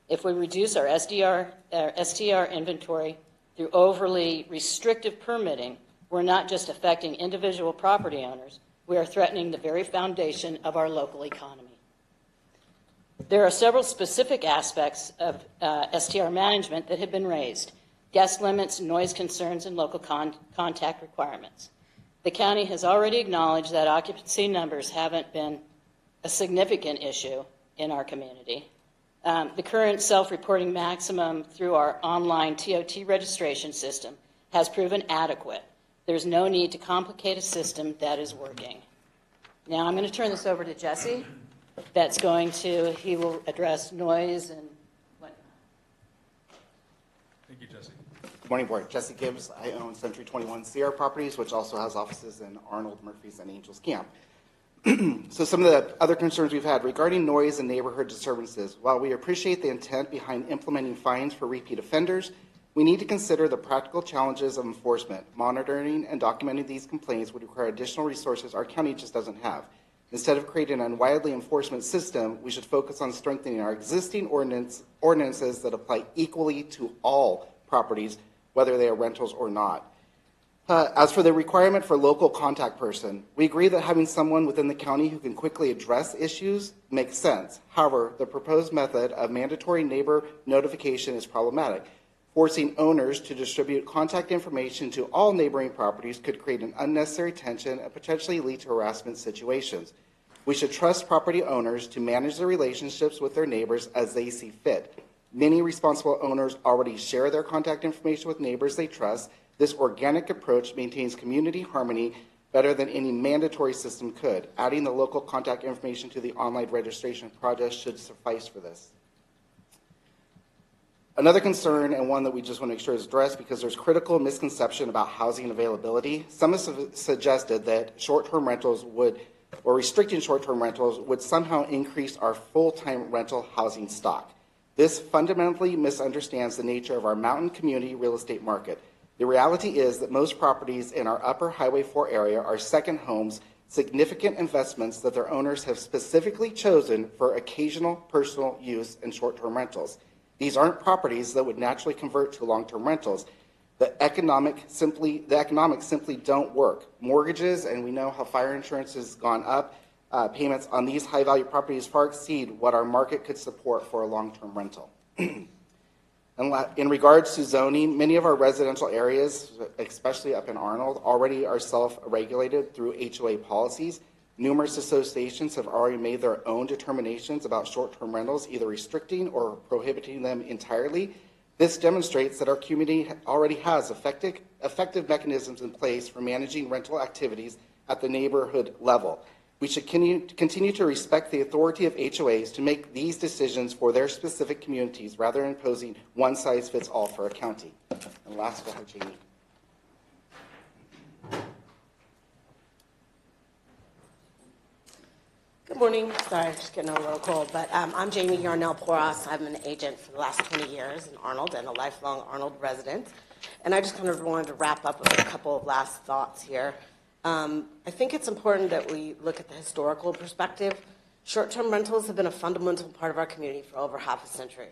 [SPEAKER 24] If we reduce our STR inventory through overly restrictive permitting, we're not just affecting individual property owners, we are threatening the very foundation of our local economy. There are several specific aspects of STR management that have been raised: guest limits, noise concerns, and local contact requirements. The county has already acknowledged that occupancy numbers haven't been a significant issue in our community. The current self-reporting maximum through our online TOT registration system has proven adequate. There's no need to complicate a system that is working. Now I'm going to turn this over to Jesse. He will address noise and whatnot.
[SPEAKER 1] Thank you, Jesse.
[SPEAKER 4] Good morning, Board. Jesse Gibbs. I own Century 21 CR Properties, which also has offices in Arnold, Murphys, and Angels Camp. So some of the other concerns we've had regarding noise and neighborhood disturbances. While we appreciate the intent behind implementing fines for repeat offenders, we need to consider the practical challenges of enforcement. Monitoring and documenting these complaints would require additional resources our county just doesn't have. Instead of creating an unwieldy enforcement system, we should focus on strengthening our existing ordinances that apply equally to all properties, whether they are rentals or not. As for the requirement for local contact person, we agree that having someone within the county who can quickly address issues makes sense. However, the proposed method of mandatory neighbor notification is problematic. Forcing owners to distribute contact information to all neighboring properties could create an unnecessary tension and potentially lead to harassment situations. We should trust property owners to manage their relationships with their neighbors as they see fit. Many responsible owners already share their contact information with neighbors they trust. This organic approach maintains community harmony better than any mandatory system could. Adding the local contact information to the online registration process should suffice for this. Another concern, and one that we just want to make sure is addressed because there's critical misconception about housing availability. Some have suggested that short-term rentals or restricting short-term rentals would somehow increase our full-time rental housing stock. This fundamentally misunderstands the nature of our mountain community real estate market. The reality is that most properties in our upper Highway 4 area are second homes, significant investments that their owners have specifically chosen for occasional personal use and short-term rentals. These aren't properties that would naturally convert to long-term rentals. The economics simply don't work. Mortgages, and we know how fire insurance has gone up, payments on these high-value properties far exceed what our market could support for a long-term rental. In regards to zoning, many of our residential areas, especially up in Arnold, already are self-regulated through HOA policies. Numerous associations have already made their own determinations about short-term rentals, either restricting or prohibiting them entirely. This demonstrates that our community already has effective mechanisms in place for managing rental activities at the neighborhood level. We should continue to respect the authority of HOAs to make these decisions for their specific communities rather than imposing one-size-fits-all for a county. And last, go ahead, Jamie.
[SPEAKER 6] Good
[SPEAKER 23] Morning. Sorry, I'm just getting a little cold, but I'm Jamie Yarnell Poros. I'm an agent for the last 20 years in Arnold and a lifelong Arnold resident. And I just kind of wanted to wrap up with a couple of last thoughts here. I think it's important that we look at the historical perspective. Short-term rentals have been a fundamental part of our community for over half a century.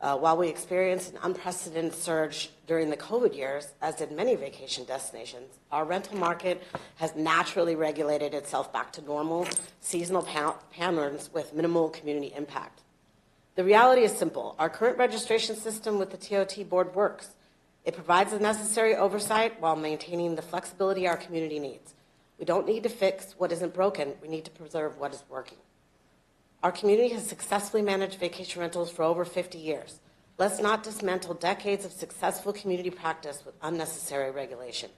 [SPEAKER 23] While we experienced an unprecedented surge during the COVID years, as did many vacation destinations, our rental market has naturally regulated itself back to normal seasonal patterns with minimal community impact. The reality is simple. Our current registration system with the TOT board works. It provides the necessary oversight while maintaining the flexibility our community needs. We don't need to fix what isn't broken. We need to preserve what is working. Our community has successfully managed vacation rentals for over 50 years. Let's not dismantle decades of successful community practice with unnecessary regulation.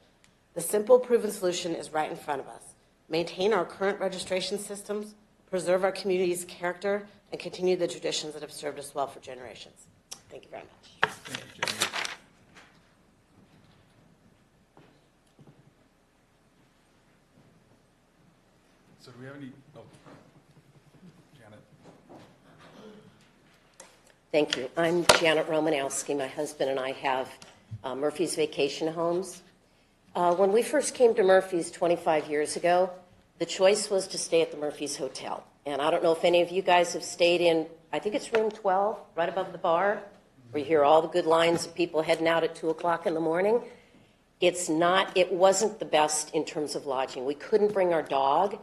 [SPEAKER 23] The simple, proven solution is right in front of us. Maintain our current registration systems, preserve our community's character, and continue the traditions that have served us well for generations. Thank you very much.
[SPEAKER 1] Thank you, Jamie. So do we have any, oh, Janet.
[SPEAKER 23] Thank you. I'm Janet Romanowski. My husband and I have Murphy's Vacation Homes. When we first came to Murphy's 25 years ago, the choice was to stay at the Murphy's Hotel. And I don't know if any of you guys have stayed in, I think it's room 12, right above the bar, where you hear all the good lines of people heading out at 2 o'clock in the morning. It wasn't the best in terms of lodging. We couldn't bring our dog.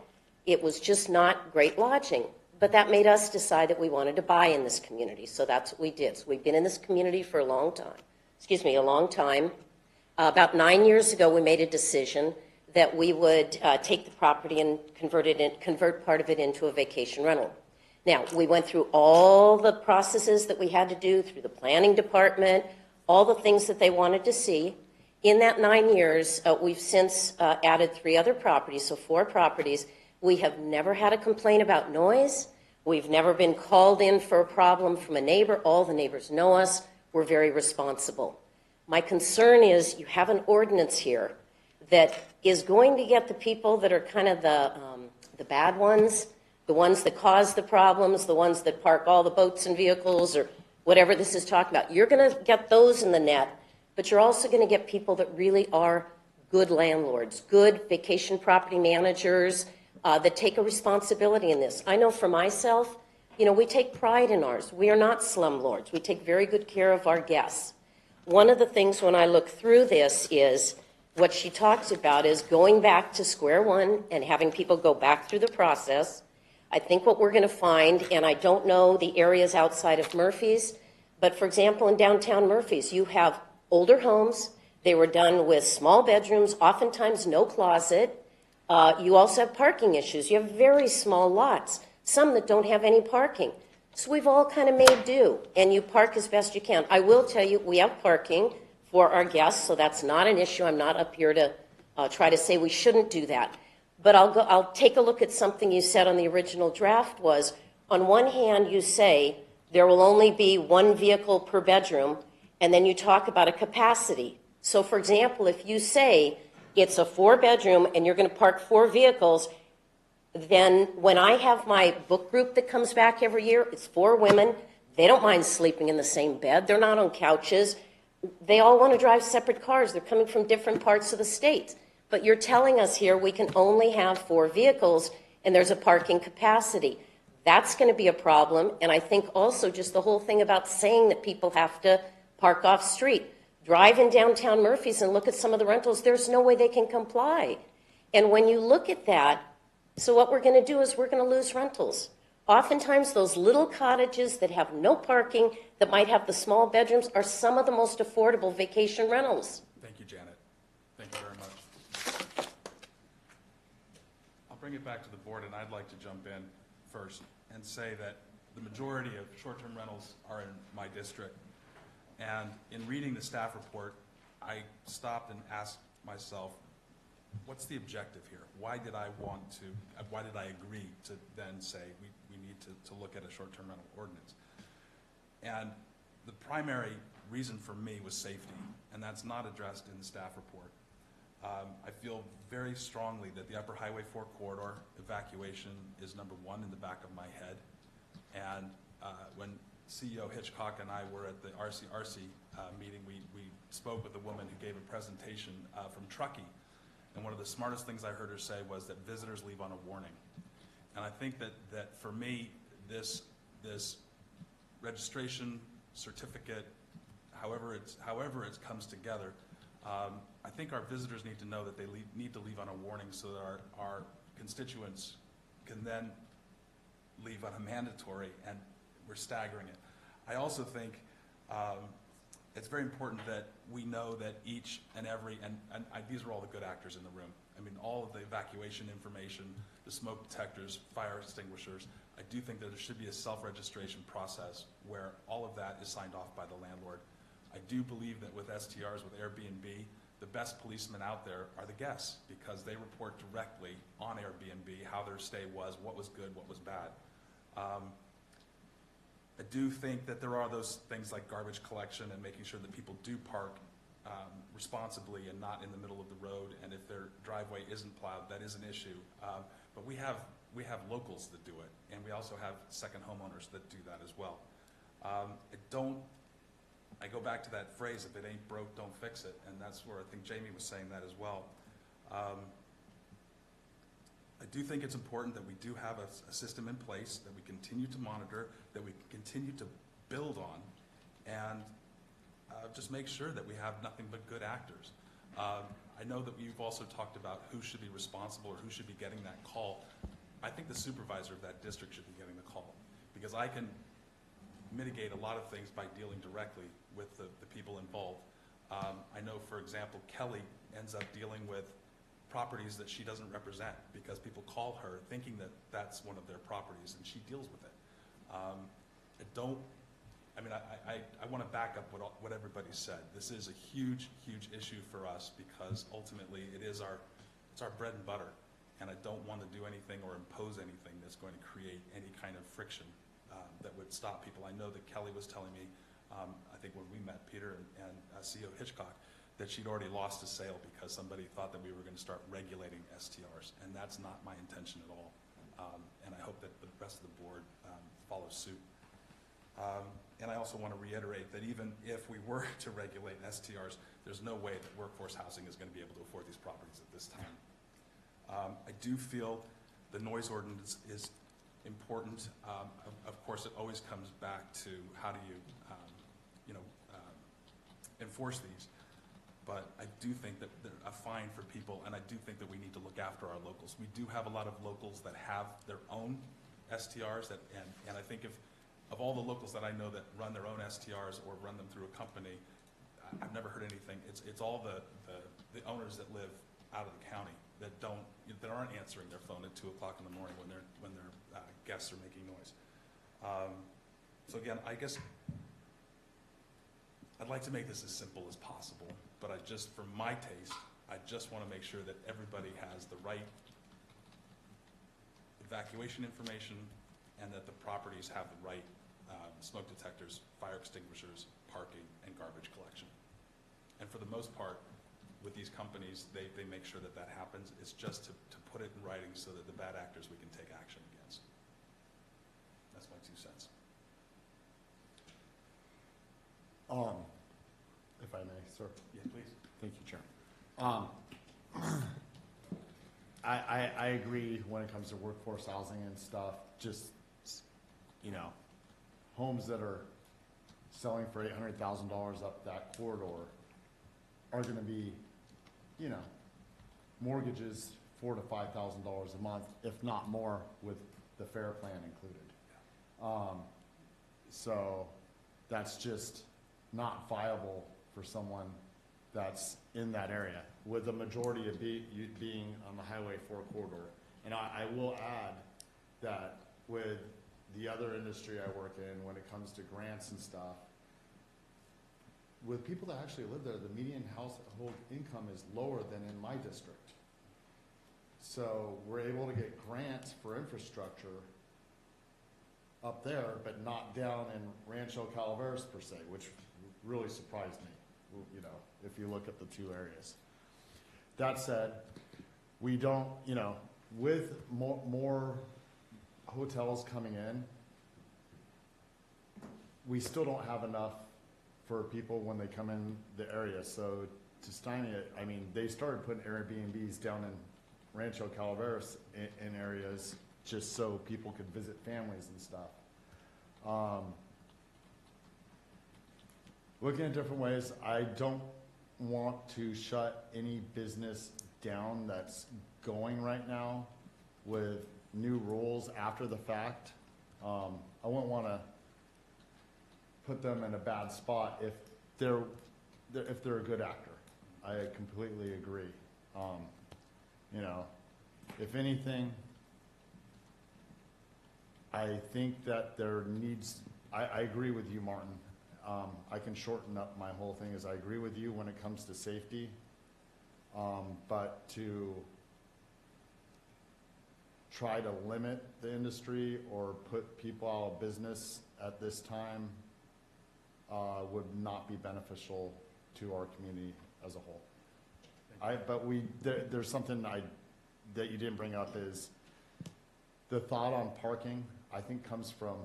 [SPEAKER 23] It was just not great lodging. But that made us decide that we wanted to buy in this community. So that's what we did. So we've been in this community for a long time. About 9 years ago, we made a decision that we would take the property and convert part of it into a vacation rental. Now, we went through all the processes that we had to do through the planning department, all the things that they wanted to see. In that 9 years, we've since added 3 other properties, so 4 properties. We have never had a complaint about noise. We've never been called in for a problem from a neighbor. All the neighbors know us. We're very responsible. My concern is you have an ordinance here that is going to get the people that are kind of the bad ones, the ones that cause the problems, the ones that park all the boats and vehicles or whatever this is talking about. You're going to get those in the net, but you're also going to get people that really are good landlords, good vacation property managers, that take a responsibility in this. I know for myself, we take pride in ours. We are not slumlords. We take very good care of our guests. One of the things when I look through this is what she talks about is going back to square one and having people go back through the process. I think what we're going to find, and I don't know the areas outside of Murphy's, but for example, in downtown Murphy's, you have older homes. They were done with small bedrooms, oftentimes no closet. You also have parking issues. You have very small lots, some that don't have any parking. So we've all kind of made do, and you park as best you can. I will tell you, we have parking for our guests, so that's not an issue. I'm not up here to try to say we shouldn't do that. But I'll take a look at something you said on the original draft was, on one hand, you say there will only be 1 vehicle per bedroom, and then you talk about a capacity. So for example, if you say it's a 4-bedroom and you're going to park 4 vehicles, then when I have my book group that comes back every year, it's 4 women. They don't mind sleeping in the same bed. They're not on couches. They all want to drive separate cars. They're coming from different parts of the state. But you're telling us here we can only have 4 vehicles and there's a parking capacity. That's going to be a problem. And I think also just the whole thing about saying that people have to park off street. Drive in downtown Murphy's and look at some of the rentals. There's no way they can comply. And when you look at that, so what we're going to do is we're going to lose rentals. Oftentimes those little cottages that have no parking, that might have the small bedrooms, are some of the most affordable vacation rentals.
[SPEAKER 1] Thank you, Janet. Thank you very much. I'll bring it back to the board, and I'd like to jump in first and say that the majority of short-term rentals are in my district. And in reading the staff report, I stopped and asked myself, what's the objective here? Why did I agree to then say we need to look at a short-term rental ordinance? And the primary reason for me was safety, and that's not addressed in the staff report. I feel very strongly that the Upper Highway 4 corridor evacuation is number one in the back of my head. And when CEO Hitchcock and I were at the RCRC meeting, we spoke with a woman who gave a presentation from Truckee. And one of the smartest things I heard her say was that visitors leave on a warning. And I think that for me, this registration certificate, however it comes together, I think our visitors need to know that they need to leave on a warning so that our constituents can then leave on a mandatory, and we're staggering it. I also think it's very important that we know that each and every, and these are all the good actors in the room. I mean, all of the evacuation information, the smoke detectors, fire extinguishers, I do think that there should be a self-registration process where all of that is signed off by the landlord. I do believe that with STRs, with Airbnb, the best policemen out there are the guests, because they report directly on Airbnb how their stay was, what was good, what was bad. I do think that there are those things like garbage collection and making sure that people do park responsibly and not in the middle of the road, and if their driveway isn't plowed, that is an issue. But we have locals that do it, and we also have second homeowners that do that as well. I go back to that phrase, if it ain't broke, don't fix it, and that's where I think Jamie was saying that as well. I do think it's important that we do have a system in place, that we continue to monitor, that we continue to build on, and just make sure that we have nothing but good actors. I know that you've also talked about who should be responsible or who should be getting that call. I think the supervisor of that district should be getting the call, because I can mitigate a lot of things by dealing directly with the people involved. I know, for example, Kelly ends up dealing with properties that she doesn't represent because people call her thinking that that's one of their properties, and she deals with it. I want to back up what everybody said. This is a huge, huge issue for us, because ultimately it's our bread and butter, and I don't want to do anything or impose anything that's going to create any kind of friction that would stop people. I know that Kelly was telling me, I think when we met, Peter and CEO Hitchcock, that she'd already lost a sale because somebody thought that we were going to start regulating STRs, and that's not my intention at all. And I hope that the rest of the board follows suit. And I also want to reiterate that even if we were to regulate STRs, there's no way that workforce housing is going to be able to afford these properties at this time. I do feel the noise ordinance is important. Of course, it always comes back to how do you, enforce these. But I do think that they're a fine for people, and I do think that we need to look after our locals. We do have a lot of locals that have their own STRs, and I think of all the locals that I know that run their own STRs or run them through a company, I've never heard anything. It's all the owners that live out of the county that aren't answering their phone at 2 o'clock in the morning when their guests are making noise. So again, I guess I'd like to make this as simple as possible, but for my taste, I just want to make sure that everybody has the right evacuation information, and that the properties have the right smoke detectors, fire extinguishers, parking, and garbage collection. And for the most part, with these companies, they make sure that that happens. It's just to put it in writing so that the bad actors we can take action against. That's my 2 cents.
[SPEAKER 5] If I may, sir.
[SPEAKER 1] Yeah, please.
[SPEAKER 5] Thank you, Chair. I agree when it comes to workforce housing and stuff. Just, homes that are selling for $800,000 up that corridor are going to be, mortgages $4,000 to $5,000 a month, if not more, with the FAIR plan included. So that's just not viable for someone that's in that area, with the majority of being on the Highway 4 corridor. And I will add that with the other industry I work in, when it comes to grants and stuff, with people that actually live there, the median household income is lower than in my district. So we're able to get grants for infrastructure up there, but not down in Rancho Calaveras per se, which really surprised me, if you look at the two areas. That said, we don't, you know, with more hotels coming in, we still don't have enough for people when they come in the area. So to stymie it, I mean, they started putting Airbnbs down in Rancho Calaveras in areas just so people could visit families and stuff. Looking at different ways, I don't want to shut any business down that's going right now with new rules after the fact. I wouldn't want to put them in a bad spot if they're a good actor. I completely agree. You know, if anything, I think that there needs, I agree with you, Martin. I can shorten up my whole thing is I agree with you when it comes to safety, but to try to limit the industry or put people out of business at this time would not be beneficial to our community as a whole. There's something that you didn't bring up is the thought on parking, I think comes from,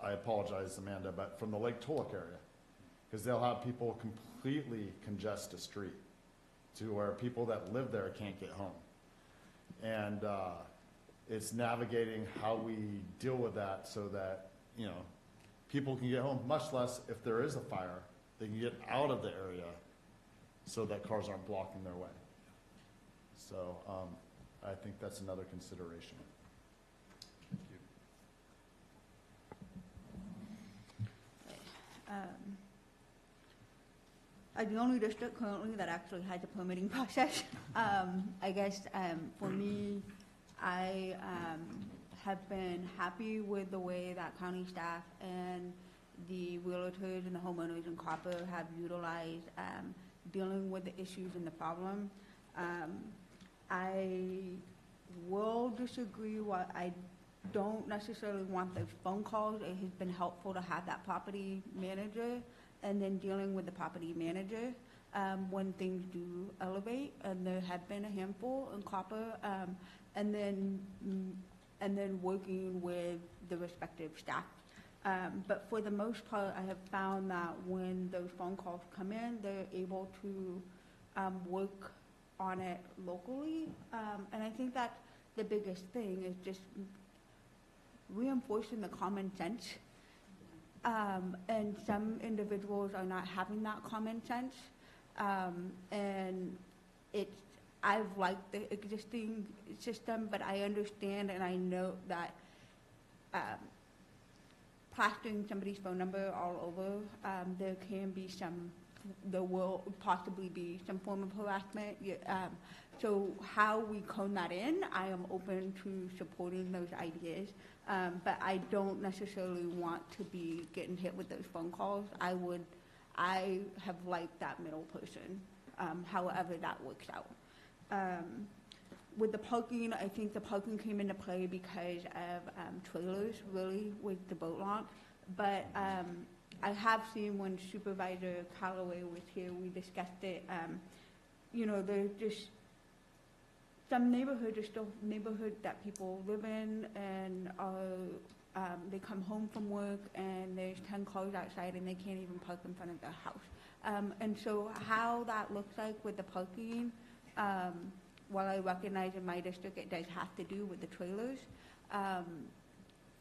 [SPEAKER 5] I apologize, Amanda, but from the Lake Tulloch area, because they'll have people completely congest a street to where people that live there can't get home. And it's navigating how we deal with that so that, you know, people can get home, much less if there is a fire, they can get out of the area so that cars aren't blocking their way. So I think that's another consideration.
[SPEAKER 3] I'm the only district currently that actually has a permitting process. I guess for me, I have been happy with the way that county staff and the realtors and the homeowners in Copper have utilized dealing with the issues and the problem. I will disagree. I don't necessarily want those phone calls. It has been helpful to have that property manager and then dealing with the property manager when things do elevate, and there have been a handful in Copper, and then working with the respective staff. But for the most part, I have found that when those phone calls come in, they're able to work on it locally, and I think that's the biggest thing is just reinforcing the common sense. And some individuals are not having that common sense. And I've liked the existing system, but I understand and I know that plastering somebody's phone number all over, there will possibly be some form of harassment. So how we cone that in, I am open to supporting those ideas. But I don't necessarily want to be getting hit with those phone calls. I have liked that middle person, however that works out. With the parking, I think the parking came into play because of trailers, really, with the boat launch. But I have seen when Supervisor Callaway was here, we discussed it. You know, there's just some neighborhoods are still neighborhoods that people live in, and they come home from work and there's 10 cars outside and they can't even park in front of their house. And so how that looks like with the parking, while I recognize in my district it does have to do with the trailers,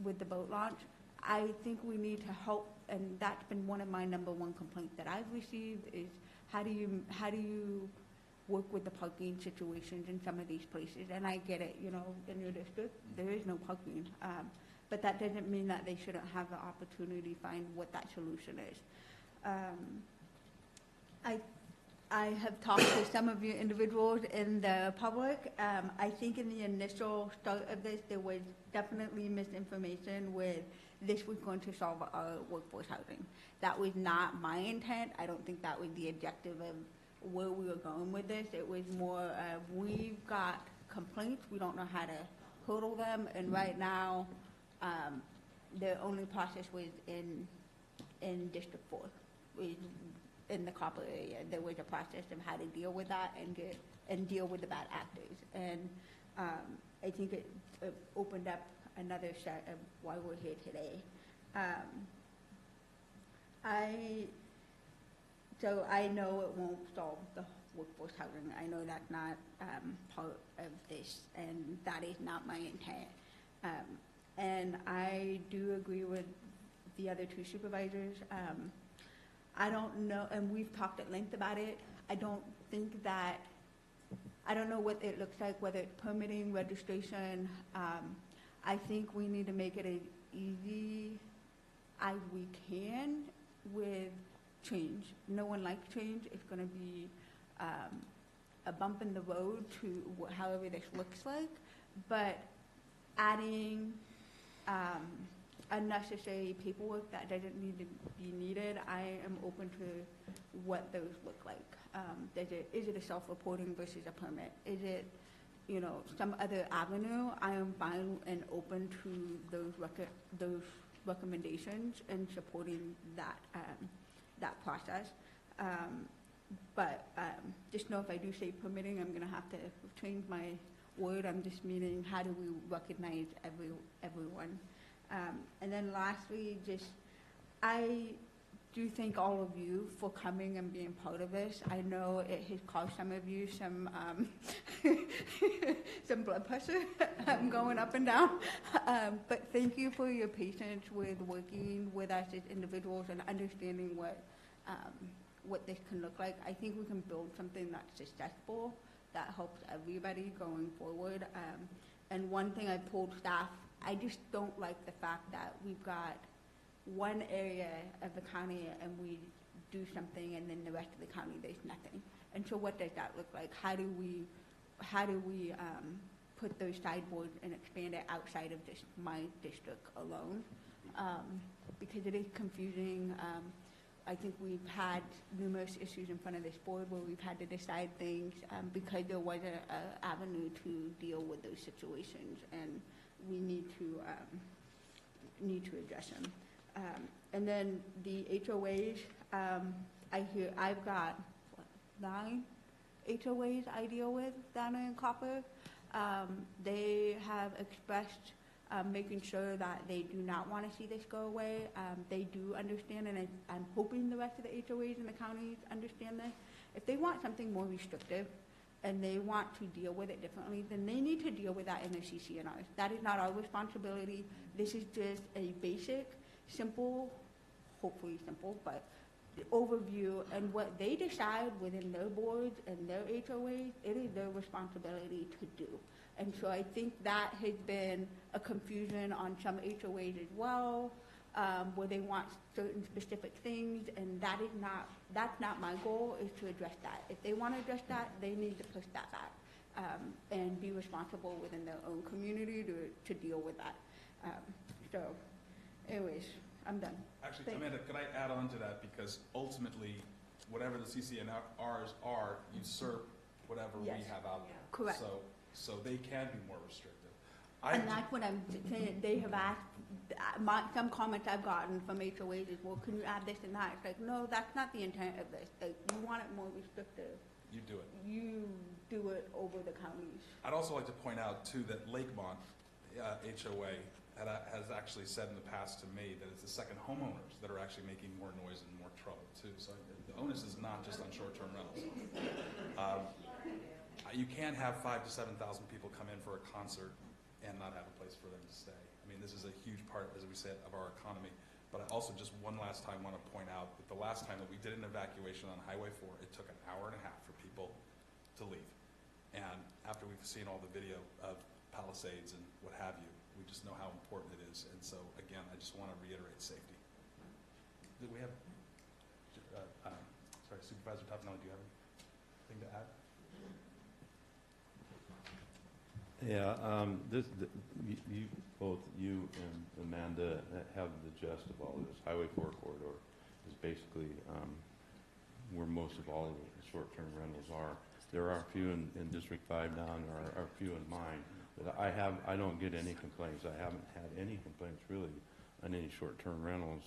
[SPEAKER 3] with the boat launch, I think we need to help, and that's been one of my #1 complaints that I've received is how do you work with the parking situations in some of these places? And I get it, you know, in your district, there is no parking. But that doesn't mean that they shouldn't have the opportunity to find what that solution is. I have talked to some of you individuals in the public. I think in the initial start of this, there was definitely misinformation with this was going to solve our workforce housing. That was not my intent. I don't think that was the objective of where we were going with this. It was more we've got complaints, we don't know how to hurdle them, and right now the only process was in District 4. in the copper area, there was a process of how to deal with that and deal with the bad actors. And I think it opened up another set of why we're here today. So I know it won't solve the workforce housing. I know that's not part of this, and that is not my intent. And I do agree with the other two supervisors. I don't know, and we've talked at length about it. I don't know what it looks like, whether it's permitting, registration. I think we need to make it as easy as we can with change. No one likes change. It's going to be a bump in the road to however this looks like, but adding unnecessary paperwork that doesn't need to be needed, I am open to what those look like. Is it a self-reporting versus a permit? Is it, some other avenue? I am fine and open to those recommendations and supporting that process. But just know if I do say permitting, I'm going to have to change my word. I'm just meaning how do we recognize everyone? And then lastly, I do thank all of you for coming and being part of this. I know it has caused some of you some blood pressure going up and down. But thank you for your patience with working with us as individuals and understanding what this can look like. I think we can build something that's successful, that helps everybody going forward. And one thing I told staff, I just don't like the fact that we've got one area of the county and we do something and then the rest of the county there's nothing. And so what does that look like? How do we put those sideboards and expand it outside of just my district alone? Because it is confusing. I think we've had numerous issues in front of this board where we've had to decide things because there was an avenue to deal with those situations, and we need to address them. And then the HOAs, I've got 9 HOAs I deal with down in Copper. They have expressed making sure that they do not want to see this go away. They do understand, and I'm hoping the rest of the HOAs in the counties understand this. If they want something more restrictive and they want to deal with it differently, then they need to deal with that in their CCNRs. That is not our responsibility. This is just a basic, simple, hopefully simple, but overview, and what they decide within their boards and their HOAs, it is their responsibility to do. And so I think that has been a confusion on some HOAs as well, where they want certain specific things, and that's not my goal, is to address that. If they want to address that, they need to push that back and be responsible within their own community to deal with that. So anyways, I'm done.
[SPEAKER 1] Actually, Amanda, could I add on to that? Because ultimately, whatever the CCNRs are, usurp whatever we have out there.
[SPEAKER 3] Correct.
[SPEAKER 1] So they can be more restrictive.
[SPEAKER 3] And that's what I'm saying. They have asked, some comments I've gotten from HOAs is, well, can you add this and that? It's like, no, that's not the intent of this. Like, you want it more restrictive.
[SPEAKER 1] You do it.
[SPEAKER 3] You do it over the counties.
[SPEAKER 1] I'd also like to point out, too, that Lakemont HOA has actually said in the past to me that it's the second homeowners that are actually making more noise and more trouble, too. So the onus is not just on short-term rentals. You can't have 5,000 to 7,000 people come in for a concert and not have a place for them to stay. I mean, this is a huge part, as we said, of our economy. But I also just one last time want to point out that the last time that we did an evacuation on Highway 4, it took an hour and a half for people to leave. And after we've seen all the video of Palisades and what have you, we just know how important it is. And so, again, I just want to reiterate safety. Did we have, sorry, Supervisor Toffenelli, do you have anything to add?
[SPEAKER 18] Yeah, both you and Amanda have the gist of all this. Highway 4 corridor is basically where most of all of the short-term rentals are. There are a few in District 5 now, and there are a few in mine. But I don't get any complaints. I haven't had any complaints really on any short-term rentals,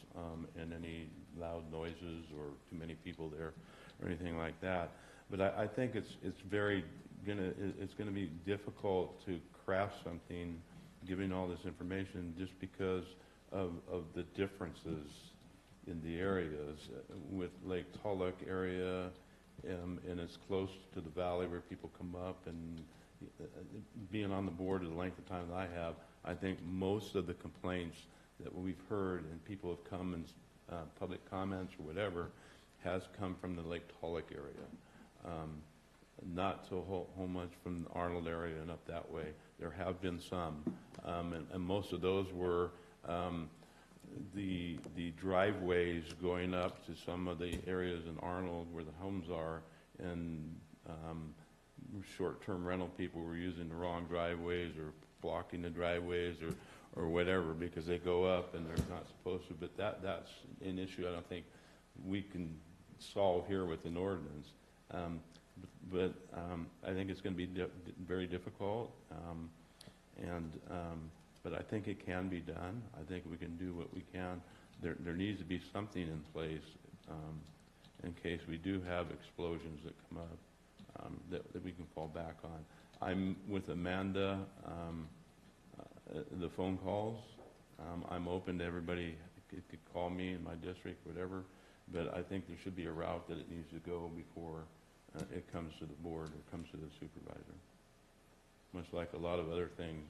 [SPEAKER 18] and any loud noises or too many people there or anything like that. But I think it's gonna be difficult to craft something, giving all this information, just because of the differences in the areas. With Lake Tulloch area, and it's close to the valley where people come up, and being on the board the length of time that I have, I think most of the complaints that we've heard and people have come in public comments or whatever has come from the Lake Tulloch area. Not so whole much from the Arnold area and up that way. There have been some, and most of those were the driveways going up to some of the areas in Arnold where the homes are, and short-term rental people were using the wrong driveways or blocking the driveways or whatever because they go up and they're not supposed to. But that's an issue I don't think we can solve here with an ordinance. But I think it's going to be very difficult, but I think it can be done. I think we can do what we can. There needs to be something in place in case we do have explosions that come up that we can fall back on. I'm with Amanda, the phone calls. I'm open to everybody. It could call me in my district, whatever, but I think there should be a route that it needs to go before it comes to the board or comes to the supervisor. Much like a lot of other things,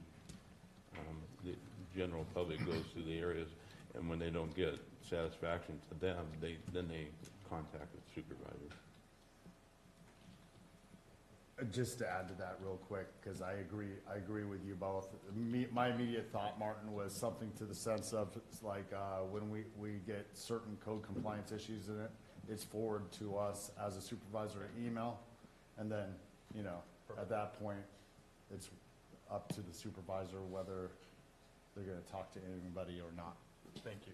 [SPEAKER 18] the general public goes through the areas, and when they don't get satisfaction to them, then they contact the supervisor.
[SPEAKER 5] Just to add to that real quick, because I agree with you both. My immediate thought, Martin, was something to the sense of, it's like when we get certain code compliance issues in it, it's forwarded to us as a supervisor email, and then, at that point, it's up to the supervisor whether they're going to talk to anybody or not.
[SPEAKER 1] Thank you.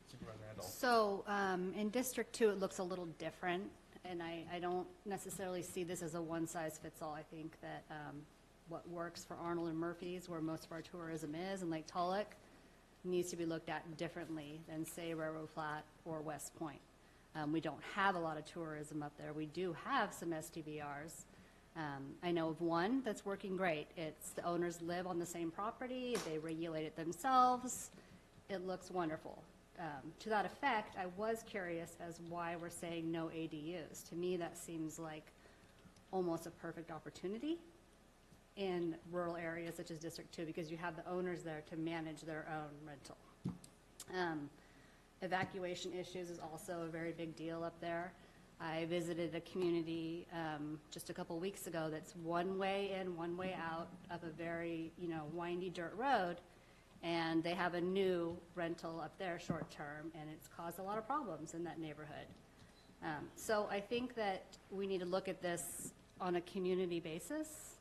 [SPEAKER 1] Supervisor Randall.
[SPEAKER 11] So in District 2, it looks a little different, and I don't necessarily see this as a one-size-fits-all. I think that what works for Arnold and Murphy's, where most of our tourism is, and Lake Tulloch, needs to be looked at differently than, say, Railroad Flat or West Point. We don't have a lot of tourism up there. We do have some STVRs. I know of one that's working great. It's the owners live on the same property. They regulate it themselves. It looks wonderful. To that effect, I was curious as why we're saying no ADUs. To me, that seems like almost a perfect opportunity in rural areas such as District 2, because you have the owners there to manage their own rental. Evacuation issues is also a very big deal up there. I visited a community just a couple weeks ago that's one way in, one way out of a very, windy dirt road, and they have a new rental up there short term, and it's caused a lot of problems in that neighborhood. So I think that we need to look at this on a community basis.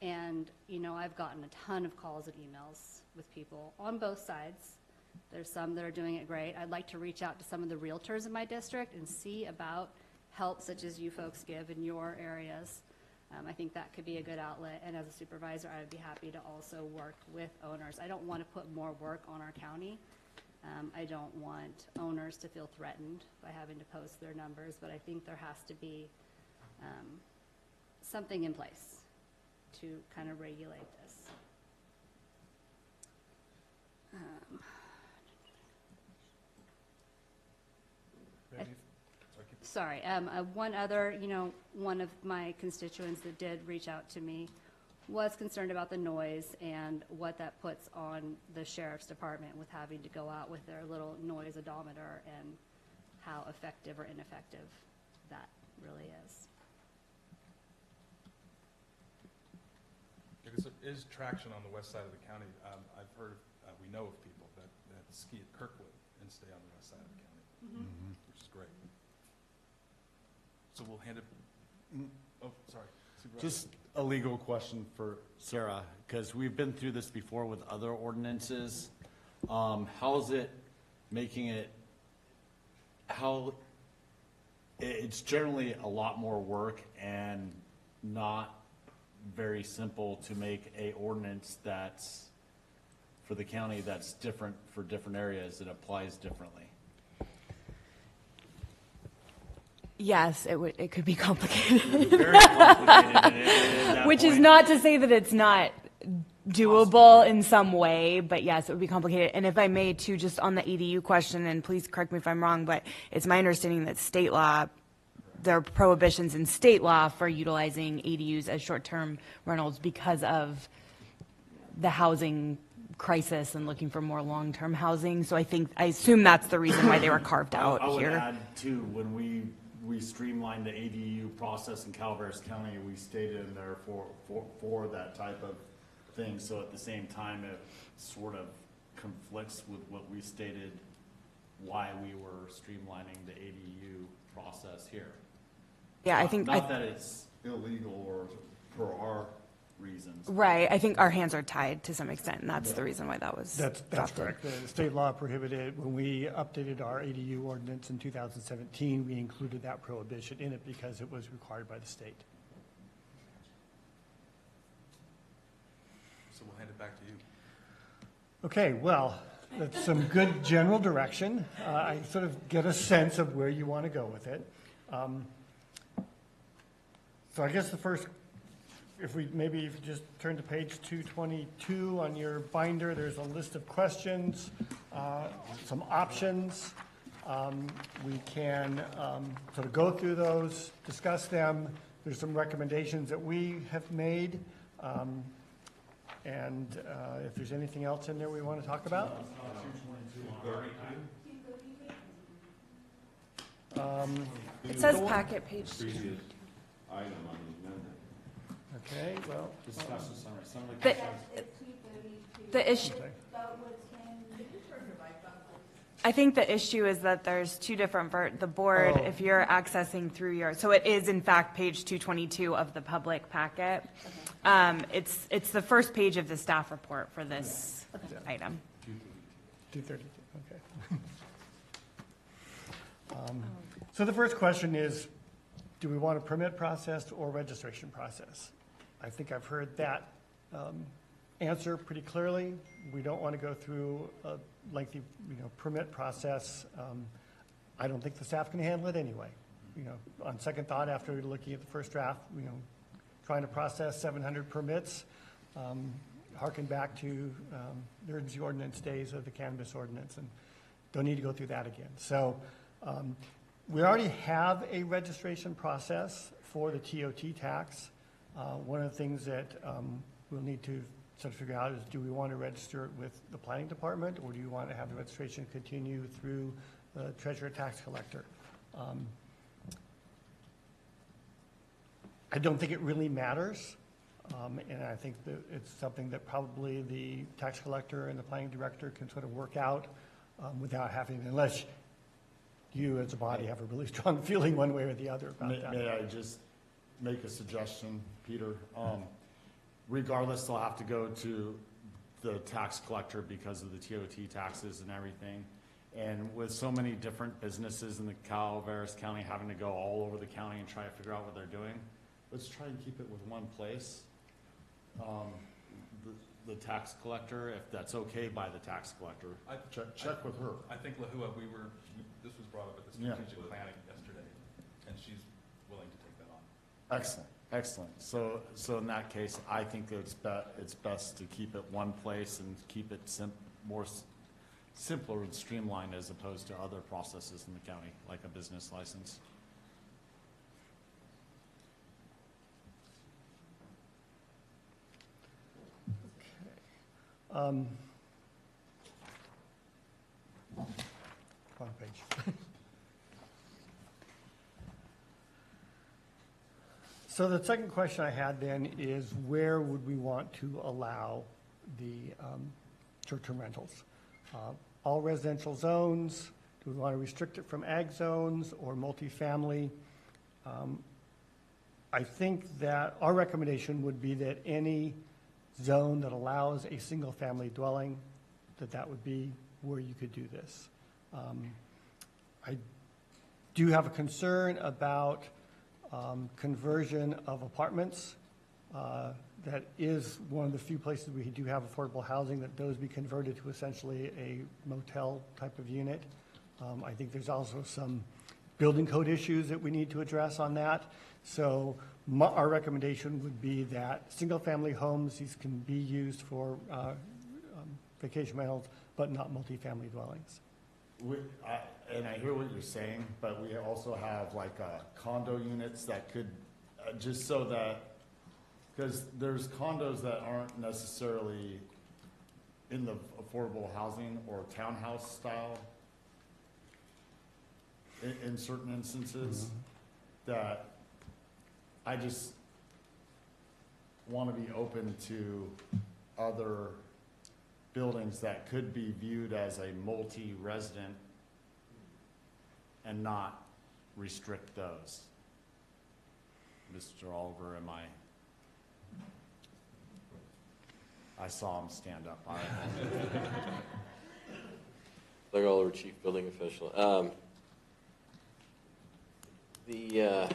[SPEAKER 11] And, I've gotten a ton of calls and emails with people on both sides. There's some that are doing it great. I'd like to reach out to some of the realtors in my district and see about help such as you folks give in your areas. I think that could be a good outlet. And as a supervisor, I would be happy to also work with owners. I don't want to put more work on our county. I don't want owners to feel threatened by having to post their numbers, but I think there has to be something in place to kind of regulate this. Sorry, one other, one of my constituents that did reach out to me was concerned about the noise and what that puts on the sheriff's department with having to go out with their little noise odometer, and how effective or ineffective that really is.
[SPEAKER 1] Because there is traction on the west side of the county. I've heard, we know of people that ski at Kirkwood and stay on the west side of the county, which is great. So we'll hand it, oh, sorry. Supervisor.
[SPEAKER 5] Just a legal question for Sarah, because we've been through this before with other ordinances. How is it making it, it's generally a lot more work and not very simple to make a ordinance that's
[SPEAKER 12] for the county that's different for different areas, it applies differently.
[SPEAKER 16] Yes, it could be complicated.
[SPEAKER 12] Very complicated in that
[SPEAKER 16] Which is
[SPEAKER 12] point.
[SPEAKER 16] not to say that it's not doable in some way, but yes, it would be complicated. And if I may too, just on the ADU question, and please correct me if I'm wrong, but it's my understanding that state law, there are prohibitions in state law for utilizing ADUs as short-term rentals because of the housing crisis and looking for more long-term housing. So I assume that's the reason why they were carved out
[SPEAKER 12] I would
[SPEAKER 16] here.
[SPEAKER 12] add too, when we streamlined the ADU process in Calaveras County, we stated in there for that type of thing. So at the same time, it sort of conflicts with what we stated why we were streamlining the ADU process here.
[SPEAKER 16] Yeah, I think
[SPEAKER 12] Not that it's illegal or for our reasons.
[SPEAKER 16] Right. I think our hands are tied to some extent, and that's the reason why that was
[SPEAKER 9] That's
[SPEAKER 16] drafted.
[SPEAKER 9] correct. The state law prohibited, when we updated our ADU ordinance in 2017, we included that prohibition in it because it was required by the state.
[SPEAKER 1] So we'll hand it back to you.
[SPEAKER 9] Okay, well, that's some good general direction. I sort of get a sense of where you want to go with it. So I guess the first, if you just turn to page 222 on your binder, there's a list of questions, some options. We can sort of go through those, discuss them. There's some recommendations that we have made. And if there's anything else in there we want to talk about?
[SPEAKER 16] It says packet page.
[SPEAKER 18] Item on the agenda.
[SPEAKER 9] Okay, well.
[SPEAKER 12] Discussion summary.
[SPEAKER 16] The issue, I think the issue is that there's two different, the board, if you're accessing through so it is in fact page 222 of the public packet. It's the first page of the staff report for this item.
[SPEAKER 9] 232, okay. So the first question is, do we want a permit process or registration process? I think I've heard that answer pretty clearly. We don't want to go through a lengthy, permit process. I don't think the staff can handle it anyway. On second thought, after looking at the first draft, trying to process 700 permits, harken back to the urgency ordinance days of the cannabis ordinance, and don't need to go through that again. So we already have a registration process for the TOT tax. One of the things that we'll need to sort of figure out is, do we want to register it with the planning department, or do you want to have the registration continue through the treasurer tax collector? I don't think it really matters, and I think that it's something that probably the tax collector and the planning director can sort of work out without having, unless you as a body have a really strong feeling one way or the other about that.
[SPEAKER 5] May I just make a suggestion, Peter? Regardless, they'll have to go to the tax collector because of the TOT taxes and everything. And with so many different businesses in the Calaveras County having to go all over the county and try to figure out what they're doing, let's try and keep it with one place. The tax collector, if that's okay by the tax collector, check with her.
[SPEAKER 1] I think Lahua, this was brought up at the strategic planning yesterday, and she's willing to take that on.
[SPEAKER 5] Excellent, excellent. So in that case, I think it's best to keep it one place and keep it simpler and streamlined as opposed to other processes in the county, like a business license.
[SPEAKER 9] Wrong page. So the second question I had then is, where would we want to allow the short-term rentals? All residential zones? Do we want to restrict it from ag zones or multifamily? I think that our recommendation would be that any zone that allows a single-family dwelling, that would be where you could do this. I do have a concern about conversion of apartments that is one of the few places we do have affordable housing, that those be converted to essentially a motel type of unit. I think there's also some building code issues that we need to address on that. So our recommendation would be that single-family homes, these can be used for vacation rentals, but not multifamily dwellings.
[SPEAKER 5] And I hear what you're saying, but we also have like condo units that could, just so that, because there's condos that aren't necessarily in the affordable housing or townhouse style in certain instances, that I just want to be open to other buildings that could be viewed as a multi-resident and not restrict those. Mr. Oliver, I saw him stand up.
[SPEAKER 22] Doug Oliver, Chief Building Official. The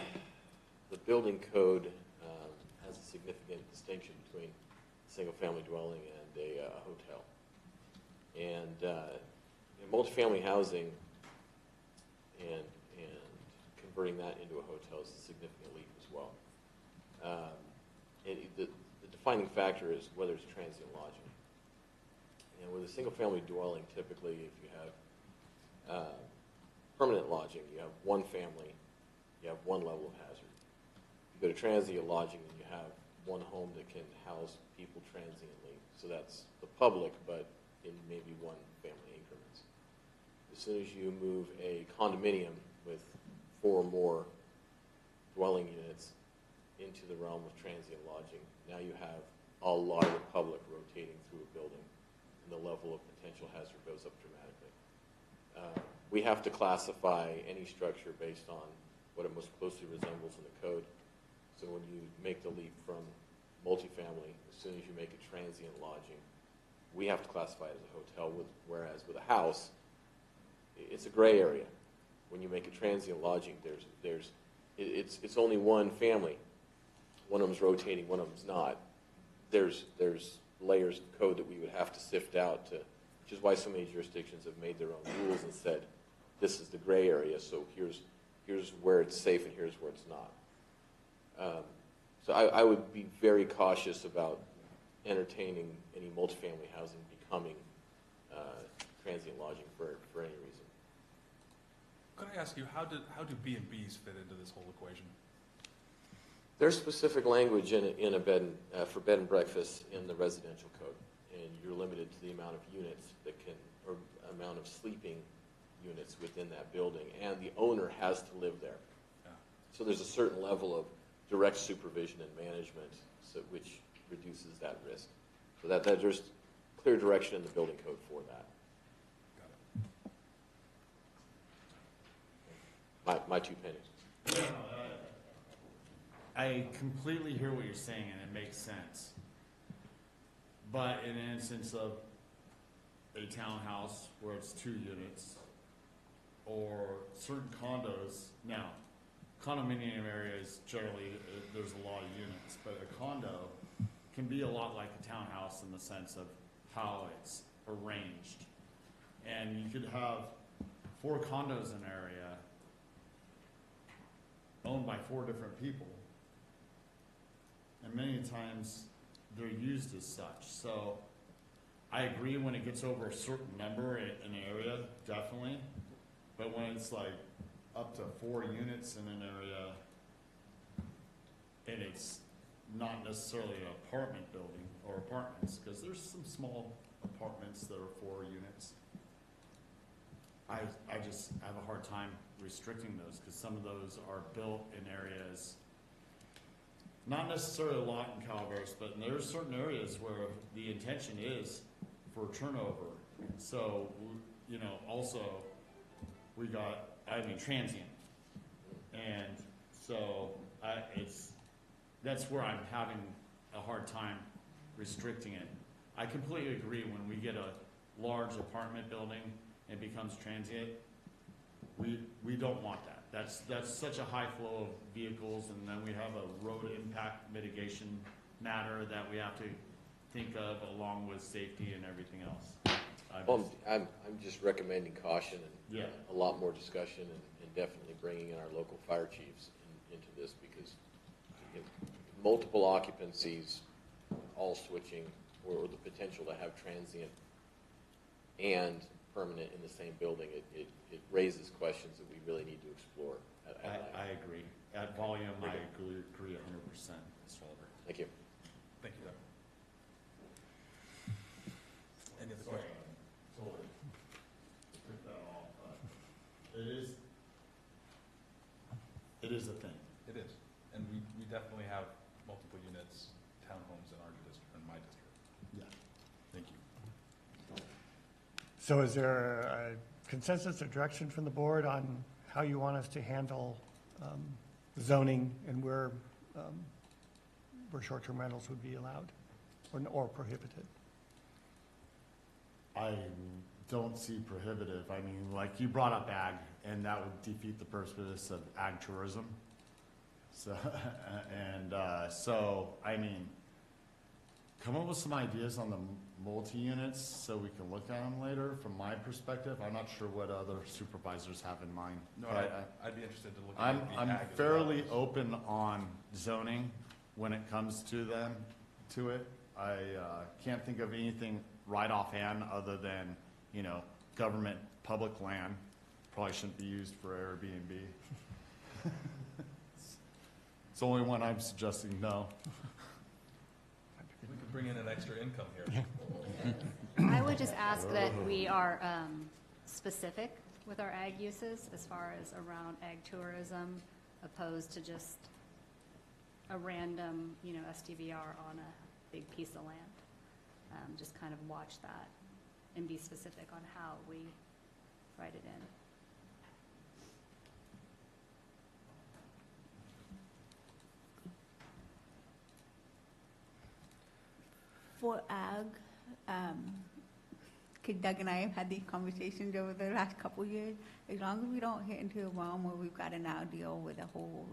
[SPEAKER 22] building code has a significant distinction between a single-family dwelling and a hotel. And multifamily housing and converting that into a hotel is a significant leap as well. And the defining factor is whether it's transient lodging. And with a single-family dwelling, typically, if you have permanent lodging, you have one family, you have one level of hazard. If you go to transient lodging, then you have one home that can house people transiently. So that's the public, but in maybe one family increments. As soon as you move a condominium with 4 or more dwelling units into the realm of transient lodging, now you have a lot of the public rotating through a building, and the level of potential hazard goes up dramatically. We have to classify any structure based on what it most closely resembles in the code. So when you make the leap from multifamily, as soon as you make it transient lodging, we have to classify it as a hotel, whereas with a house, it's a gray area. When you make it transient lodging, it's only one family. One of them's rotating, one of them's not. There's layers of code that we would have to sift out, which is why so many jurisdictions have made their own rules and said, this is the gray area, so here's where it's safe and here's where it's not. So I would be very cautious about entertaining any multifamily housing becoming transient lodging for any reason.
[SPEAKER 1] Could I ask you, how do B&Bs fit into this whole equation?
[SPEAKER 22] There's specific language in a bed for bed and breakfast in the residential code, and you're limited to the amount of units that can, or amount of sleeping units within that building, and the owner has to live there.
[SPEAKER 1] Yeah.
[SPEAKER 22] So there's a certain level of direct supervision and management, which reduces that risk. So that there's clear direction in the building code for that.
[SPEAKER 1] Got it.
[SPEAKER 22] My 2 pennies.
[SPEAKER 5] I completely hear what you're saying, and it makes sense. But in an instance of a townhouse where it's 2 units, or certain condos, now, condominium areas, generally, there's a lot of units, but a condo can be a lot like a townhouse in the sense of how it's arranged. And you could have 4 condos in an area owned by 4 different people. And many times they're used as such. So I agree when it gets over a certain number in an area, definitely. But when it's like up to 4 units in an area, and it's not necessarily an apartment building or apartments, because there's some small apartments that are 4 units. I just have a hard time restricting those, because some of those are built in areas, not necessarily a lot in Calaveras, but there's certain areas where the intention is for turnover. So, also we got, transient. And so that's where I'm having a hard time restricting it. I completely agree when we get a large apartment building and it becomes transient, we don't want that. That's such a high flow of vehicles, and then we have a road impact mitigation
[SPEAKER 12] matter that we have to think of along with safety and everything else.
[SPEAKER 22] I'm just recommending caution and
[SPEAKER 12] Yeah.
[SPEAKER 22] a lot more discussion and definitely bringing in our local fire chiefs into this because multiple occupancies, all switching, or the potential to have transient and permanent in the same building, it raises questions that we really need to explore.
[SPEAKER 12] I agree. At volume, I agree 100%, Mr. Oliver.
[SPEAKER 22] Thank you.
[SPEAKER 1] Thank you, Doug. Any other questions?
[SPEAKER 12] Sorry. Took that off, but it is a thing.
[SPEAKER 1] It is. And we definitely have multiple units, townhomes in our district, in my district.
[SPEAKER 12] Yeah.
[SPEAKER 1] Thank you.
[SPEAKER 9] So is there a consensus or direction from the board on how you want us to handle zoning and where short-term rentals would be allowed or prohibited?
[SPEAKER 5] I don't see prohibitive. I mean, like you brought up ag, and that would defeat the purpose of ag tourism. So, so, I mean, come up with some ideas on the multi-units so we can look at them later. From my perspective, I'm not sure what other supervisors have in mind.
[SPEAKER 1] No, I'd be interested to look at the
[SPEAKER 5] I'm
[SPEAKER 1] ag as
[SPEAKER 5] fairly
[SPEAKER 1] well.
[SPEAKER 5] open on zoning when it comes to it. I can't think of anything right offhand other than, government public land probably shouldn't be used for Airbnb. It's the only one I'm suggesting no.
[SPEAKER 1] We could bring in an extra income here.
[SPEAKER 11] I would just ask that we are specific with our ag uses as far as around ag tourism, opposed to just a random, STVR on a big piece of land. Just kind of watch that and be specific on how we write it in.
[SPEAKER 3] For ag, Doug and I have had these conversations over the last couple of years. As long as we don't hit into a realm where we've got to now deal with a whole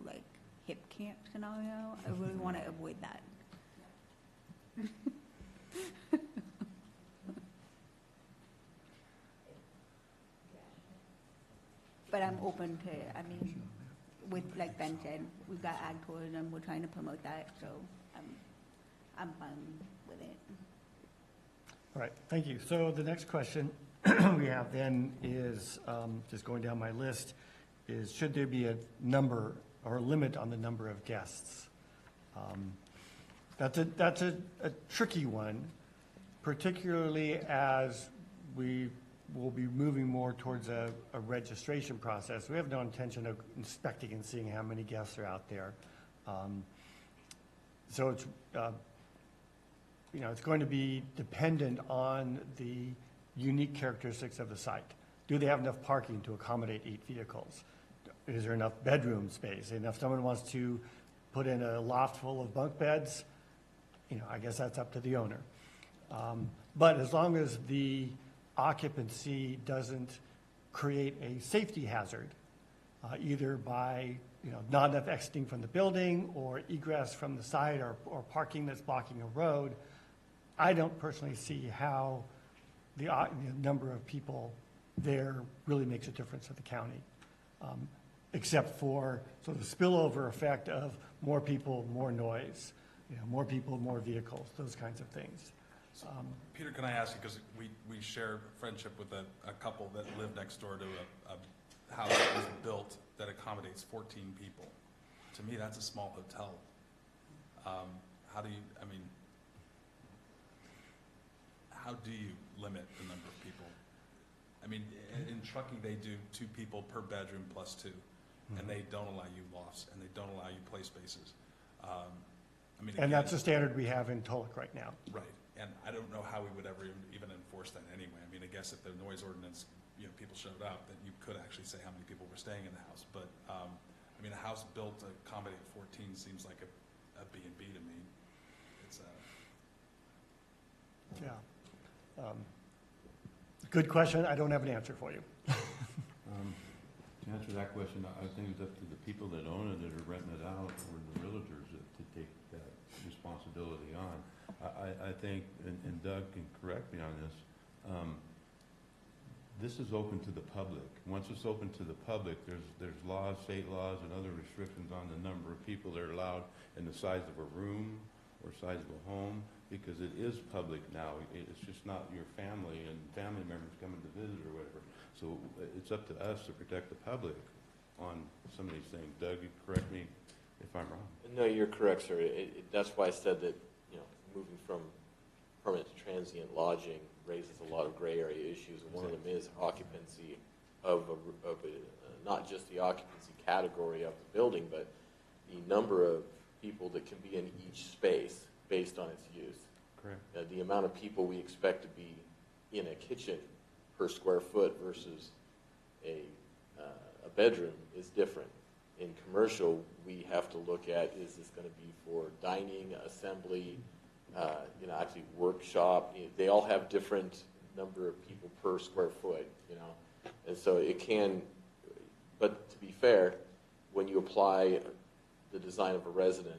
[SPEAKER 3] hip camp scenario, I really want to avoid that. But I'm open to, with, like Ben said, we've got ag tourism, we're trying to promote that, so I'm fine with it.
[SPEAKER 9] All right, thank you. So the next question we have then is, just going down my list, is should there be a number or a limit on the number of guests? That's a tricky one, particularly as we will be moving more towards a registration process. We have no intention of inspecting and seeing how many guests are out there. So it's, it's going to be dependent on the unique characteristics of the site. Do they have enough parking to accommodate 8 vehicles? Is there enough bedroom space? And if someone wants to put in a loft full of bunk beds, I guess that's up to the owner. But as long as the occupancy doesn't create a safety hazard, either by not enough exiting from the building or egress from the site or parking that's blocking a road, I don't personally see how the number of people there really makes a difference to the county, except for sort of the spillover effect of more people, more noise, more people, more vehicles, those kinds of things.
[SPEAKER 1] Peter, can I ask you, because we share friendship with a couple that live next door to a house that was built that accommodates 14 people. To me, that's a small hotel. How do you limit the number of people? In trucking, they do 2 people per bedroom plus 2, and they don't allow you lofts, and they don't allow you play spaces.
[SPEAKER 9] And that's the standard we have in Tulloch right now.
[SPEAKER 1] Right, and I don't know how we would ever even enforce that anyway. I guess if the noise ordinance, people showed up, then you could actually say how many people were staying in the house. But, a house built to accommodate 14 seems like a B&B to me. It's
[SPEAKER 9] Good question. I don't have an answer for you.
[SPEAKER 18] To answer that question, I think it's up to the people that own it, that are renting it out, or the realtors to take that responsibility I think, and Doug can correct me on this, this is open to the public. Once it's open to the public, there's laws, state laws, and other restrictions on the number of people that are allowed and the size of a room or size of a home, because it is public now. It's just not your family and family members coming to visit or whatever. So it's up to us to protect the public on some of these things. Doug, you correct me if I'm wrong.
[SPEAKER 22] No, you're correct, sir. That's why I said that, moving from permanent to transient lodging raises a lot of gray area issues, and one of them is occupancy of not just the occupancy category of the building, but the number of people that can be in each space based on its use.
[SPEAKER 18] Correct.
[SPEAKER 22] The amount of people we expect to be in a kitchen per square foot versus a bedroom is different. In commercial, we have to look at, is this going to be for dining, assembly, actually workshop? They all have different number of people per square foot, and so it can, but to be fair, when you apply the design of a residence,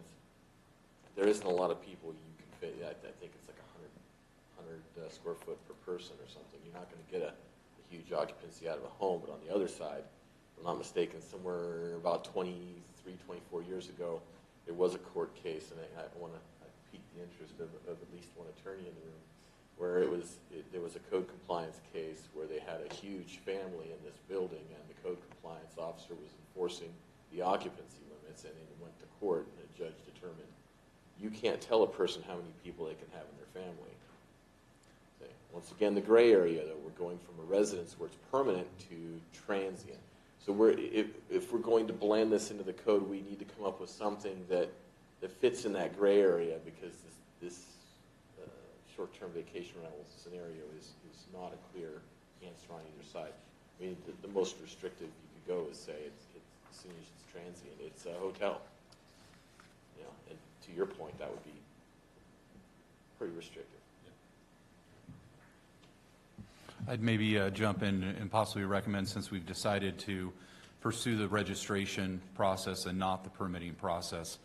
[SPEAKER 22] there isn't a lot of people you can fit. I think it's like 100 square foot per person or something. You're not going to get a huge occupancy out of a home, but on the other side, if I'm not mistaken, somewhere about 23, 24 years ago, there was a court case, and I want to pique the interest of at least one attorney in the room, where there was a code compliance case where they had a huge family in this building, and the code compliance officer was enforcing the occupancy limits, and it went to court, and the judge determined you can't tell a person how many people they can have in their family. Okay. Once again, the gray area, though, we're going from a residence where it's permanent to transient. So if we're going to blend this into the code, we need to come up with something that fits in that gray area, because this short-term vacation rental scenario is not a clear answer on either side. I mean, the most restrictive you could go is say as soon as it's transient, it's a hotel. And to your point, that would be pretty restrictive.
[SPEAKER 10] I'd maybe jump in and possibly recommend, since we've decided to pursue the registration process and not the permitting process,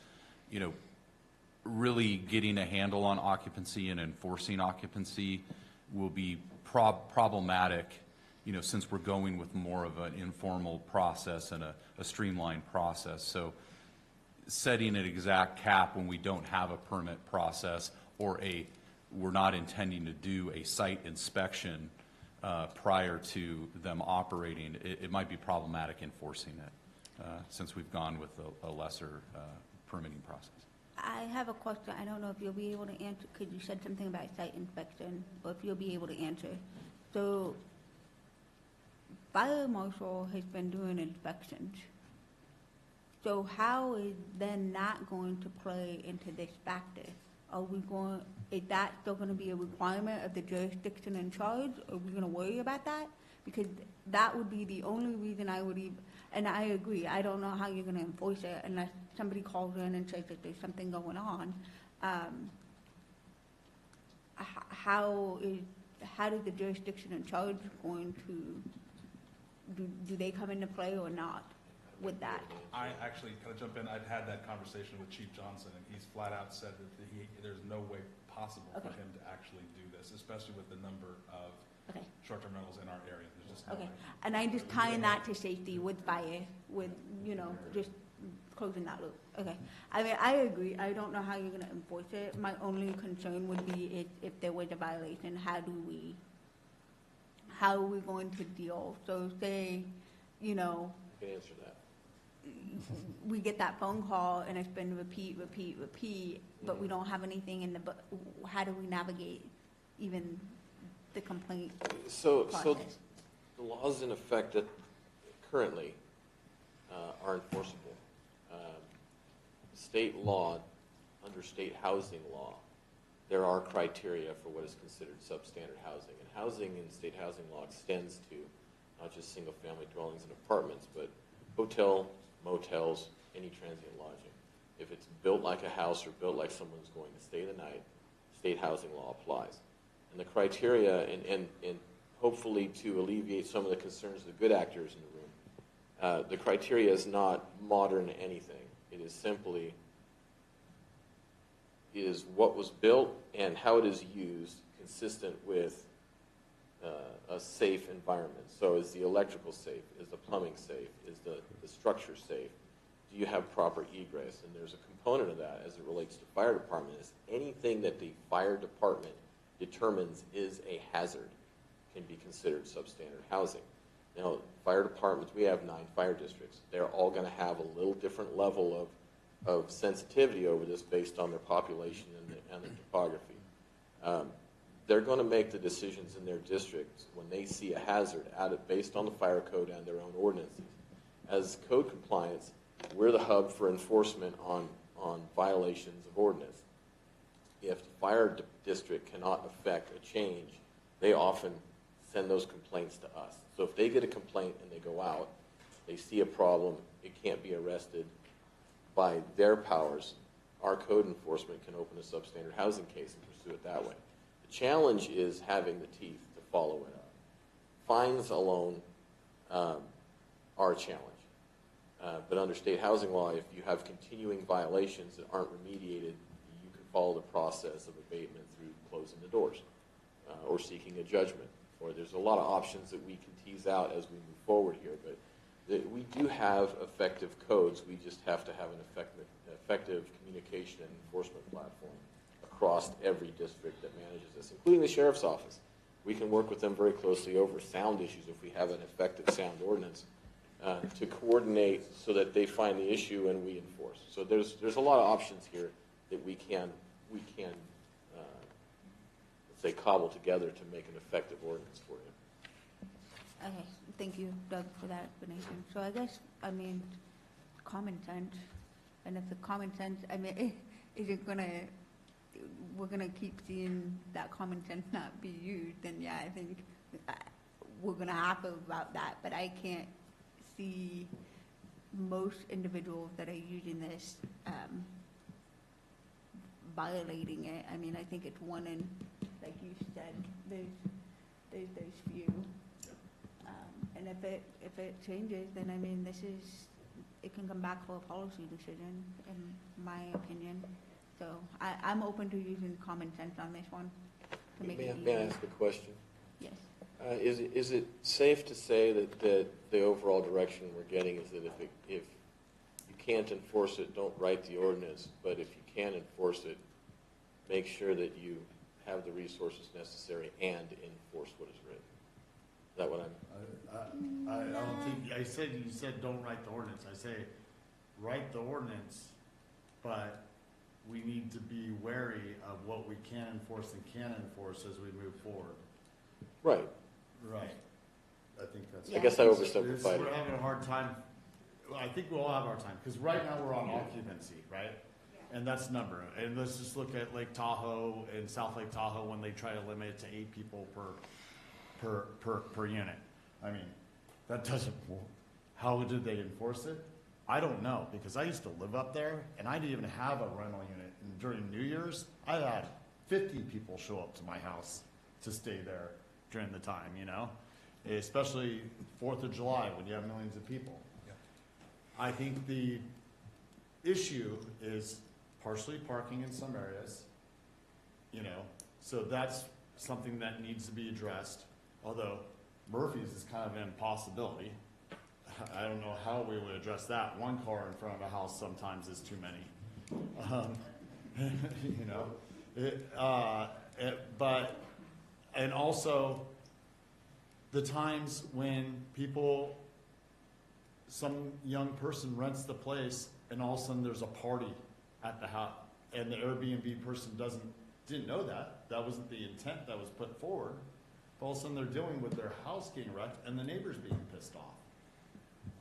[SPEAKER 10] really getting a handle on occupancy and enforcing occupancy will be problematic, since we're going with more of an informal process and a streamlined process. So setting an exact cap when we don't have a permit process, or we're not intending to do a site inspection prior to them operating, it might be problematic enforcing it, since we've gone with a lesser permitting process.
[SPEAKER 3] I have a question. I don't know if you'll be able to answer, because you said something about site inspection, or if you'll be able to answer. So, Fire Marshal has been doing inspections. So how is then not going to play into this factor? Is that still going to be a requirement of the jurisdiction in charge? Are we going to worry about that? Because that would be the only reason I would even, and I agree, I don't know how you're going to enforce it unless somebody calls in and says that there's something going on. How does the jurisdiction in charge going to, do they come into play or not with that?
[SPEAKER 1] I actually, can I jump in? I've had that conversation with Chief Johnson, and he's flat out said that there's no way possible for him to actually do this, especially with the number of short-term rentals in our area. There's just no way.
[SPEAKER 3] And I just tying that to safety with fire, with, just closing that loop. Okay. I mean, I agree. I don't know how you're going to enforce it. My only concern would be if there was a violation, how are we going to deal? So say,
[SPEAKER 22] You can answer that.
[SPEAKER 3] we get that phone call and it's been repeat, but we don't have anything how do we navigate even the complaint
[SPEAKER 22] So
[SPEAKER 3] process?
[SPEAKER 22] the laws in effect that currently are enforceable. State law, under state housing law, there are criteria for what is considered substandard housing. And housing in state housing law extends to not just single-family dwellings and apartments, but hotels, motels, any transient lodging. If it's built like a house or built like someone's going to stay the night, state housing law applies. And the criteria, and hopefully to alleviate some of the concerns of the good actors in the room, the criteria is not modern anything. It is simply is what was built and how it is used consistent with a safe environment? So is the electrical safe? Is the plumbing safe? Is the structure safe? Do you have proper egress? And there's a component of that as it relates to fire department is anything that the fire department determines is a hazard can be considered substandard housing. Now, fire departments, we have 9 fire districts. They're all going to have a little different level of sensitivity over this based on their population and the topography. They're going to make the decisions in their districts when they see a hazard based on the fire code and their own ordinances. As code compliance, we're the hub for enforcement on violations of ordinance. If the fire district cannot affect a change, they often send those complaints to us. So if they get a complaint and they go out, they see a problem, it can't be arrested by their powers, our code enforcement can open a substandard housing case and pursue it that way. The challenge is having the teeth to follow it up. Fines alone are a challenge. But under state housing law, if you have continuing violations that aren't remediated, you can follow the process of abatement through closing the doors or seeking a judgment. Or there's a lot of options that we can tease out as we move forward here. But we do have effective codes. We just have to have an effective communication and enforcement platform across every district that manages this, including the sheriff's office. We can work with them very closely over sound issues if we have an effective sound ordinance to coordinate so that they find the issue and we enforce. So there's a lot of options here that we can let's say cobble together to make an effective ordinance for you.
[SPEAKER 3] Okay, thank you, Doug, for that explanation. So I guess, I mean, common sense, and if the common sense, I mean, is it gonna, we're gonna keep seeing that common sense not be used, then yeah, I think we're gonna have to about that, but I can't see most individuals that are using this violating it. I mean, I think it's one in, like you said, there's few. And if it changes, then I mean, it can come back for a policy decision, in my opinion. So I'm open to using common sense on this one to make it easy.
[SPEAKER 22] May I ask a question?
[SPEAKER 3] Yes.
[SPEAKER 22] Is it safe to say that the overall direction we're getting is that if you can't enforce it, don't write the ordinance, but if you can enforce it, make sure that you have the resources necessary and enforce what is written? Is that what
[SPEAKER 5] I don't think, you said don't write the ordinance. I say write the ordinance, but we need to be wary of what we can enforce and can't enforce as we move forward.
[SPEAKER 22] Right.
[SPEAKER 5] Right. I think that's.
[SPEAKER 22] I guess I oversimplified it.
[SPEAKER 5] We're having a hard time. Well, I think we'll have our time because right now we're on occupancy, right? And that's number. And let's just look at Lake Tahoe and South Lake Tahoe when they try to limit it to 8 people per unit. I mean, that doesn't. How did they enforce it? I don't know because I used to live up there and I didn't even have a rental unit. And during New Year's, I had 50 people show up to my house to stay there during the time, you know, especially 4th of July when you have millions of people. Yeah. I think the issue is partially parking in some areas, you know, so that's something that needs to be addressed, although Murphy's is kind of an impossibility. I don't know how we would address that. One car in front of a house sometimes is too many, you know, and also the times when some young person rents the place and all of a sudden there's a party at the house and the Airbnb person didn't know that. That wasn't the intent that was put forward. But all of a sudden they're dealing with their house getting wrecked and the neighbors being pissed off.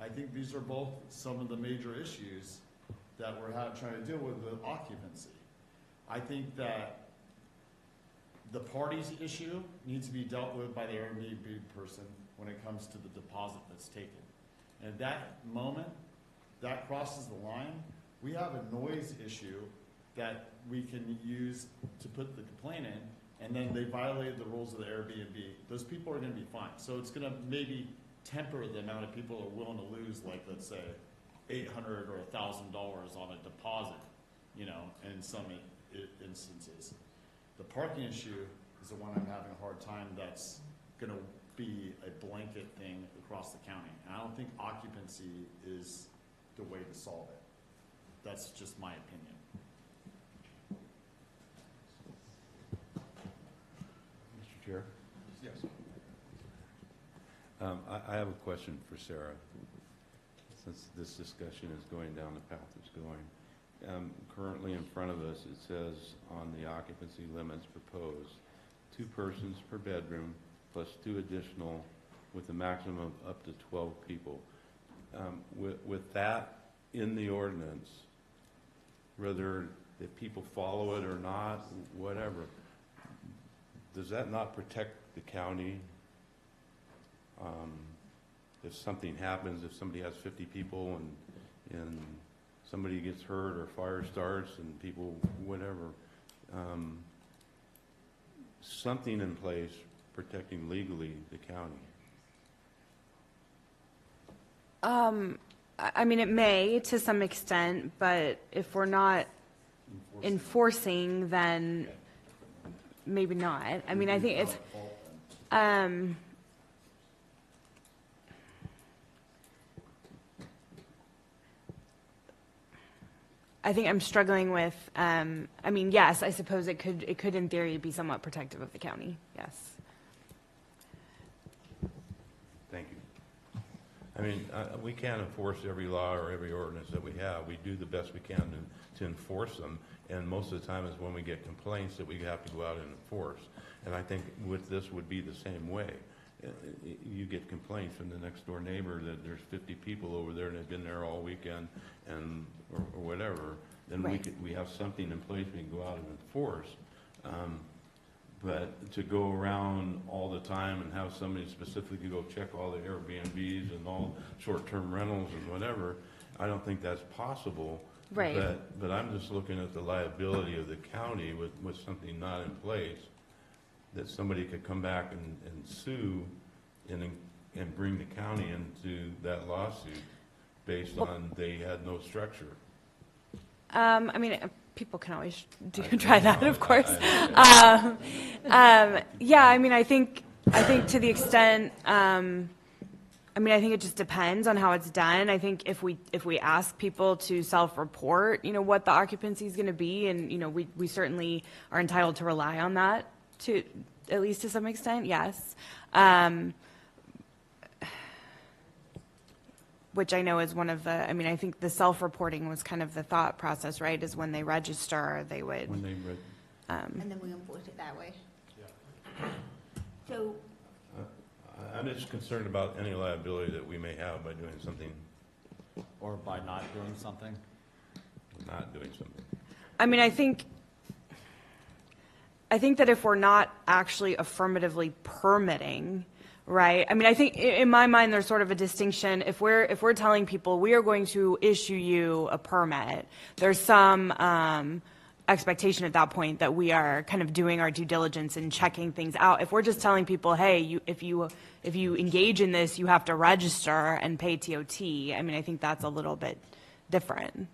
[SPEAKER 5] I think these are both some of the major issues that we're trying to deal with occupancy. I think that the parties issue needs to be dealt with by the Airbnb person when it comes to the deposit that's taken. And at that moment, that crosses the line, we have a noise issue that we can use to put the complaint in, and then they violated the rules of the Airbnb. Those people are going to be fined. So it's going to maybe temper the amount of people who are willing to lose, like, let's say, $800 or $1,000 on a deposit, you know, in some instances. The parking issue is the one I'm having a hard time that's gonna be a blanket thing across the county. And I don't think occupancy is the way to solve it. That's just my opinion.
[SPEAKER 18] Mr. Chair?
[SPEAKER 1] Yes.
[SPEAKER 18] I have a question for Sarah, since this discussion is going down the path it's going. Currently in front of us, it says on the occupancy limits proposed, 2 persons per bedroom plus 2 additional with a maximum of up to 12 people. With that in the ordinance, whether if people follow it or not, whatever, does that not protect the county? If something happens, if somebody has 50 people and somebody gets hurt or fire starts and people, whatever, something in place protecting legally the county.
[SPEAKER 16] I mean, it may to some extent, but if we're not enforcing, then maybe not. I mean, I think it's, I think I'm struggling with, I mean, yes, I suppose it could in theory be somewhat protective of the county, yes.
[SPEAKER 18] Thank you. I mean, we can't enforce every law or every ordinance that we have. We do the best we can to enforce them, and most of the time is when we get complaints that we have to go out and enforce. And I think with this would be the same way. You get complaints from the next door neighbor that there's 50 people over there and they've been there all weekend and or whatever, then
[SPEAKER 16] right.
[SPEAKER 18] we have something in place we can go out and enforce. But to go around all the time and have somebody specifically go check all the Airbnbs and all short-term rentals and whatever, I don't think that's possible.
[SPEAKER 16] Right.
[SPEAKER 18] But I'm just looking at the liability of the county with something not in place, that somebody could come back and sue and bring the county into that lawsuit based on they had no structure.
[SPEAKER 16] I mean, people can always try that, of course. Yeah, I mean, I think to the extent, I mean, I think it just depends on how it's done. I think if we ask people to self-report, you know, what the occupancy is going to be, and you know, we certainly are entitled to rely on that to at least to some extent, yes. Which I know is one of the, I mean, I think the self-reporting was kind of the thought process, right? Is when they register, they would.
[SPEAKER 18] When they
[SPEAKER 3] And then we enforce it that way.
[SPEAKER 18] Yeah.
[SPEAKER 3] So,
[SPEAKER 18] I'm just concerned about any liability that we may have by doing something.
[SPEAKER 12] Or by not doing something?
[SPEAKER 18] Not doing something.
[SPEAKER 16] I mean, I think that if we're not actually affirmatively permitting, right? I mean, I think in my mind, there's sort of a distinction. If we're telling people we are going to issue you a permit, there's some expectation at that point that we are kind of doing our due diligence and checking things out. If we're just telling people, hey, if you engage in this, you have to register and pay TOT. I mean, I think that's a little bit different.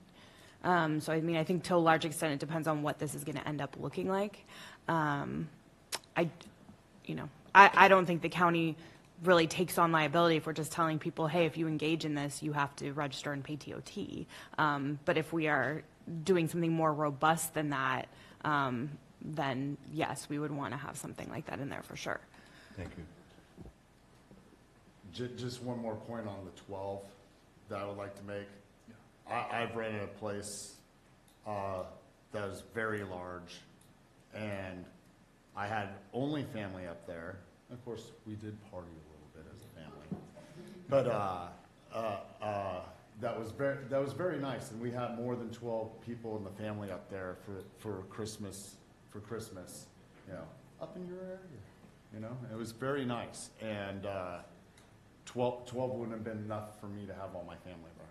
[SPEAKER 16] So I mean, I think to a large extent, it depends on what this is going to end up looking like. I don't think the county really takes on liability if we're just telling people, hey, if you engage in this, you have to register and pay TOT. But if we are doing something more robust than that, then yes, we would want to have something like that in there for sure.
[SPEAKER 18] Thank you.
[SPEAKER 5] Just one more point on the 12 that I would like to make. I've rented a place that is very large, and I had only family up there. Of course, we did party a little bit as a family, but that was very nice, and we had more than 12 people in the family up there for Christmas. You know, up in your area. You know, it was very nice, and 12 wouldn't have been enough for me to have all my family there.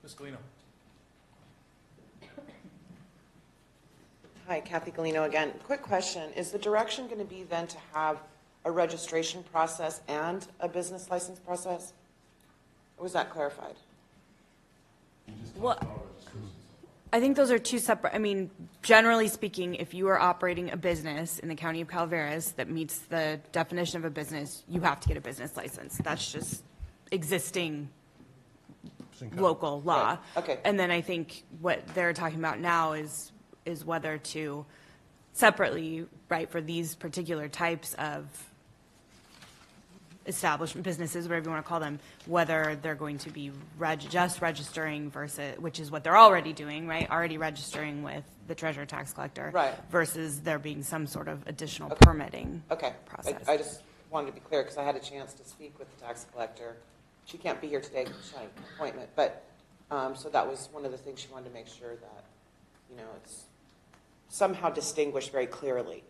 [SPEAKER 1] Ms. Galino.
[SPEAKER 6] Hi, Kathy Galino again. Quick question. Is the direction going to be then to have a registration process and a business license process? Or was that clarified?
[SPEAKER 16] Well, I think those are two separate, I mean, generally speaking, if you are operating a business in the county of Calaveras that meets the definition of a business, you have to get a business license. That's just existing local law.
[SPEAKER 6] Right. Okay.
[SPEAKER 16] And then I think what they're talking about now is whether to separately, right, for these particular types of establishment businesses, whatever you want to call them, whether they're going to be just registering versus, which is what they're already doing, right? Already registering with the treasurer tax collector.
[SPEAKER 6] Right.
[SPEAKER 16] Versus there being some sort of additional
[SPEAKER 6] Okay.
[SPEAKER 16] permitting
[SPEAKER 6] Okay.
[SPEAKER 16] process.
[SPEAKER 6] I just wanted to be clear because I had a chance to speak with the tax collector. She can't be here today because she had an appointment, but, so that was one of the things she wanted to make sure that, you know, it's somehow distinguished very clearly.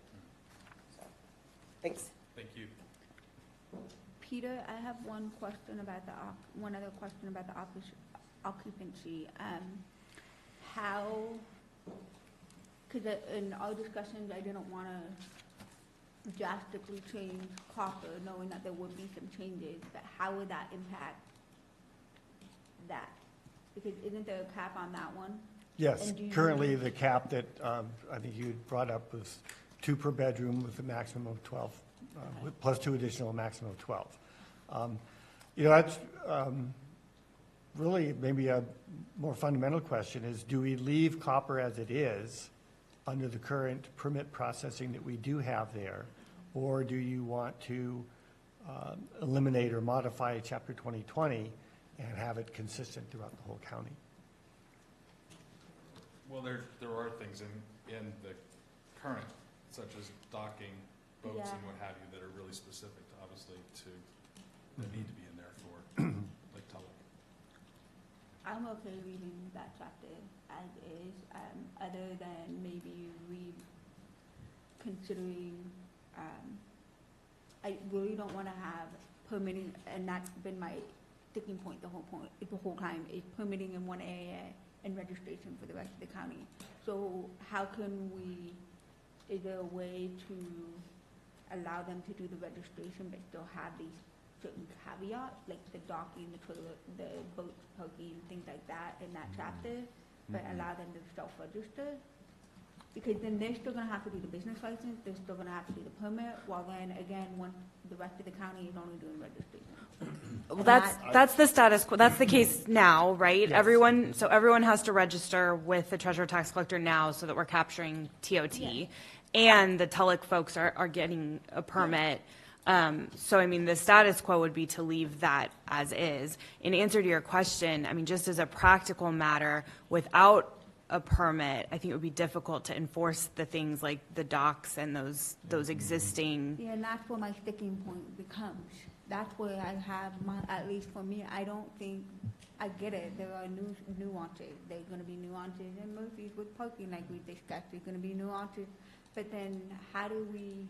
[SPEAKER 6] So, thanks.
[SPEAKER 1] Thank you.
[SPEAKER 3] Peter, I have one question about one other question about the occupancy. How, because in our discussions, I didn't want to drastically change copper, knowing that there would be some changes, but how would that impact that? Because isn't there a cap on that one?
[SPEAKER 9] Yes,
[SPEAKER 3] And do you-
[SPEAKER 9] currently the cap that I think you brought up was 2 per bedroom with a maximum of 12, plus 2 additional, maximum of 12. You know, that's really maybe a more fundamental question is, do we leave copper as it is under the current permit processing that we do have there? Or do you want to eliminate or modify Chapter 2020 and have it consistent throughout the whole county?
[SPEAKER 1] Well, there are things in the current, such as docking, boats and what have you, that are really specific, obviously, to, that need to be in there for, like, tele.
[SPEAKER 3] I'm okay leaving that chapter as is, other than maybe reconsidering, I really don't want to have permitting, and that's been my sticking point the whole time, is permitting in one area and registration for the rest of the county. So how can we, is there a way to allow them to do the registration but still have these certain caveats, like the docking, the toilet, the boat parking, things like that in that chapter, but allow them to self-register? Because then they're still gonna have to do the business license, they're still gonna have to do the permit, while then again, once the rest of the county is only doing registration.
[SPEAKER 16] Well, that's the status quo. That's the case now, right?
[SPEAKER 9] Yes.
[SPEAKER 16] Everyone has to register with the treasurer tax collector now so that we're capturing TOT.
[SPEAKER 3] Yeah.
[SPEAKER 16] And the TULIC folks are getting a permit. So, I mean, the status quo would be to leave that as is. In answer to your question, I mean, just as a practical matter, without a permit, I think it would be difficult to enforce the things like the docks and those existing.
[SPEAKER 3] Yeah, and that's where my sticking point becomes. That's where I have at least for me, I don't think, I get it, there are nuances. There's gonna be nuances in Murphy's with parking like we discussed, there's gonna be nuances. But then how do we,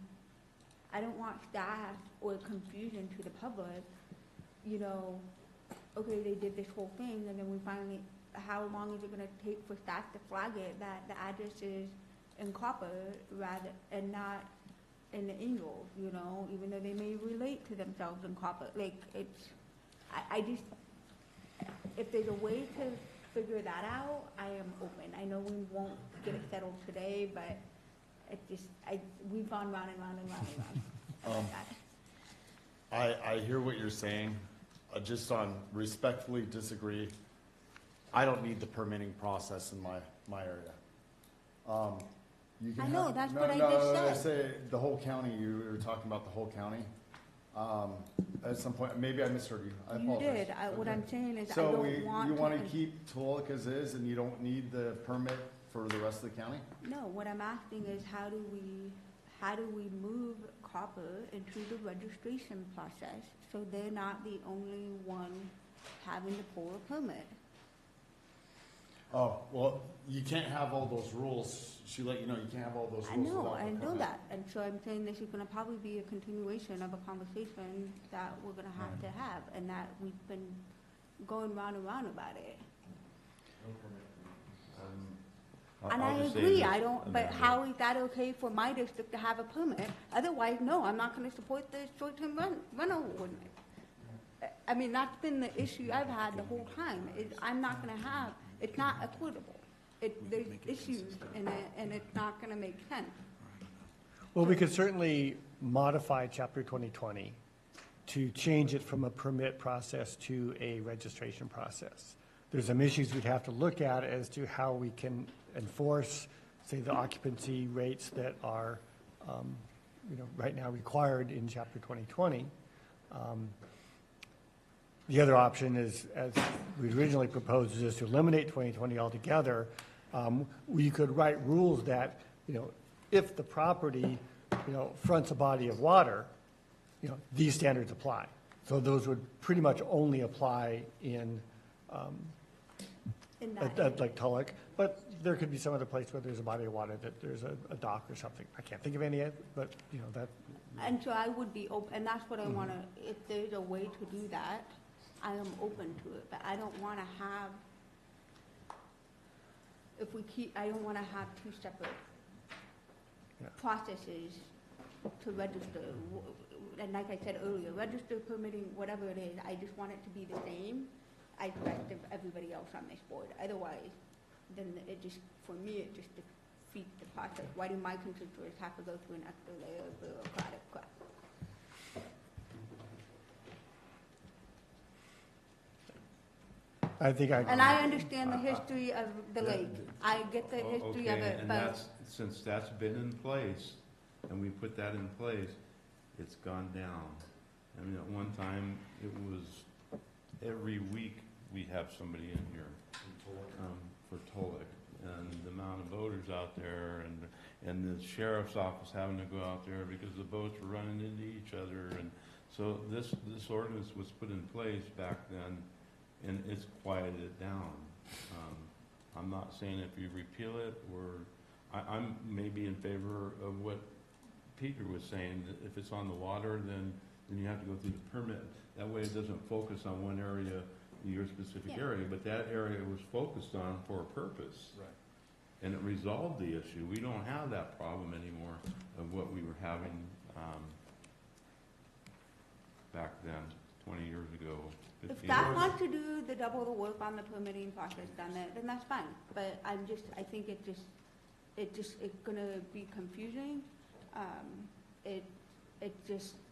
[SPEAKER 3] I don't want staff or confusion to the public, you know, okay, they did this whole thing and then we finally, how long is it gonna take for staff to flag it that the address is in copper rather, and not in the Ingalls, you know, even though they may relate to themselves in copper, like, it's, I just, if there's a way to figure that out, I am open. I know we won't get it settled today, but it just, we've gone round and round and round and round.
[SPEAKER 5] I hear what you're saying, just on respectfully disagree. I don't need the permitting process in my area. You can
[SPEAKER 3] I know,
[SPEAKER 5] have-
[SPEAKER 3] that's
[SPEAKER 5] no,
[SPEAKER 3] what I
[SPEAKER 5] no,
[SPEAKER 3] just
[SPEAKER 5] no,
[SPEAKER 3] said.
[SPEAKER 5] Say the whole county, you were talking about the whole county. At some point, maybe I misheard you, I
[SPEAKER 3] You
[SPEAKER 5] apologize.
[SPEAKER 3] did. What
[SPEAKER 5] Okay.
[SPEAKER 3] I'm saying is I
[SPEAKER 5] So
[SPEAKER 3] don't want
[SPEAKER 5] you
[SPEAKER 3] to.
[SPEAKER 5] want to keep Tulowick as is, and you don't need the permit for the rest of the county?
[SPEAKER 3] No, what I'm asking is how do we move copper into the registration process so they're not the only one having to pull a permit?
[SPEAKER 5] Oh, well, you can't have all those rules. She let you know you can't have all those
[SPEAKER 3] I
[SPEAKER 5] rules
[SPEAKER 3] know,
[SPEAKER 5] without the
[SPEAKER 3] I know
[SPEAKER 5] permit.
[SPEAKER 3] that, and so I'm saying this is gonna probably be a continuation of a conversation that we're gonna have to have, and that we've been going round and round about it. And I agree, I don't, but how is that okay for my district to have a permit? Otherwise, no, I'm not gonna support the short-term rental ordinance. I mean, that's been the issue I've had the whole time, is I'm not gonna have, it's not equitable. there's issues in it, and it's not gonna make sense.
[SPEAKER 9] Well, we could certainly modify Chapter 2020 to change it from a permit process to a registration process. There's some issues we'd have to look at as to how we can enforce, say, the occupancy rates that are, right now required in Chapter 2020. The other option is, as we originally proposed, is just to eliminate 2020 altogether. We could write rules that, if the property, fronts a body of water, these standards apply. So those would pretty much only apply in like Tulloch, but there could be some other place where there's a body of water that there's a dock or something. I can't think of any yet, but that.
[SPEAKER 3] And so I would be open, and that's what I wanna, if there's a way to do that, I am open to it, but I don't wanna have, I don't wanna have two separate processes to register. And like I said earlier, register, permitting, whatever it is, I just want it to be the same as the rest of everybody else on this board. Otherwise, then it just, for me, it just defeats the process. Why do my constituents have to go through an extra layer of bureaucratic crap? And I understand the history of the lake. I get the history of it,
[SPEAKER 18] and
[SPEAKER 3] but
[SPEAKER 18] since that's been in place, and we put that in place, it's gone down. I mean, at one time, it was every week we have somebody in here for Tulloch, and the amount of voters out there, and the sheriff's office having to go out there because the boats were running into each other, and so this ordinance was put in place back then, and it's quieted it down. I'm not saying if you repeal it, or I'm maybe in favor of what Peter was saying, that if it's on the water, then you have to go through the permit. That way it doesn't focus on one area, your specific area, but that area was focused on for a purpose.
[SPEAKER 1] Right.
[SPEAKER 18] And it resolved the issue. We don't have that problem anymore of what we were having back then, 20 years ago.
[SPEAKER 3] if that wants to do the double the work on the permitting process down there, then that's fine. But I think it's gonna be confusing.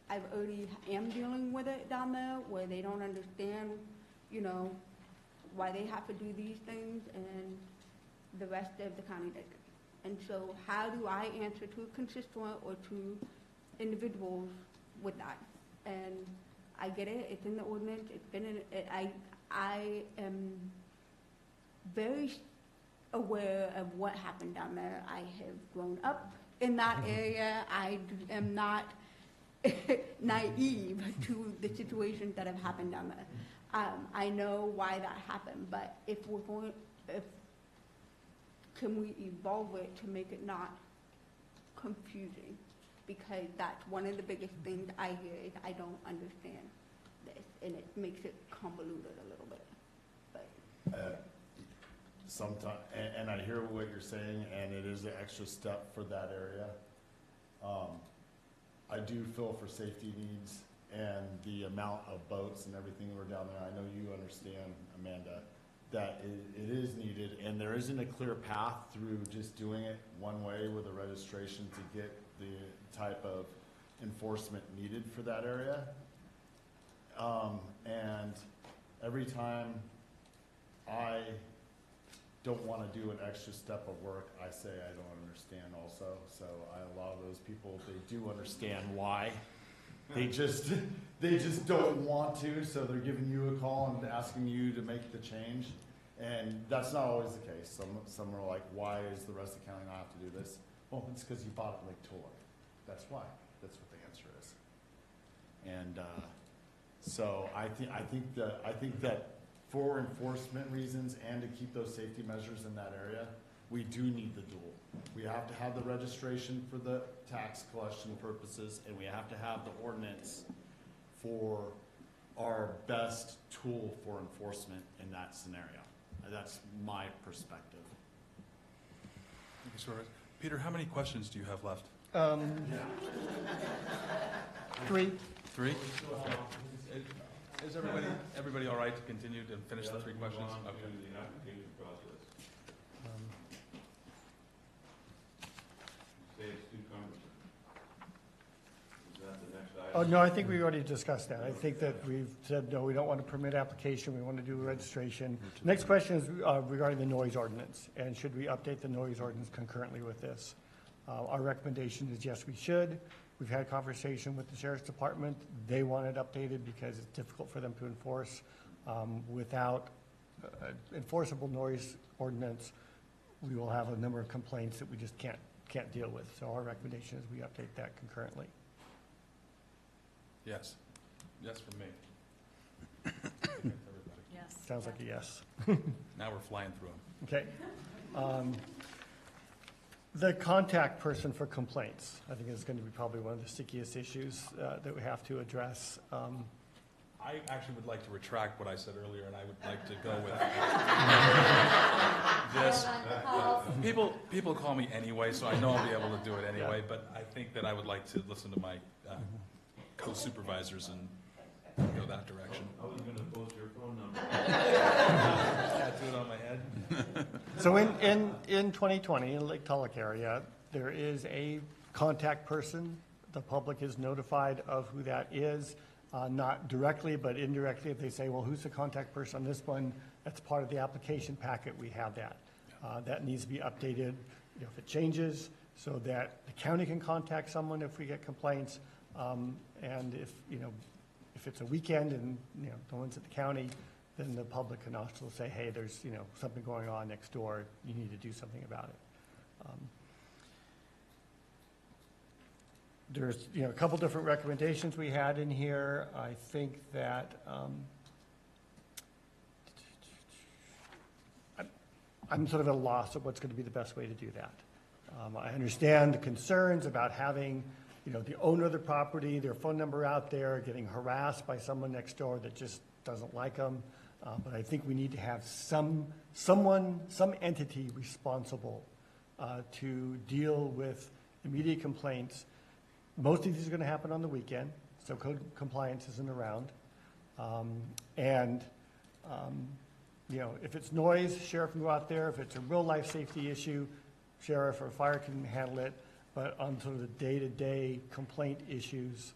[SPEAKER 3] I already am dealing with it down there where they don't understand, why they have to do these things and the rest of the county doesn't. And so how do I answer to a constituent or to individuals with that? And I get it, it's in the ordinance, it's been in, I am very aware of what happened down there. I have grown up in that area. I am not naive to the situations that have happened down there. I know why that happened, but can we evolve it to make it not confusing? Because that's one of the biggest things I hear is I don't understand this, and it makes it convoluted a little bit. But
[SPEAKER 5] Sometimes, and I hear what you're saying, and it is an extra step for that area. I do feel for safety needs and the amount of boats and everything that were down there. I know you understand, Amanda, that it is needed, and there isn't a clear path through just doing it one way with a registration to get the type of enforcement needed for that area. And every time I don't want to do an extra step of work, I say I don't understand also. So a lot of those people, they do understand why. They just don't want to, so they're giving you a call and asking you to make the change. And that's not always the case. Some are like, why is the rest of the county not have to do this? Well, it's because you bought it Lake Tulloch. That's why. That's what the answer is. And so I think that for enforcement reasons and to keep those safety measures in that area, we do need the dual. We have to have the registration for the tax collection purposes, and we have to have the ordinance for our best tool for enforcement in that scenario. That's my perspective.
[SPEAKER 1] Thank you, Supervisor. Peter, how many questions do you have left?
[SPEAKER 9] 3.
[SPEAKER 1] 3? Okay. Is everybody all right to continue to finish the 3 questions? Okay.
[SPEAKER 9] Oh, no, I think we already discussed that. I think that we've said, no, we don't want to permit application, we want to do registration. Next question is regarding the noise ordinance, and should we update the noise ordinance concurrently with this? Our recommendation is yes, we should. We've had conversation with the Sheriff's Department. They want it updated because it's difficult for them to enforce. Without enforceable noise ordinance, we will have a number of complaints that we just can't deal with. So our recommendation is we update that concurrently.
[SPEAKER 1] Yes. Yes from me.
[SPEAKER 11] Yes.
[SPEAKER 9] Sounds like a yes.
[SPEAKER 1] Now we're flying through them.
[SPEAKER 9] Okay. The contact person for complaints, I think is going to be probably one of the stickiest issues that we have to address.
[SPEAKER 1] I actually would like to retract what I said earlier, and I would like to go with this. People call me anyway, so I know I'll be able to do it anyway, but I think that I would like to listen to my co-supervisors and go that direction.
[SPEAKER 18] I was going to post your phone number.
[SPEAKER 1] Tattoo it on my head.
[SPEAKER 9] So in 2020, in Lake Tulloch area, there is a contact person. The public is notified of who that is, not directly, but indirectly. If they say, well, who's the contact person on this one? That's part of the application packet. We have that. That needs to be updated if it changes so that the county can contact someone if we get complaints. And if it's a weekend and, no one's at the county, then the public can also say, hey, there's, something going on next door. You need to do something about it. There's, a couple different recommendations we had in here. I think that, I'm sort of at a loss of what's going to be the best way to do that. I understand the concerns about having, the owner of the property, their phone number out there, getting harassed by someone next door that just doesn't like them. But I think we need to have some entity responsible to deal with immediate complaints. Most of these are going to happen on the weekend, so code compliance isn't around. If it's noise, sheriff can go out there. If it's a real life safety issue, sheriff or fire can handle it. But on sort of the day-to-day complaint issues,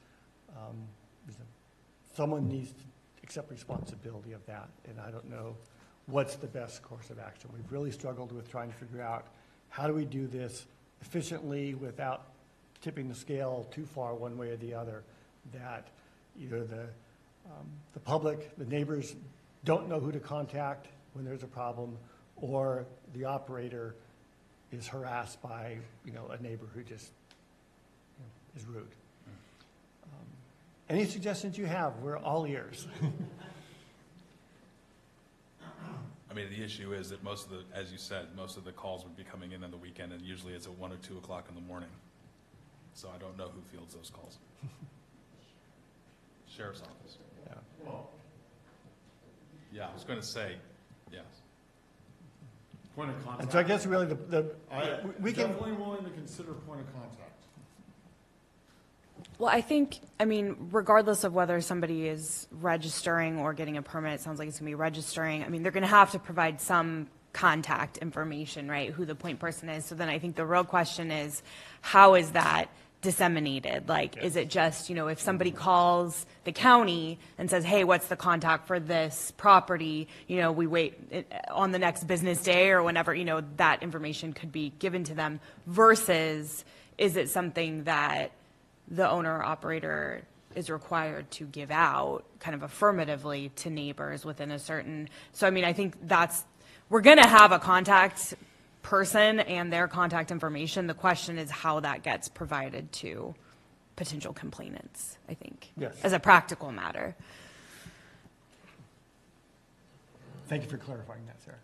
[SPEAKER 9] someone needs to accept responsibility of that. And I don't know what's the best course of action. We've really struggled with trying to figure out how do we do this efficiently without tipping the scale too far one way or the other, that either the public, the neighbors don't know who to contact when there's a problem, or the operator is harassed by, a neighbor who just is rude. Any suggestions you have, we're all ears.
[SPEAKER 1] I mean, the issue is that as you said, most of the calls would be coming in on the weekend, and usually it's at 1 or 2 o'clock in the morning. So I don't know who fields those calls. Sheriff's office.
[SPEAKER 9] Yeah.
[SPEAKER 1] Yeah, I was going to say, yes.
[SPEAKER 5] Point of contact.
[SPEAKER 9] And so I guess really we can.
[SPEAKER 5] Definitely willing to consider point of contact.
[SPEAKER 16] Well, regardless of whether somebody is registering or getting a permit, it sounds like it's going to be registering. They're going to have to provide some contact information, right, who the point person is. So then I think the real question is, how is that disseminated? Like, is it just, if somebody calls the county and says, hey, what's the contact for this property? We wait on the next business day or whenever, that information could be given to them, versus is it something that the owner or operator is required to give out kind of affirmatively to neighbors within a certain, so I think we're going to have a contact person and their contact information. The question is how that gets provided to potential complainants, I think,
[SPEAKER 9] yes,
[SPEAKER 16] as a practical matter.
[SPEAKER 9] Thank you for clarifying that, Sarah.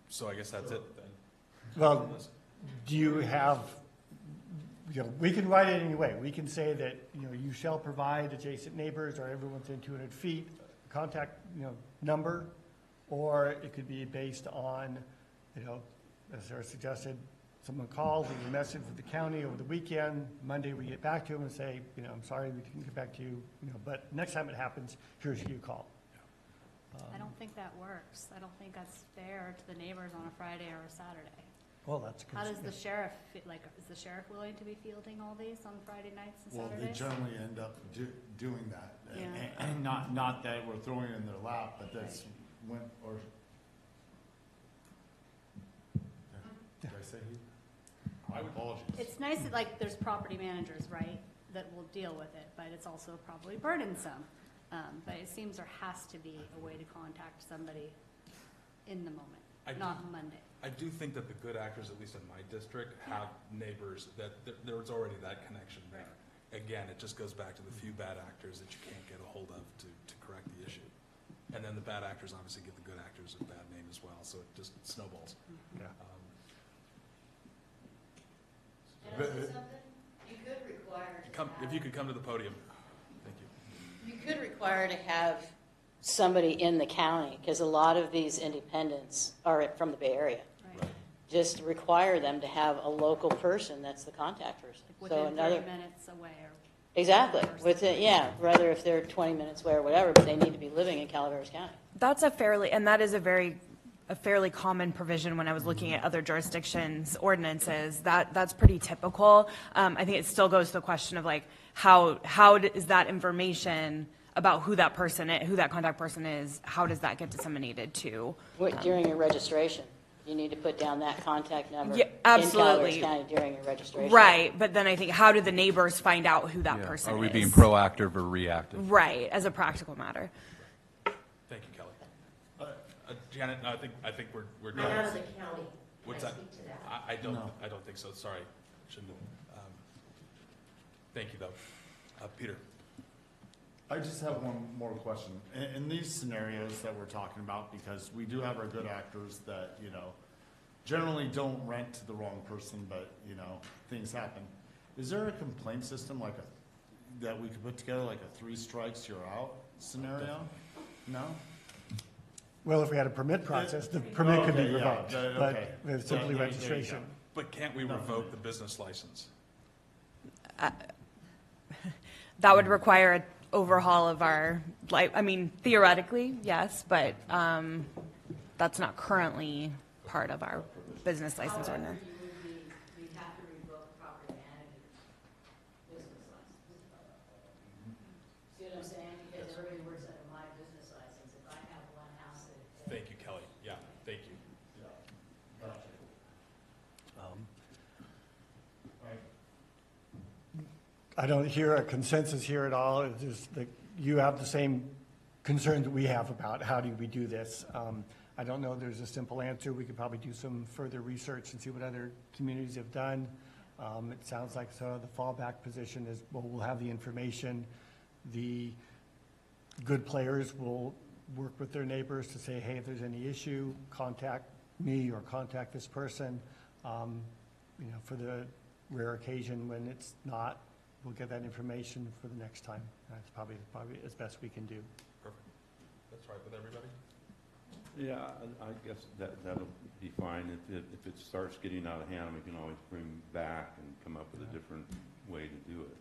[SPEAKER 1] So I guess that's it then.
[SPEAKER 9] Well, do you have, we can write it any way. We can say that, you shall provide adjacent neighbors or everyone within 200 feet contact, number, or it could be based on, as Sarah suggested, someone calls, leaves a message with the county over the weekend. Monday we get back to them and say, I'm sorry we didn't get back to you, but next time it happens, here's who you call.
[SPEAKER 11] I don't think that works. I don't think that's fair to the neighbors on a Friday or a Saturday.
[SPEAKER 9] Well, that's good.
[SPEAKER 11] How does the sheriff, is the sheriff willing to be fielding all these on Friday nights and
[SPEAKER 5] Well, they
[SPEAKER 11] Saturdays?
[SPEAKER 5] generally end up doing that.
[SPEAKER 11] Yeah.
[SPEAKER 5] And not that we're throwing it in their lap, but that's when, or. Did I say he? My apologies.
[SPEAKER 11] It's nice that, there's property managers, right, that will deal with it, but it's also probably burdensome. But it seems there has to be a way to contact somebody in the moment, not Monday.
[SPEAKER 1] I do think that the good actors, at least in my district, have neighbors that there's already that connection there. Again, it just goes back to the few bad actors that you can't get a hold of to correct the issue. And then the bad actors obviously give the good actors a bad name as well, so it just snowballs.
[SPEAKER 9] Yeah.
[SPEAKER 20] And also something, you could require to
[SPEAKER 1] If you could come to the podium. Thank you.
[SPEAKER 20] You could require to have somebody in the county, because a lot of these independents are from the Bay Area.
[SPEAKER 11] Right.
[SPEAKER 20] Just require them to have a local person that's the contact person.
[SPEAKER 11] Within 30 minutes away or.
[SPEAKER 20] Exactly, whether if they're 20 minutes away or whatever, but they need to be living in Calaveras County.
[SPEAKER 16] That is a fairly common provision when I was looking at other jurisdictions' ordinances. That's pretty typical. I think it still goes to the question of how is that information about who that contact person is, how does that get disseminated to?
[SPEAKER 20] During your registration, you need to put down that contact number
[SPEAKER 16] Yeah, absolutely.
[SPEAKER 20] in Calaveras County during your registration.
[SPEAKER 16] Right, but then I think, how do the neighbors find out who that person is?
[SPEAKER 10] Are we being proactive or reactive?
[SPEAKER 16] Right, as a practical matter.
[SPEAKER 1] Thank you, Kelly. Janet, no, I think we're done.
[SPEAKER 23] I'm out of the county.
[SPEAKER 1] What's
[SPEAKER 23] Can I
[SPEAKER 1] that?
[SPEAKER 23] speak to that?
[SPEAKER 1] I don't think so. Sorry, shouldn't have. Thank you, though. Peter.
[SPEAKER 5] I just have one more question. In these scenarios that we're talking about, because we do have our good actors that, generally don't rent to the wrong person, but, things happen. Is there a complaint system that we could put together, like a 3 strikes, you're out scenario? No?
[SPEAKER 9] Well, if we had a permit process, the permit could be
[SPEAKER 5] Okay, yeah,
[SPEAKER 9] revoked,
[SPEAKER 5] okay.
[SPEAKER 9] but it's simply
[SPEAKER 5] Yeah, there you go.
[SPEAKER 9] registration.
[SPEAKER 1] But can't we revoke the business license?
[SPEAKER 16] That would require an overhaul of our, theoretically, yes, but that's not currently part of our business license ordinance.
[SPEAKER 20] You'd have to revoke property manager's business license. See what I'm saying? Because everybody works under my business license. If I have one house that.
[SPEAKER 1] Thank you, Kelly. Yeah, thank you.
[SPEAKER 9] I don't hear a consensus here at all. It's just that you have the same concerns that we have about how do we do this. I don't know if there's a simple answer. We could probably do some further research and see what other communities have done. It sounds like the fallback position is, well, we'll have the information. The good players will work with their neighbors to say, hey, if there's any issue, contact me or contact this person. For the rare occasion when it's not, we'll get that information for the next time. That's probably as best we can do.
[SPEAKER 1] Perfect. That's right with everybody?
[SPEAKER 18] Yeah, I guess that'll be fine. If it starts getting out of hand, we can always bring back and come up with a different way to do it.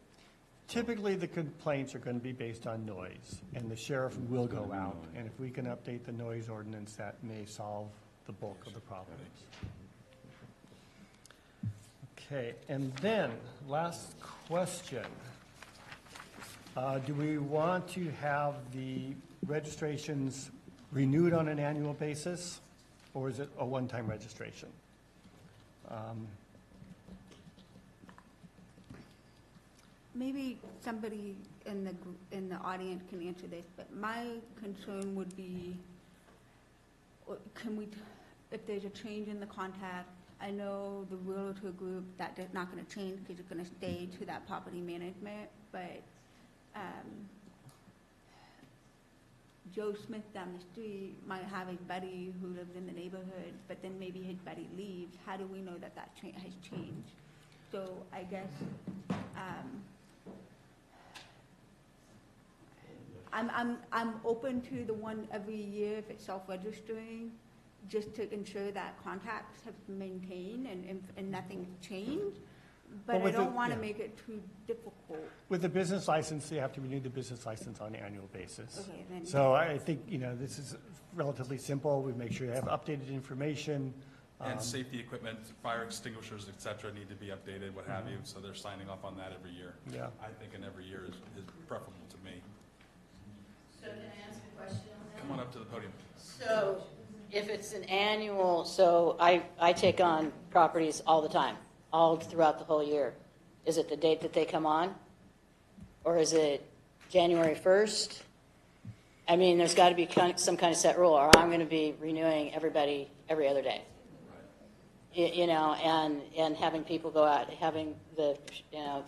[SPEAKER 9] Typically, the complaints are going to be based on noise, and the sheriff will go out, and if we can update the noise ordinance, that may solve the bulk of the problems. Okay, and then, last question. Do we want to have the registrations renewed on an annual basis, or is it a one-time registration?
[SPEAKER 3] Maybe somebody in the audience can answer this, but my concern would be, if there's a change in the contact, I know the realtor group, that is not going to change because it's going to stay to that property management, but Joe Smith down the street might have a buddy who lives in the neighborhood, but then maybe his buddy leaves. How do we know that has changed? So I guess I'm open to the one every year if it's self-registering, just to ensure that contacts have been maintained and nothing's changed. But I don't want to make it too difficult.
[SPEAKER 9] With the business license, you have to renew the business license on an annual basis.
[SPEAKER 3] Okay, then.
[SPEAKER 9] So I think, this is relatively simple. We make sure you have updated information.
[SPEAKER 1] And safety equipment, fire extinguishers, et cetera, need to be updated, what have you, so they're signing off on that every year.
[SPEAKER 9] Yeah.
[SPEAKER 1] I think an every year is preferable to me.
[SPEAKER 24] So can I ask a question on that?
[SPEAKER 1] Come on up to the podium.
[SPEAKER 24] So if it's an annual, so I take on properties all the time, all throughout the whole year. Is it the date that they come on? Or is it January 1st? I mean, there's got to be some kind of set rule, or I'm going to be renewing everybody every other day. You know, and having people go out, having the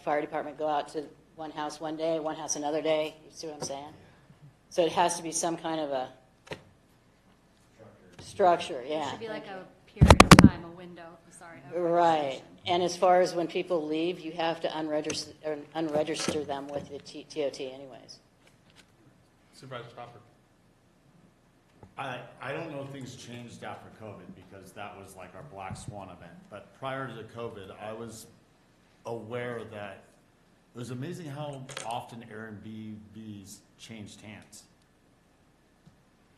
[SPEAKER 24] fire department go out to one house one day, one house another day. You see what I'm saying? So it has to be some kind of a structure,
[SPEAKER 11] It
[SPEAKER 24] yeah.
[SPEAKER 11] should be like a period of time, a window, of
[SPEAKER 24] Right.
[SPEAKER 11] registration.
[SPEAKER 24] And as far as when people leave, you have to unregister them with the TOT anyways.
[SPEAKER 1] Supervisor Crawford.
[SPEAKER 5] I don't know if things changed after COVID because that was like our black swan event. But prior to the COVID, I was aware that it was amazing how often Airbnbs changed hands.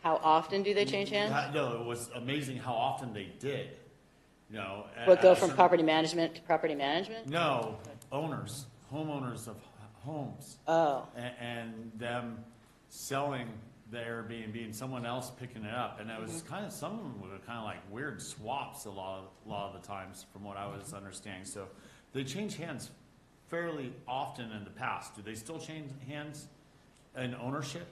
[SPEAKER 24] How often do they change hands?
[SPEAKER 5] No, it was amazing how often they did. You know,
[SPEAKER 24] What, go from property management to property management?
[SPEAKER 5] No, owners, homeowners of homes.
[SPEAKER 24] Oh.
[SPEAKER 5] And them selling the Airbnb and someone else picking it up. And it was kind of, some of them were kind of like weird swaps a lot of the times from what I was understanding. So they change hands fairly often in the past. Do they still change hands in ownership?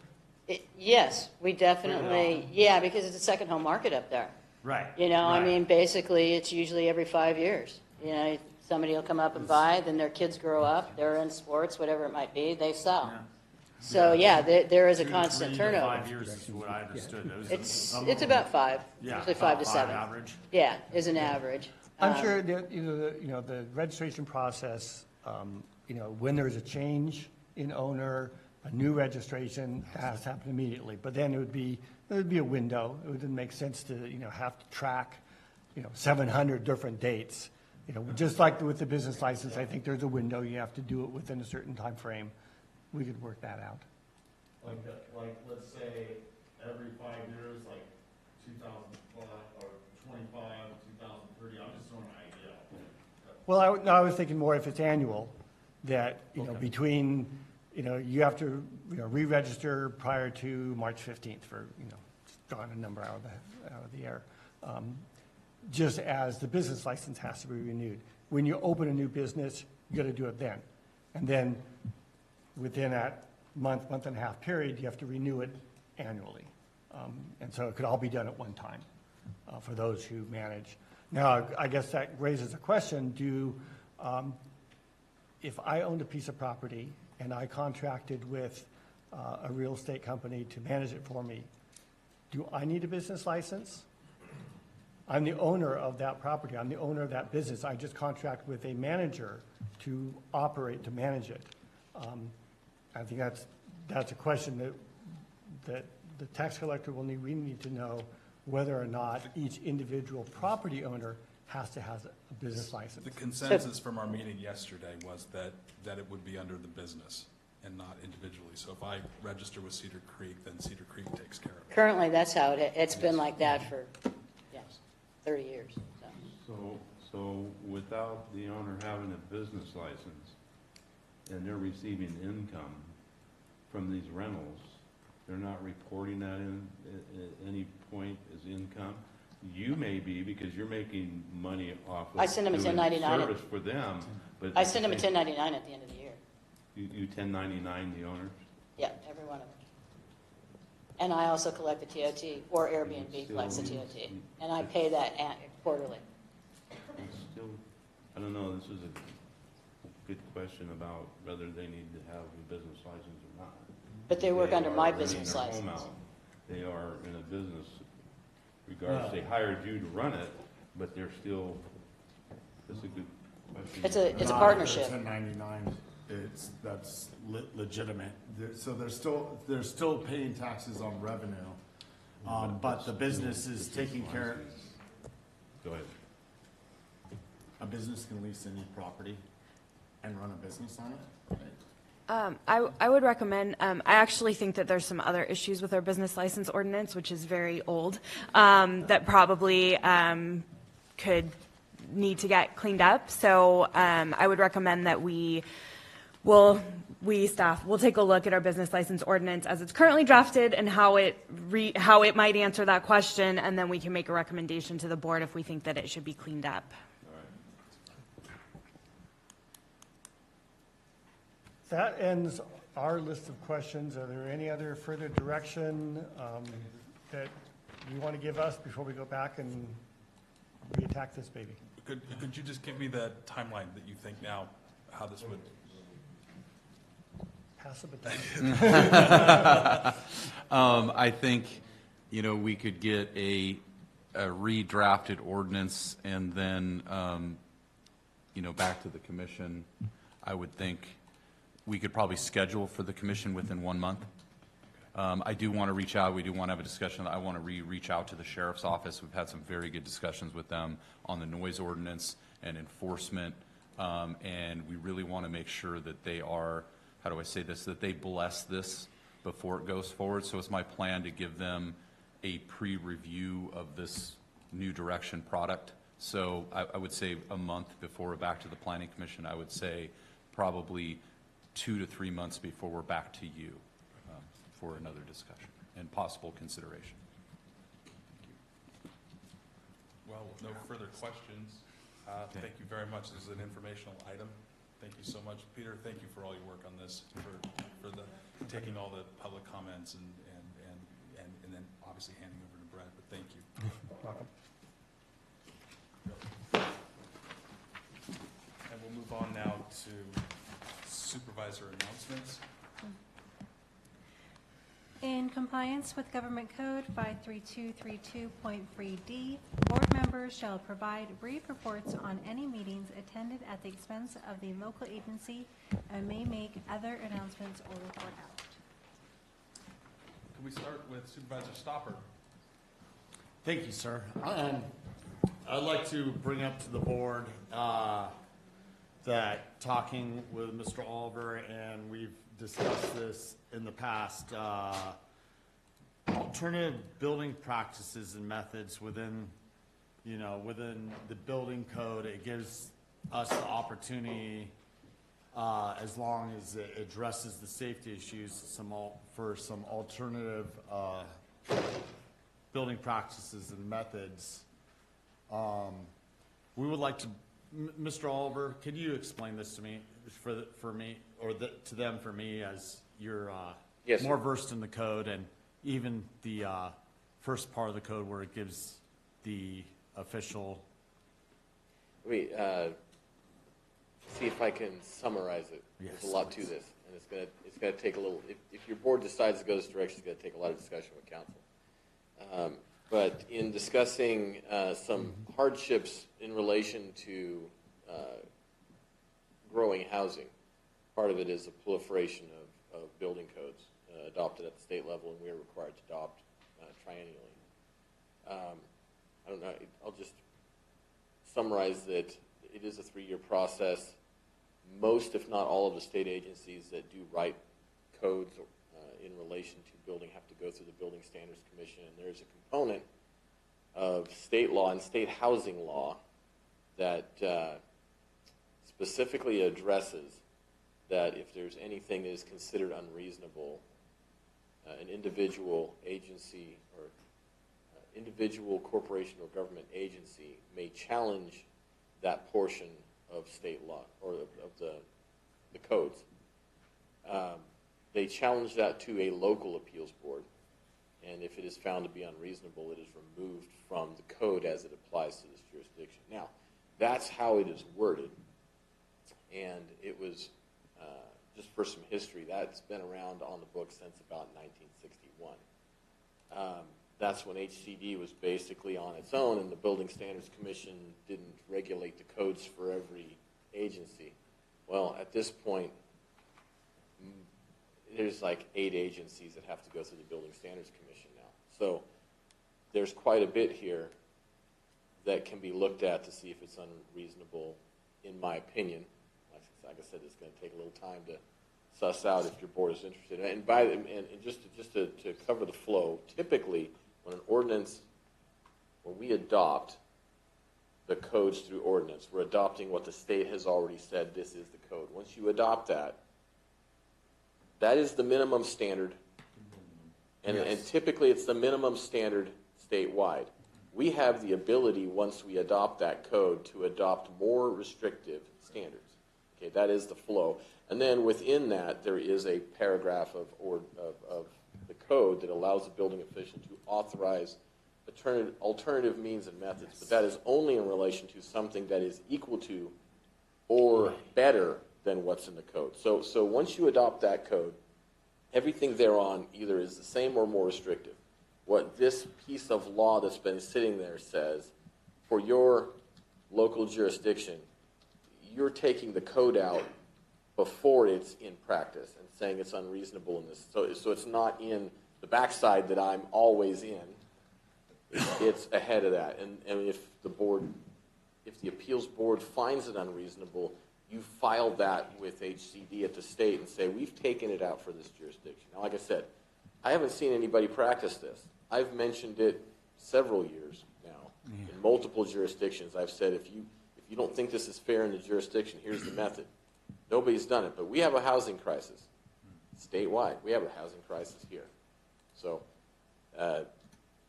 [SPEAKER 24] Yes, we definitely, yeah, because it's a second home market up there.
[SPEAKER 5] Right.
[SPEAKER 24] You know, I
[SPEAKER 5] right.
[SPEAKER 24] mean, basically, it's usually every 5 years. You know, somebody will come up and buy, then their kids grow up, they're in sports, whatever it might be, they sell.
[SPEAKER 5] Yeah.
[SPEAKER 24] So, yeah, there is a
[SPEAKER 5] 2 to
[SPEAKER 24] constant
[SPEAKER 5] 3 to
[SPEAKER 24] turnover.
[SPEAKER 5] 5 years is what I understood.
[SPEAKER 24] It's about 5,
[SPEAKER 5] Yeah,
[SPEAKER 24] usually
[SPEAKER 5] about
[SPEAKER 24] 5 to
[SPEAKER 5] 5
[SPEAKER 24] 7.
[SPEAKER 5] average.
[SPEAKER 24] Yeah, is an average.
[SPEAKER 9] I'm sure that, the registration process, when there's a change in owner, a new registration has to happen immediately. But then there would be a window. It wouldn't make sense to, have to track, 700 different dates. Just like with the business license, I think there's a window. You have to do it within a certain time frame. We could work that out.
[SPEAKER 5] Like let's say every 5 years, like 2005 or 25, 2030. I'm just throwing an idea.
[SPEAKER 9] Well, I was thinking more if it's annual, that, between, you have to, re-register prior to March 15th for, just throwing a number out of the air. Just as the business license has to be renewed. When you open a new business, you got to do it then. And then within that month and a half period, you have to renew it annually. And so it could all be done at one time for those who manage. Now, I guess that raises a question, if I owned a piece of property and I contracted with a real estate company to manage it for me, do I need a business license? I'm the owner of that property. I'm the owner of that business. I just contract with a manager to operate, to manage it. I think that's a question that the tax collector we need to know whether or not each individual property owner has to have a business license.
[SPEAKER 1] The consensus from our meeting yesterday was that it would be under the business and not individually. So if I register with Cedar Creek, then Cedar Creek takes care of it.
[SPEAKER 24] Currently, that's how it's been like that for, 30 years.
[SPEAKER 18] So without the owner having a business license and they're receiving income from these rentals, they're not reporting that at any point as income? You may be, because you're making money off of
[SPEAKER 24] I send them a
[SPEAKER 18] doing
[SPEAKER 24] 1099.
[SPEAKER 18] service for them, but.
[SPEAKER 24] I send them a 1099 at the end of the year.
[SPEAKER 18] You 1099 the owners?
[SPEAKER 24] Yeah, every one of them. And I also collect the TOT, or Airbnb collects the TOT, and I pay that quarterly.
[SPEAKER 18] Still, I don't know, this is a good question about whether they need to have a business license or not.
[SPEAKER 24] But they work under my
[SPEAKER 18] are
[SPEAKER 24] business
[SPEAKER 18] renting their home
[SPEAKER 24] license.
[SPEAKER 18] out. They are in a business regards, they hired you to run it, but they're still, that's a good question.
[SPEAKER 24] It's a partnership.
[SPEAKER 5] 1099, that's legitimate. So they're still paying taxes on revenue, but the business is taking care.
[SPEAKER 18] Go ahead.
[SPEAKER 5] A business can lease any property and run a business on it.
[SPEAKER 16] I would recommend, I actually think that there's some other issues with our business license ordinance, which is very old, that probably could need to get cleaned up. So I would recommend that staff will take a look at our business license ordinance as it's currently drafted and how it might answer that question, and then we can make a recommendation to the board if we think that it should be cleaned up.
[SPEAKER 9] That ends our list of questions. Are there any other further direction that you want to give us before we go back and re-attack this baby?
[SPEAKER 1] Could you just give me the timeline that you think now, how this would?
[SPEAKER 9] Pass the baton.
[SPEAKER 10] I think, we could get a redrafted ordinance and then, back to the commission. I would think we could probably schedule for the commission within 1 month. I do want to reach out. We do want to have a discussion. I want to reach out to the sheriff's office. We've had some very good discussions with them on the noise ordinance and enforcement. And we really want to make sure that they are, how do I say this, that they bless this before it goes forward. So it's my plan to give them a pre-review of this new direction product. So I would say a month before we're back to the planning commission. I would say probably 2 to 3 months before we're back to you for another discussion and possible consideration.
[SPEAKER 1] Well, no further questions. Thank you very much. This is an informational item. Thank you so much, Peter. Thank you for all your work on this, for taking all the public comments and then obviously handing over to Brad. But thank you.
[SPEAKER 9] Welcome.
[SPEAKER 1] And we'll move on now to supervisor announcements.
[SPEAKER 2] In compliance with Government Code 53232.3D, board members shall provide brief reports on any meetings attended at the expense of the local agency and may make other announcements or report out.
[SPEAKER 1] Can we start with Supervisor Stopper?
[SPEAKER 5] Thank you, sir. I'd like to bring up to the board that talking with Mr. Oliver, and we've discussed this in the past, alternative building practices and methods within the building code. It gives us the opportunity, as long as it addresses the safety issues, for some alternative building practices and methods. We would like to, Mr. Oliver, could you explain this to me, for me, or to them for me, as you're
[SPEAKER 22] Yes,
[SPEAKER 5] more
[SPEAKER 22] sir.
[SPEAKER 5] versed in the code, and even the first part of the code where it gives the official.
[SPEAKER 22] Let me see if I can summarize it.
[SPEAKER 5] Yes,
[SPEAKER 22] There's a lot to
[SPEAKER 5] please.
[SPEAKER 22] this, and it's gonna take a little. If your board decides to go this direction, it's gonna take a lot of discussion with council. But in discussing some hardships in relation to growing housing, part of it is a proliferation of building codes adopted at the state level, and we are required to adopt triennially. I don't know, I'll just summarize that it is a 3-year process. Most, if not all, of the state agencies that do write codes in relation to building have to go through the Building Standards Commission, and there's a component of state law and state housing law that specifically addresses that if there's anything that is considered unreasonable, an individual agency or individual corporation or government agency may challenge that portion of state law or of the codes. They challenge that to a local appeals board, and if it is found to be unreasonable, it is removed from the code as it applies to this jurisdiction. Now, that's how it is worded, and it was, just for some history, that's been around on the books since about 1961. That's when HCD was basically on its own, and the Building Standards Commission didn't regulate the codes for every agency. Well, at this point, there's like 8 agencies that have to go through the Building Standards Commission now. So there's quite a bit here that can be looked at to see if it's unreasonable, in my opinion. Like I said, it's going to take a little time to suss out if your board is interested. And just to cover the flow, typically when an ordinance, when we adopt, the codes through ordinance. We're adopting what the state has already said, this is the code. Once you adopt that, that is the minimum standard. And typically it's the minimum standard statewide. We have the ability, once we adopt that code, to adopt more restrictive standards. Okay, that is the flow. And then within that, there is a paragraph of the code that allows the building official to authorize alternative means and methods, but that is only in relation to something that is equal to or better than what's in the code. So once you adopt that code, everything thereon either is the same or more restrictive. What this piece of law that's been sitting there says, for your local jurisdiction, you're taking the code out before it's in practice and saying it's unreasonable in this. So it's not in the backside that I'm always in. It's ahead of that. And if the appeals board finds it unreasonable, you file that with HCD at the state and say, we've taken it out for this jurisdiction. Now, like I said, I haven't seen anybody practice this. I've mentioned it several years now in multiple jurisdictions. I've said, if you don't think this is fair in the jurisdiction, here's the method. Nobody's done it, but we have a housing crisis statewide. We have a housing crisis here. So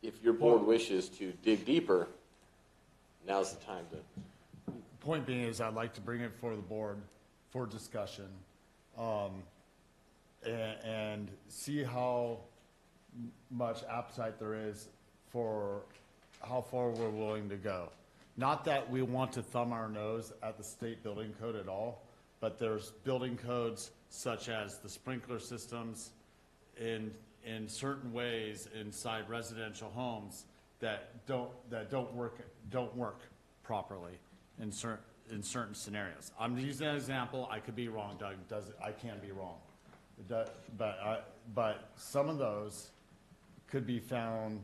[SPEAKER 22] if your board wishes to dig deeper, now's the time to.
[SPEAKER 5] Point being is I'd like to bring it for the board for discussion and see how much appetite there is for how far we're willing to go. Not that we want to thumb our nose at the state building code at all, but there's building codes such as the sprinkler systems in certain ways inside residential homes that don't work properly in certain scenarios. I'm using an example. I could be wrong, Doug. I can be wrong. But some of those could be found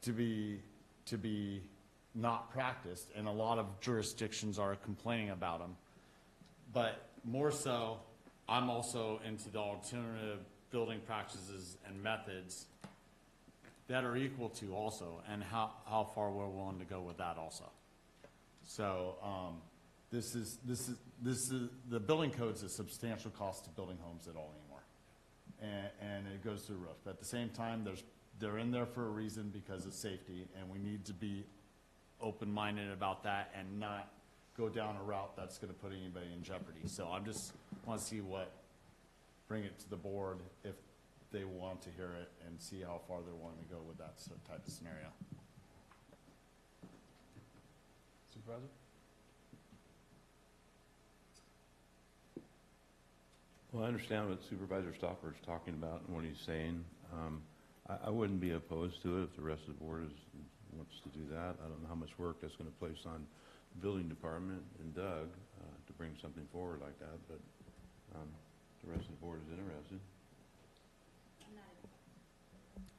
[SPEAKER 5] to be not practiced, and a lot of jurisdictions are complaining about them. But more so, I'm also into the alternative building practices and methods that are equal to also, and how far we're willing to go with that also. So this is the building code's a substantial cost to building homes at all anymore, and it goes through the roof. But at the same time, they're in there for a reason because of safety, and we need to be open-minded about that and not go down a route that's going to put anybody in jeopardy. So I just want to see bring it to the board if they want to hear it and see how far they're willing to go with that type of scenario.
[SPEAKER 1] Supervisor?
[SPEAKER 18] Well, I understand what Supervisor Stopper is talking about and what he's saying. I wouldn't be opposed to it if the rest of the board wants to do that. I don't know how much work that's going to place on the building department and Doug to bring something forward like that, but the rest of the board is interested.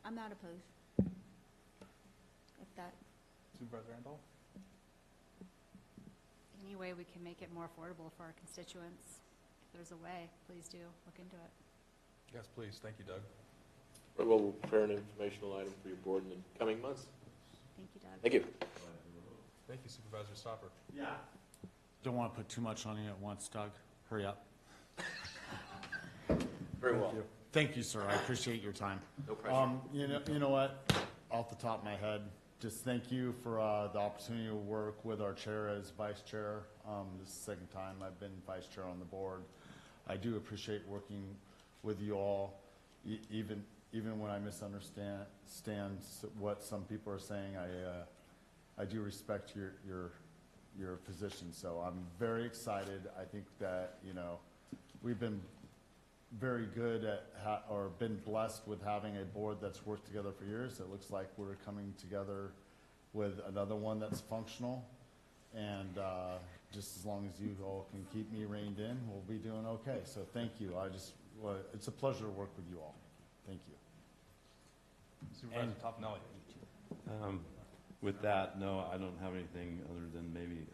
[SPEAKER 3] I'm not opposed. If that.
[SPEAKER 1] Supervisor Randolph?
[SPEAKER 11] Any way we can make it more affordable for our constituents. If there's a way, please do look into it.
[SPEAKER 1] Yes, please. Thank you, Doug.
[SPEAKER 22] Well, we'll prepare an informational item for your board in the coming months.
[SPEAKER 11] Thank you, Doug.
[SPEAKER 22] Thank you.
[SPEAKER 1] Thank you, Supervisor Stopper.
[SPEAKER 5] Yeah. Don't want to put too much on you at once, Doug. Hurry up.
[SPEAKER 22] Very well.
[SPEAKER 5] Thank you, sir. I appreciate your time.
[SPEAKER 22] No pressure.
[SPEAKER 5] You know what? Off the top of my head, just thank you for the opportunity to work with our chair as vice chair. This is the second time I've been vice chair on the board. I do appreciate working with you all, even when I misunderstand what some people are saying. I do respect your position. So I'm very excited. I think that we've been very good at or been blessed with having a board that's worked together for years. It looks like we're coming together with another one that's functional, and just as long as you all can keep me reined in, we'll be doing okay. So thank you. It's a pleasure to work with you all. Thank you.
[SPEAKER 1] Supervisor Toffenelli.
[SPEAKER 18] With that, no, I don't have anything other than maybe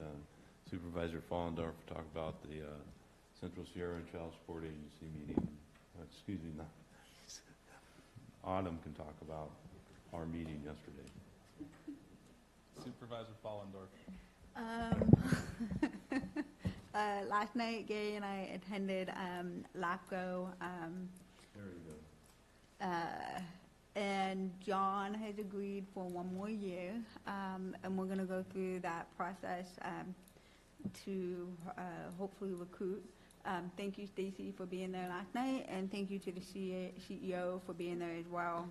[SPEAKER 18] Supervisor Fallendorf talk about the Central Sierra Child Support Agency meeting. Excuse me, Autumn can talk about our meeting yesterday.
[SPEAKER 1] Supervisor Fallendorf.
[SPEAKER 3] Last night, Gary and I attended LAFCO,
[SPEAKER 12] There you go.
[SPEAKER 3] and John has agreed for 1 more year, and we're going to go through that process to hopefully recruit. Thank you, Stacy, for being there last night, and thank you to the CEO for being there as well.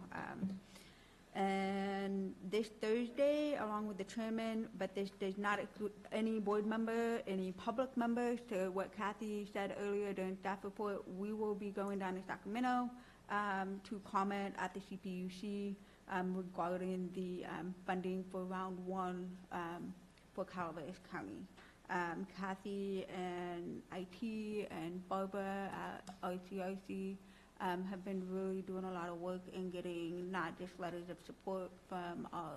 [SPEAKER 3] And this Thursday, along with the chairman, but this does not include any board member, any public members, to what Kathy said earlier during staff report, we will be going down to Sacramento to comment at the CPUC regarding the funding for round 1 for Calaveras County. Kathy and IT and Barbara at RCRC have been really doing a lot of work in getting not just letters of support from our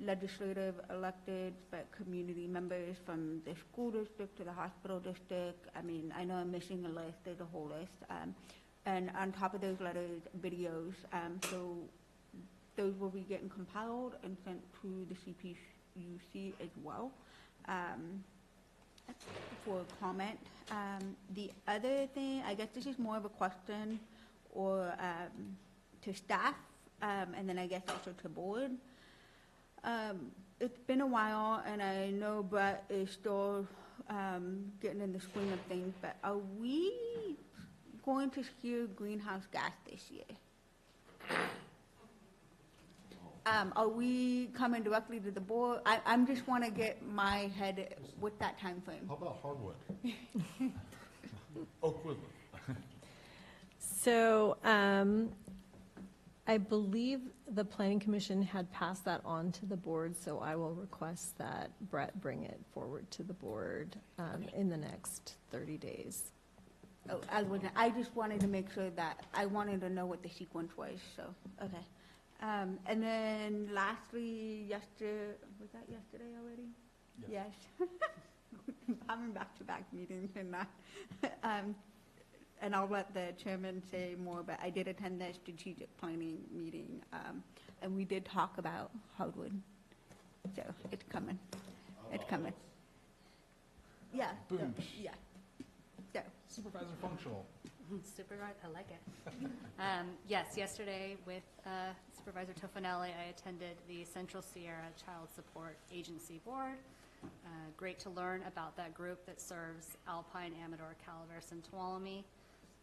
[SPEAKER 3] legislative electeds, but community members from the school district to the hospital district. I mean, I know I'm missing a list, there's a whole list. And on top of those letters, videos. So those will be getting compiled and sent to the CPUC as well for comment. The other thing, I guess this is more of a question or to staff, and then I guess also to board. It's been a while, and I know Brett is still getting in the swing of things, but are we going to secure greenhouse gas this year? Are we coming directly to the board? I'm just want to get my head with that time frame.
[SPEAKER 5] How about hardwood? Oakwood.
[SPEAKER 8] So I believe the Planning Commission had passed that on to the board, so I will request that Brett bring it forward to the board in the next 30 days.
[SPEAKER 3] Oh, I just wanted to make sure that, I wanted to know what the sequence was, so, okay. And then lastly, was that yesterday already? Yes. Having back-to-back meetings and that. And I'll let the chairman say more, but I did attend the strategic planning meeting, and we did talk about hardwood. So it's coming. It's coming. Yeah. So,
[SPEAKER 1] Boom.
[SPEAKER 3] yeah. So.
[SPEAKER 1] Supervisor functional.
[SPEAKER 11] Supervisor, I like it. Yes, yesterday with Supervisor Tofanelli, I attended the Central Sierra Child Support Agency Board. Great to learn about that group that serves Alpine, Amador, Calaveras, and Tuolumne.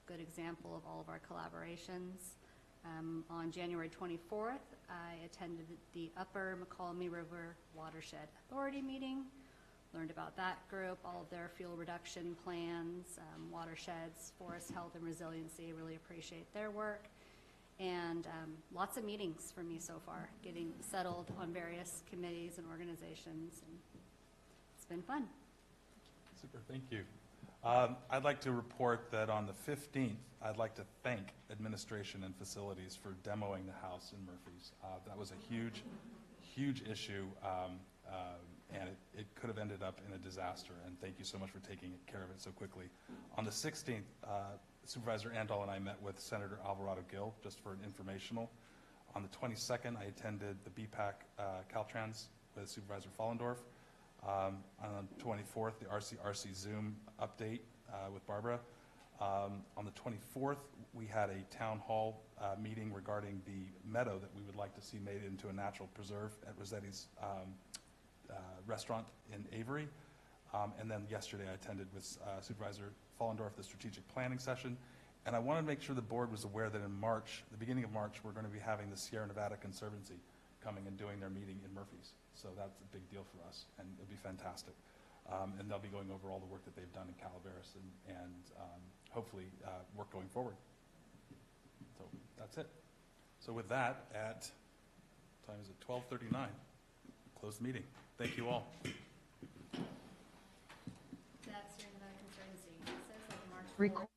[SPEAKER 11] Good example of all of our collaborations. On January 24th, I attended the Upper McCallum River Watershed Authority meeting. Learned about that group, all of their fuel reduction plans, watersheds, forest health and resiliency. Really appreciate their work. And lots of meetings for me so far, getting settled on various committees and organizations. And it's been fun.
[SPEAKER 1] Super, thank you. I'd like to report that on the 15th, I'd like to thank administration and facilities for demoing the house in Murphy's. That was a huge, huge issue. And it could have ended up in a disaster, and thank you so much for taking care of it so quickly. On the 16th, Supervisor Andal and I met with Senator Alvarado Gil just for an informational. On the 22nd, I attended the BPAC Caltrans with Supervisor Follendorf. On the 24th, the RCRC Zoom update with Barbara. On the 24th, we had a town hall meeting regarding the meadow that we would like to see made into a natural preserve at Rossetti's restaurant in Avery. And then yesterday I attended with Supervisor Follendorf the strategic planning session. And I wanted to make sure the board was aware that in March, the beginning of March, we're going to be having the Sierra Nevada Conservancy coming and doing their meeting in Murphy's. So that's a big deal for us, and it'll be fantastic. And they'll be going over all the work that they've done in Calaveras and hopefully work going forward. So that's it. So with that, at, time is it 12:39? Close the meeting. Thank you all.
[SPEAKER 11] That's Sierra Nevada Conservancy. It says like March 4th.